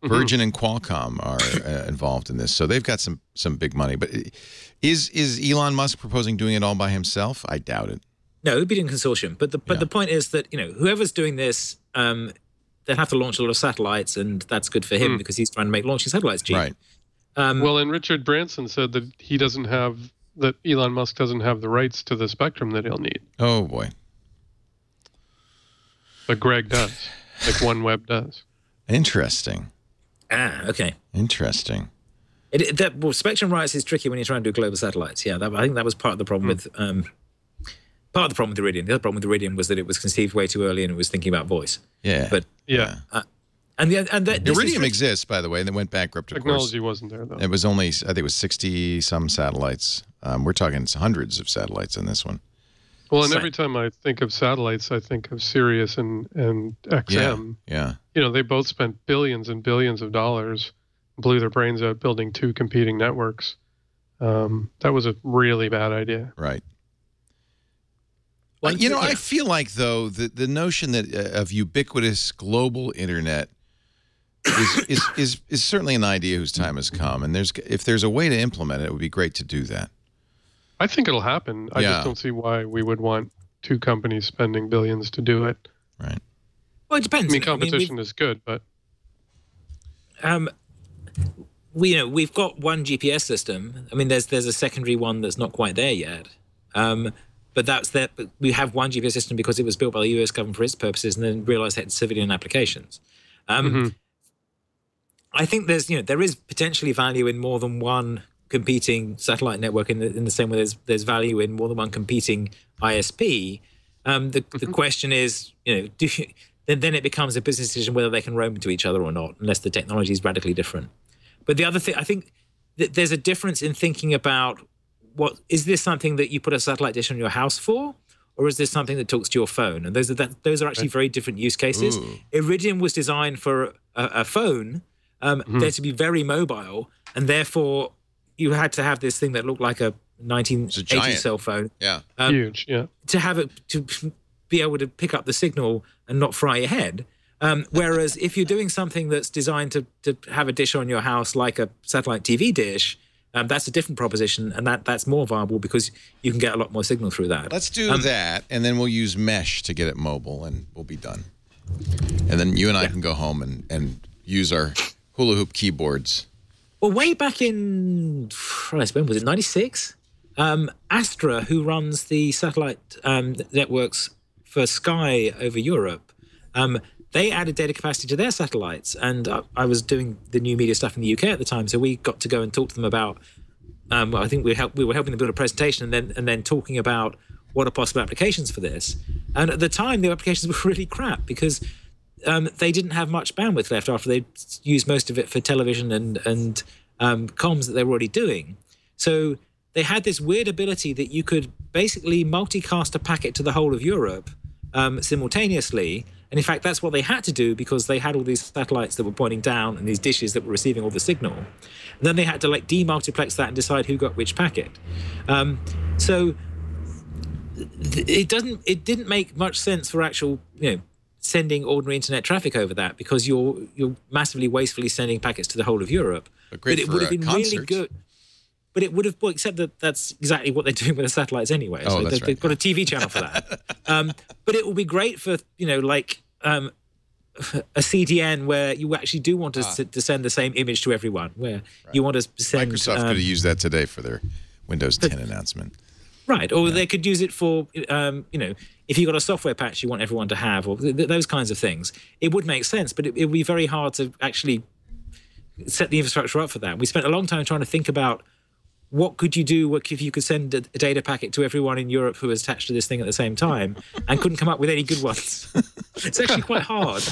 Virgin and Qualcomm are involved in this, so they've got some big money. But is Elon Musk proposing doing it all by himself? I doubt it. No, it would be in consortium. But the point is that whoever's doing this, they'll have to launch a lot of satellites, and that's good for him because he's trying to make launching satellites cheap. Right. Well, and Richard Branson said that Elon Musk doesn't have the rights to the spectrum that he'll need. Oh boy. But Greg does, like OneWeb does. Interesting. Okay. Interesting. Spectrum rights is tricky when you're trying to do global satellites. Yeah, I think that was part of the problem with Iridium. The other problem with Iridium was that it was conceived way too early and it was thinking about voice. Yeah. But Iridium exists, by the way, and it went bankrupt. Technology wasn't there though. It was only, I think, it was 60-some satellites. We're talking hundreds of satellites in this one. Well, and every time I think of satellites, I think of Sirius and XM. Yeah. They both spent billions and billions of dollars, blew their brains out building 2 competing networks. That was a really bad idea. Right. Well, I feel like, though, the notion that of ubiquitous global internet is certainly an idea whose time has come. And if there's a way to implement it, it would be great to do that. I think it'll happen. I just don't see why we would want 2 companies spending billions to do it. Right. Well, it depends. I mean, competition is good, but we've got one GPS system. I mean, there's a secondary one that's not quite there yet. But that's that. But we have one GPS system because it was built by the US government for its purposes, and then realized it had civilian applications. I think there is potentially value in more than one competing satellite network in the same way there's value in more than one competing ISP. The question is, then it becomes a business decision whether they can roam into each other or not, unless the technology is radically different. But the other thing, I think that there's a difference in thinking about is this something that you put a satellite dish on your house for, or is this something that talks to your phone? And those are actually very different use cases. Ooh. Iridium was designed for a phone, there to be very mobile, and therefore you had to have this thing that looked like a 1980s cell phone. Yeah. Huge, yeah. To have it, to be able to pick up the signal and not fry your head. Whereas if you're doing something that's designed to have a dish on your house like a satellite TV dish, that's a different proposition, and that's more viable because you can get a lot more signal through that. Let's do that, and then we'll use mesh to get it mobile, and we'll be done. And then you and I can go home and use our hula hoop keyboards. Well, way back in, when was it, 96? Astra, who runs the satellite networks for Sky over Europe, they added data capacity to their satellites. And I was doing the new media stuff in the UK at the time, so we got to go and talk to them about, I think we were helping them build a presentation and then talking about what are possible applications for this. And at the time, the applications were really crap because they didn't have much bandwidth left after they used most of it for television and comms that they were already doing. So they had this weird ability that you could basically multicast a packet to the whole of Europe simultaneously, And in fact, that's what they had to do because they had all these satellites that were pointing down and these dishes that were receiving all the signal. And then they had to like demultiplex that and decide who got which packet. So it didn't make much sense for actual, sending ordinary internet traffic over that because you're massively wastefully sending packets to the whole of Europe. But it would have been really good. But it would have, except that that's exactly what they're doing with the satellites anyway. Oh, so they've got a TV channel for that. But it will be great for, a CDN where you actually do want to send the same image to everyone, where you want to send... Microsoft could have used that today for their Windows 10 announcement. Right, or they could use it for, if you got a software patch you want everyone to have, or those kinds of things. It would make sense, but it would be very hard to actually set the infrastructure up for that. We spent a long time trying to think about what could you do if you could send a data packet to everyone in Europe who was attached to this thing at the same time, and couldn't come up with any good ones. It's actually quite hard.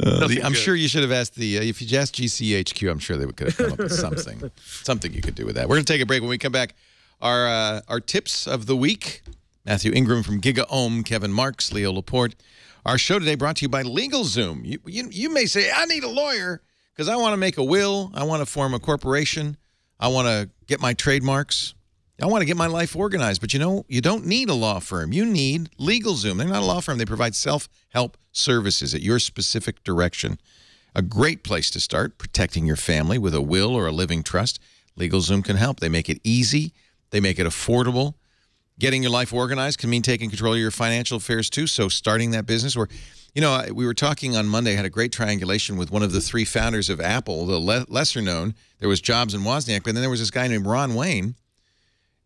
I'm sure you should have asked if you asked GCHQ, I'm sure they could have come up with something you could do with that. We're going to take a break. When we come back, our tips of the week. Mathew Ingram from GigaOM, Kevin Marks, Leo Laporte. Our show today brought to you by LegalZoom. You may say, I need a lawyer because I want to make a will. I want to form a corporation. I want to get my trademarks. I want to get my life organized. But you don't need a law firm. You need LegalZoom. They're not a law firm. They provide self-help services at your specific direction. A great place to start protecting your family with a will or a living trust. LegalZoom can help. They make it easy. They make it affordable. Getting your life organized can mean taking control of your financial affairs too. So starting that business, or, we were talking on Monday, had a great triangulation with one of the 3 founders of Apple, the lesser known. There was Jobs and Wozniak, but then there was this guy named Ron Wayne.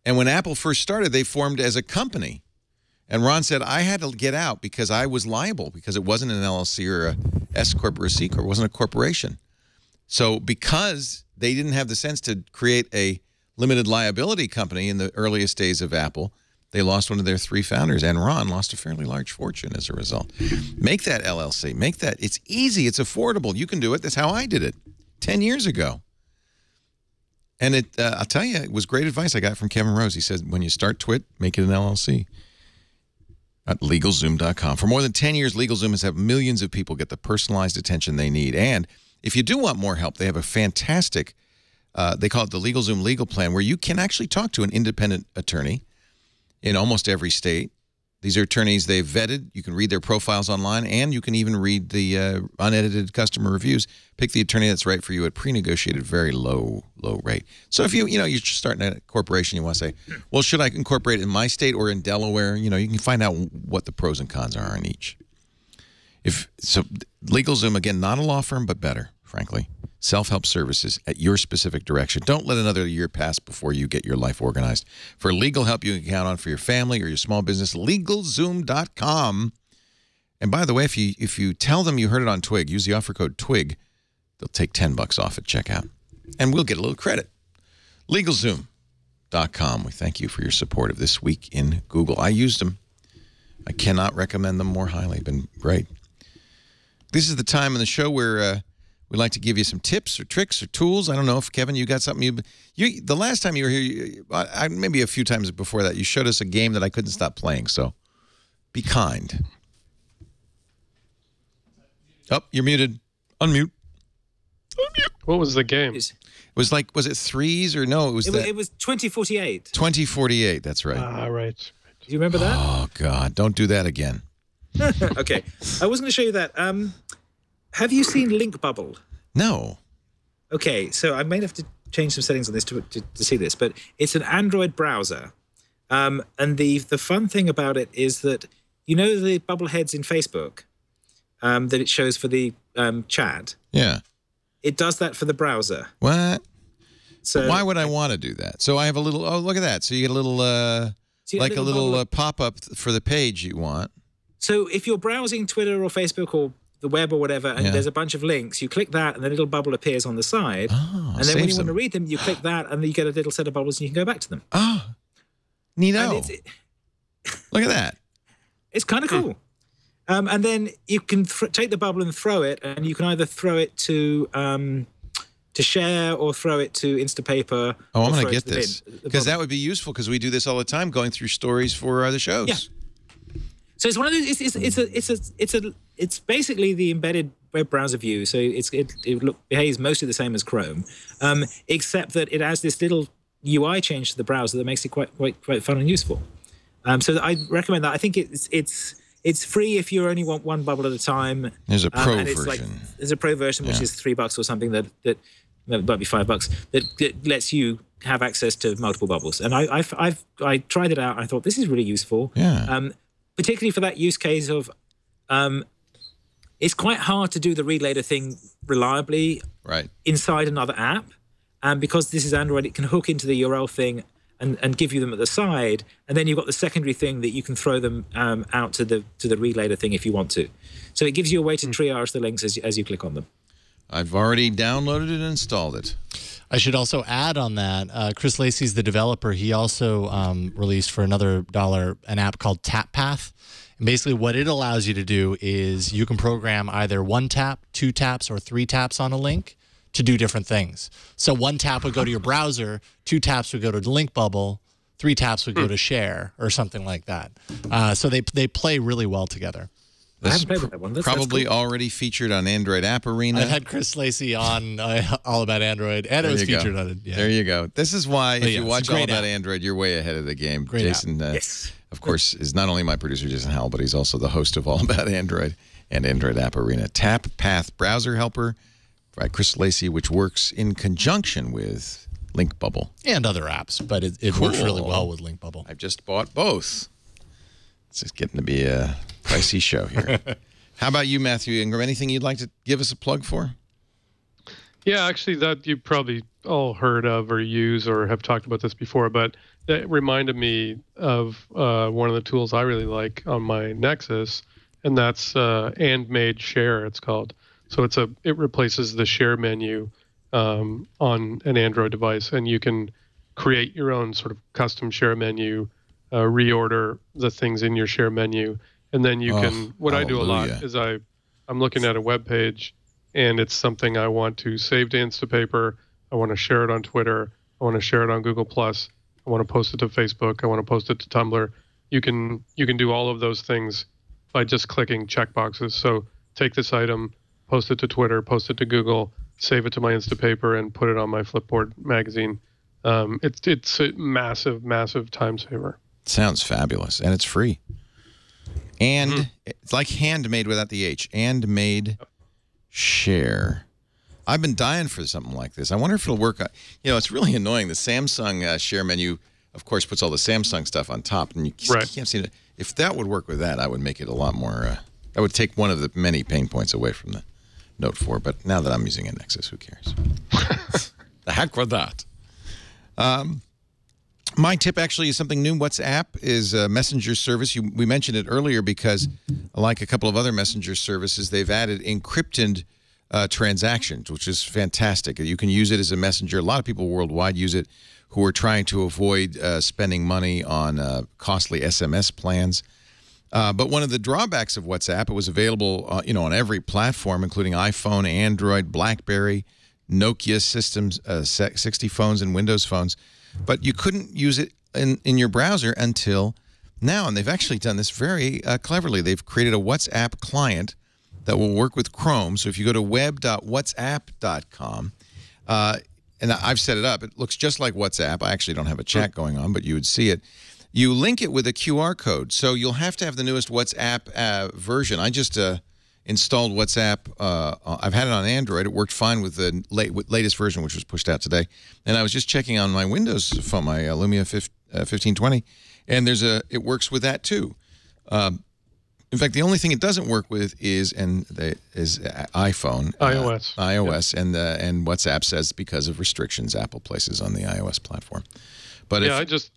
And when Apple first started, they formed as a company. And Ron said, I had to get out because I was liable because it wasn't an LLC or a S Corp or a C Corp. It wasn't a corporation. So because they didn't have the sense to create a limited liability company in the earliest days of Apple, they lost one of their 3 founders, and Ron lost a fairly large fortune as a result. Make that LLC. Make that. It's easy. It's affordable. You can do it. That's how I did it 10 years ago. And I'll tell you, it was great advice I got from Kevin Rose. He said, when you start Twit, make it an LLC. At LegalZoom.com. For more than 10 years, LegalZoom has helped millions of people get the personalized attention they need. And if you do want more help, they have a fantastic, they call it the LegalZoom Legal Plan, where you can actually talk to an independent attorney in almost every state. These are attorneys they've vetted. You can read their profiles online, and you can even read the unedited customer reviews. Pick the attorney that's right for you at pre-negotiated, very low rate. So if you're starting a corporation, you want to say, well, should I incorporate it in my state or in Delaware? You can find out what the pros and cons are in each. LegalZoom, again, not a law firm, but better, frankly. Self-help services at your specific direction. Don't let another year pass before you get your life organized. For legal help you can count on for your family or your small business, LegalZoom.com. And by the way, if you tell them you heard it on Twig, use the offer code TWIG, they'll take $10 off at checkout. And we'll get a little credit. LegalZoom.com. We thank you for your support of This Week in Google. I used them. I cannot recommend them more highly. Been great. This is the time in the show where we'd like to give you some tips or tricks or tools. I don't know if, Kevin, you got something. The last time you were here, maybe a few times before that, you showed us a game that I couldn't stop playing. So be kind. Oh, you're muted. Unmute. What was the game? It was was it threes or no? It was 2048. 2048, that's right. Right. Do you remember that? Oh, God. Don't do that again. Okay. I was going to show you that. Have you seen Link Bubble? No. Okay, so I may have to change some settings on this to see this, but it's an Android browser. And the fun thing about it is that, the bubble heads in Facebook that it shows for the chat? Yeah. It does that for the browser. What? So why would I want to do that? So I have a little, look at that. So you get a little, like a little pop-up for the page you want. So if you're browsing Twitter or Facebook or the web or whatever, and there's a bunch of links, you click that, and the little bubble appears on the side. Oh, and then when you want to read them, you click that, and you get a little set of bubbles, and you can go back to them. Oh, neato. Look at that. It's kind of cool. And then you can take the bubble and throw it, and you can either throw it to share or throw it to Instapaper. Oh, I'm going to get this, because that would be useful, because we do this all the time, going through stories for the shows. Yeah. So it's one of those. It's basically the embedded web browser view. So it behaves mostly the same as Chrome, except that it has this little UI change to the browser that makes it quite fun and useful. So I recommend that. I think it's free if you only want one bubble at a time. There's a pro version. There's a pro version which is $3 or something that might be $5 that lets you have access to multiple bubbles. And I tried it out. I thought this is really useful. Yeah. Particularly for that use case of, it's quite hard to do the read later thing reliably inside another app. And because this is Android, it can hook into the URL thing and give you them at the side. And then you've got the secondary thing that you can throw them out to the read later thing if you want to. So it gives you a way to triage the links as you click on them. I've already downloaded it and installed it. I should also add on that, Chris Lacey's the developer. He also released for another $1 an app called TapPath. And basically what it allows you to do is you can program either 1 tap, 2 taps, or 3 taps on a link to do different things. So 1 tap would go to your browser, 2 taps would go to the link bubble, 3 taps would go to share, or something like that. So they play really well together. I haven't played with that one. That's probably cool. already featured on Android App Arena. I had Chris Lacey on All About Android, and it was featured on it. Yeah. There you go. This is why if you watch All About Android, you're way ahead of the game. Great Jason, of course, is not only my producer, Jason Howell, but he's also the host of All About Android and Android App Arena. TapPath Browser Helper by Chris Lacey, which works in conjunction with Link Bubble. And other apps, but it works really well with Link Bubble. I've just bought both. It's just getting to be a pricey show here. How about you, Mathew Ingram? Anything you'd like to give us a plug for? Yeah, actually, that you probably all heard of or use or have talked about this before, but that reminded me of one of the tools I really like on my Nexus, and that's AndMade Share, it's called. So it replaces the share menu on an Android device, and you can create your own sort of custom share menu, reorder the things in your share menu, and then you can. What I do a lot is I'm looking at a web page, and it's something I want to save to Instapaper. I want to share it on Twitter. I want to share it on Google+. I want to post it to Facebook. I want to post it to Tumblr. You can do all of those things by just clicking checkboxes. So take this item, post it to Twitter, post it to Google, save it to my Instapaper, and put it on my Flipboard magazine. It's a massive, massive time saver. Sounds fabulous, and it's free. And it's like handmade without the H. AndMade Share. I've been dying for something like this. I wonder if it'll work. You know, it's really annoying. The Samsung share menu, of course, puts all the Samsung stuff on top, and you can't see it. If that would work with that, I would make it a lot more. That would take one of the many pain points away from the Note 4. But now that I'm using a Nexus, who cares? The heck with that. My tip actually is something new. WhatsApp is a messenger service. We mentioned it earlier because, like a couple of other messenger services, they've added encrypted transactions, which is fantastic. You can use it as a messenger. A lot of people worldwide use it who are trying to avoid spending money on costly SMS plans. But one of the drawbacks of WhatsApp, it was available on every platform, including iPhone, Android, BlackBerry, Nokia systems, 60 phones, and Windows phones. But you couldn't use it in your browser until now. And they've actually done this very cleverly. They've created a WhatsApp client that will work with Chrome. So if you go to web.whatsapp.com, and I've set it up. It looks just like WhatsApp. I actually don't have a chat going on, but you would see it. You link it with a QR code. So you'll have to have the newest WhatsApp version. I just installed WhatsApp. I've had it on Android. It worked fine with the latest version, which was pushed out today. And I was just checking on my Windows phone, my Lumia 1520, and it works with that too. In fact, the only thing it doesn't work with is iPhone, iOS, yep. And WhatsApp says because of restrictions Apple places on the iOS platform. But yeah, I just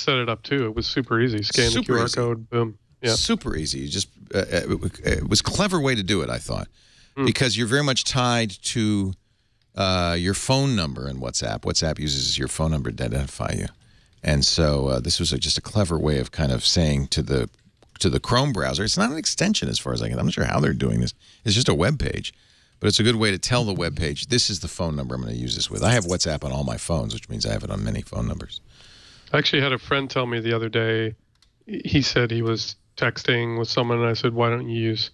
set it up too. It was super easy. Scan the QR code, boom. Yeah. Super easy. You just it was a clever way to do it, I thought, because you're very much tied to your phone number in WhatsApp. WhatsApp uses your phone number to identify you, and so this was just a clever way of kind of saying to the Chrome browser, it's not an extension as far as I can. I'm not sure how they're doing this. It's just a web page, but it's a good way to tell the web page this is the phone number I'm going to use this with. I have WhatsApp on all my phones, which means I have it on many phone numbers. I actually had a friend tell me the other day. He said he was texting with someone, and I said, "Why don't you use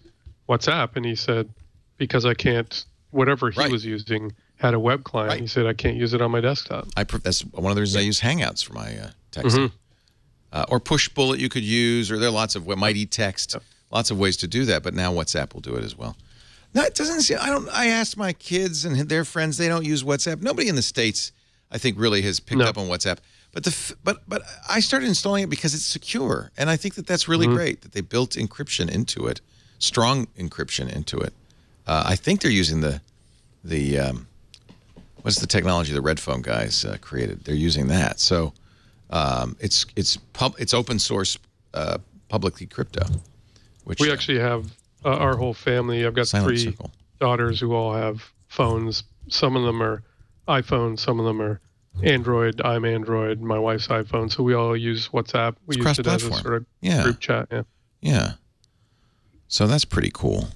WhatsApp?" And he said, "Because I can't." Whatever he was using had a web client. He said, "I can't use it on my desktop." That's one of the reasons I use Hangouts for my texting. Or Push Bullet you could use, or there are lots of Mighty Text, lots of ways to do that. But now WhatsApp will do it as well. No, it doesn't seem. I asked my kids and their friends; they don't use WhatsApp. Nobody in the States, I think, really has picked up on WhatsApp. But I started installing it because it's secure, and I think that's really great that they built encryption into it, strong encryption into it. I think they're using the what's the technology the Red Phone guys created? They're using that. So it's open source, publicly crypto. Which we actually have our whole family. I've got three daughters who all have phones. Some of them are iPhones, some of them are Android. I'm Android. My wife's iPhone. So we all use WhatsApp. We use it as a sort of group chat. Yeah. So that's pretty cool.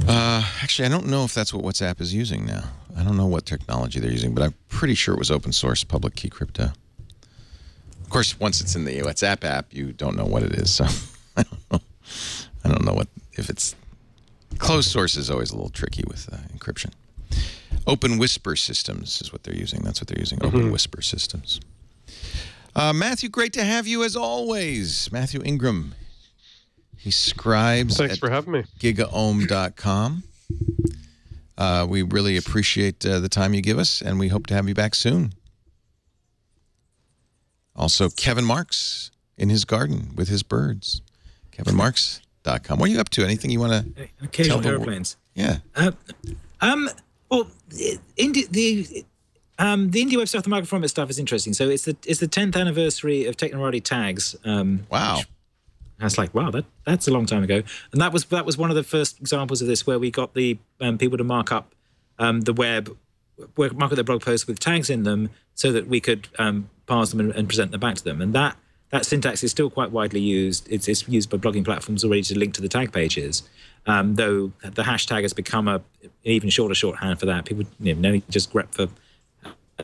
Actually, I don't know if that's what WhatsApp is using now. I don't know what technology they're using, but I'm pretty sure it was open source public key crypto. Of course, once it's in the WhatsApp app, you don't know what it is. So I don't know if it's closed source is always a little tricky with encryption. Open Whisper Systems is what they're using. That's what they're using. Open Whisper Systems. Mathew, great to have you as always. Mathew Ingram. He scribes Thanks for having me. gigaohm.com. We really appreciate the time you give us, and we hope to have you back soon. Also, Kevin Marks in his garden with his birds. KevinMarks.com. What are you up to? Anything you want to tell Occasional airplanes. Yeah. Well, the IndieWeb stuff, the Microformats stuff is interesting. So it's the 10th anniversary of Technorati tags. Wow. I was like, wow, that's a long time ago. And that was one of the first examples of this where we got the people to mark up the web, mark up their blog posts with tags in them so that we could parse them and present them back to them. And that syntax is still quite widely used. It's used by blogging platforms already to link to the tag pages. Though the hashtag has become an even shorter shorthand for that. People now just grep for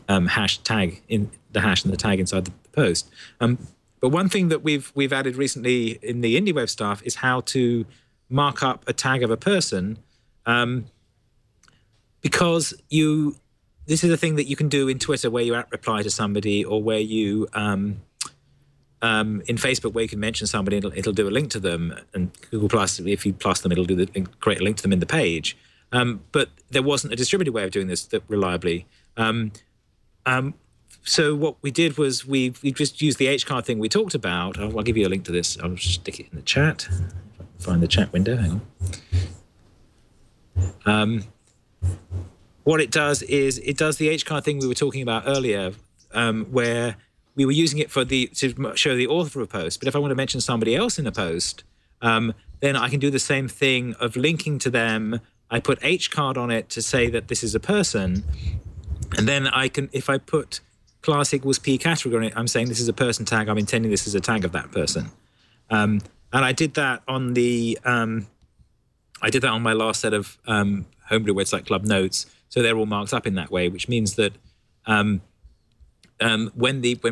hashtag in the hash and the tag inside the post. But one thing that we've added recently in the IndieWeb stuff is how to mark up a tag of a person, because this is a thing that you can do in Twitter where you reply to somebody, or where you in Facebook where you can mention somebody, it'll do a link to them, and Google Plus, if you plus them, it'll do create a link to them in the page. But there wasn't a distributed way of doing this reliably. So what we did was we just used the HCard thing we talked about. I'll give you a link to this. I'll just stick it in the chat. Find the chat window. Hang on. What it does is it does the HCard thing we were talking about earlier, where we were using it to show the author of a post. But if I want to mention somebody else in a post, then I can do the same thing of linking to them. I put HCard on it to say that this is a person, and then I can, if I put class equals P category on it, I'm saying this is a person tag. I'm intending this as a tag of that person. And I did that on on my last set of Homebrew Website Club notes. So they're all marked up in that way, which means that when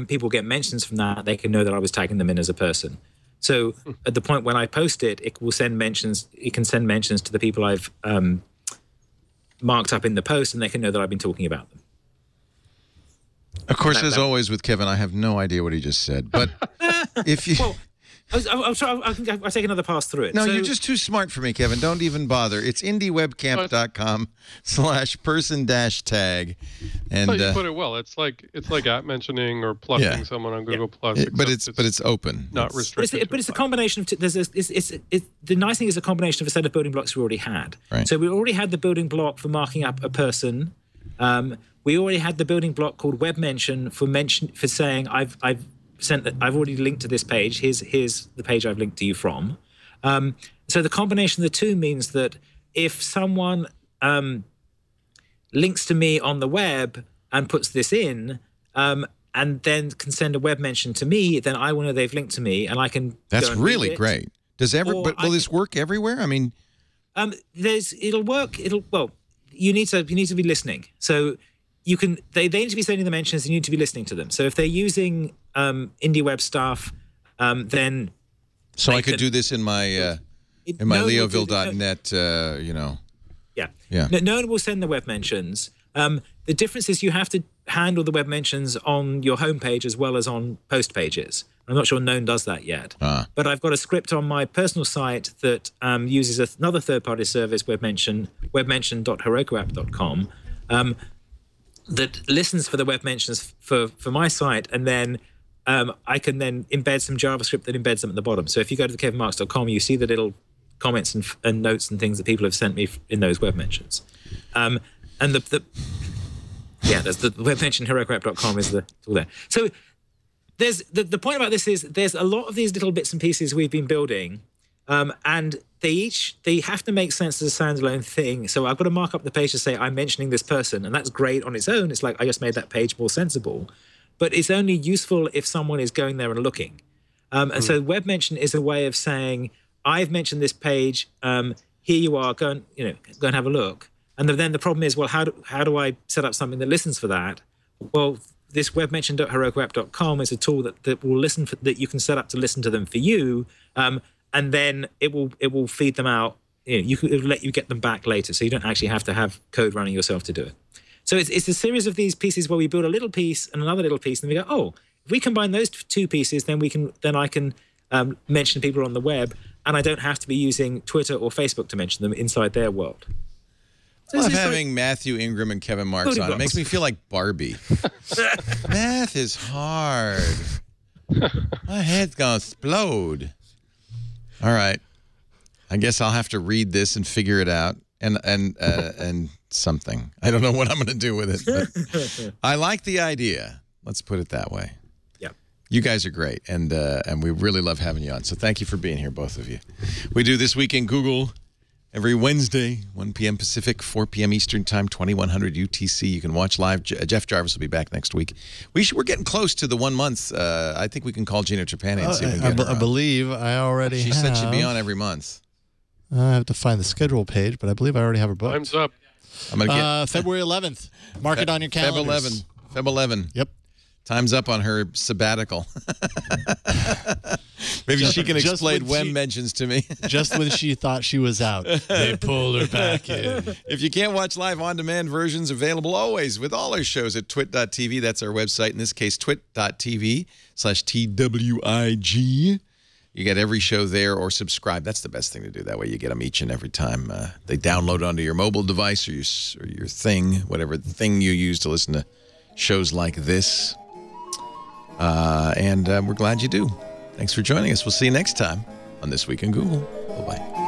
people get mentions from that, they can know that I was tagging them in as a person. So at the point when I post it, it will send mentions. It can send mentions to the people I've marked up in the post, and they can know that I've been talking about them. Of course, as always with Kevin, I have no idea what he just said. But if you... Well, I'll take another pass through it. No, you're just too smart for me, Kevin. Don't even bother. It's indiewebcamp.com/person-tag. And you put it well. It's like at mentioning or plugging someone on Google Plus. But it's open. Not restricted. But it's a combination of the nice thing is a combination of a set of building blocks we already had. Right. So we already had the building block for marking up a person. We already had the building block called web mention for saying I've already linked to this page. Here's the page I've linked to you from. So the combination of the two means that if someone links to me on the web and puts this in, and then can send a web mention to me, then I will know they've linked to me, and I can. That's really great. But will this work everywhere? I mean, it'll work. You need to be listening. So you can. They need to be sending the mentions. You need to be listening to them. So if they're using IndieWeb stuff, then So I could do this in my Leoville.net, Yeah. No one will send the web mentions. The difference is you have to handle the web mentions on your homepage as well as on post pages. I'm not sure Known does that yet. But I've got a script on my personal site that uses another third-party service, webmention.herokuapp.com, that listens for the web mentions for my site, and then I can then embed some JavaScript that embeds them at the bottom. So if you go to the kevinmarks.com, you see the little comments and notes and things that people have sent me in those web mentions. And there's the web mention herokuapp.com is all there. So there's the point about this is there's a lot of these little bits and pieces we've been building, and they have to make sense as a standalone thing. So I've got to mark up the page to say I'm mentioning this person, and that's great on its own. It's like I just made that page more sensible, but it's only useful if someone is going there and looking. And so web mention is a way of saying I've mentioned this page. Here you are. Go and have a look. And then the problem is, well, how do I set up something that listens for that? Well, this webmention.herokuapp.com is a tool that will listen that you can set up to listen to them for you, and then it will feed them out. It'll let you get them back later, so you don't actually have to have code running yourself to do it. So it's a series of these pieces where we build a little piece and another little piece, and we go, oh, if we combine those two pieces, then I can mention people on the web, and I don't have to be using Twitter or Facebook to mention them inside their world. I love having Mathew, Ingram, and Kevin Marks on. It makes me feel like Barbie. Math is hard. My head's gonna explode. All right. I guess I'll have to read this and figure it out, and something. I don't know what I'm going to do with it, but I like the idea. Let's put it that way. Yeah. You guys are great, and we really love having you on. So thank you for being here, both of you. We do This Week in Google every Wednesday, 1 p.m. Pacific, 4 p.m. Eastern Time, 2100 UTC. You can watch live. Jeff Jarvis will be back next week. We're getting close to the 1 month. I think we can call Gina Trapani and see if we can get her on. I believe I already She said she'd be on every month. I have to find the schedule page, but I believe I already have her booked. Time's up. I'm gonna get February 11th. Mark it on your calendars. Feb 11. Yep. Time's up on her sabbatical. Maybe she can explain web mentions to me. Just when she thought she was out, they pulled her back in. If you can't watch live on-demand versions, available always with all our shows at twit.tv. That's our website. In this case, twit.tv/TWIG. You get every show there, or subscribe. That's the best thing to do. That way you get them each and every time. They download onto your mobile device or your thing, whatever thing you use to listen to shows like this. And we're glad you do. Thanks for joining us. We'll see you next time on This Week in Google. Bye-bye.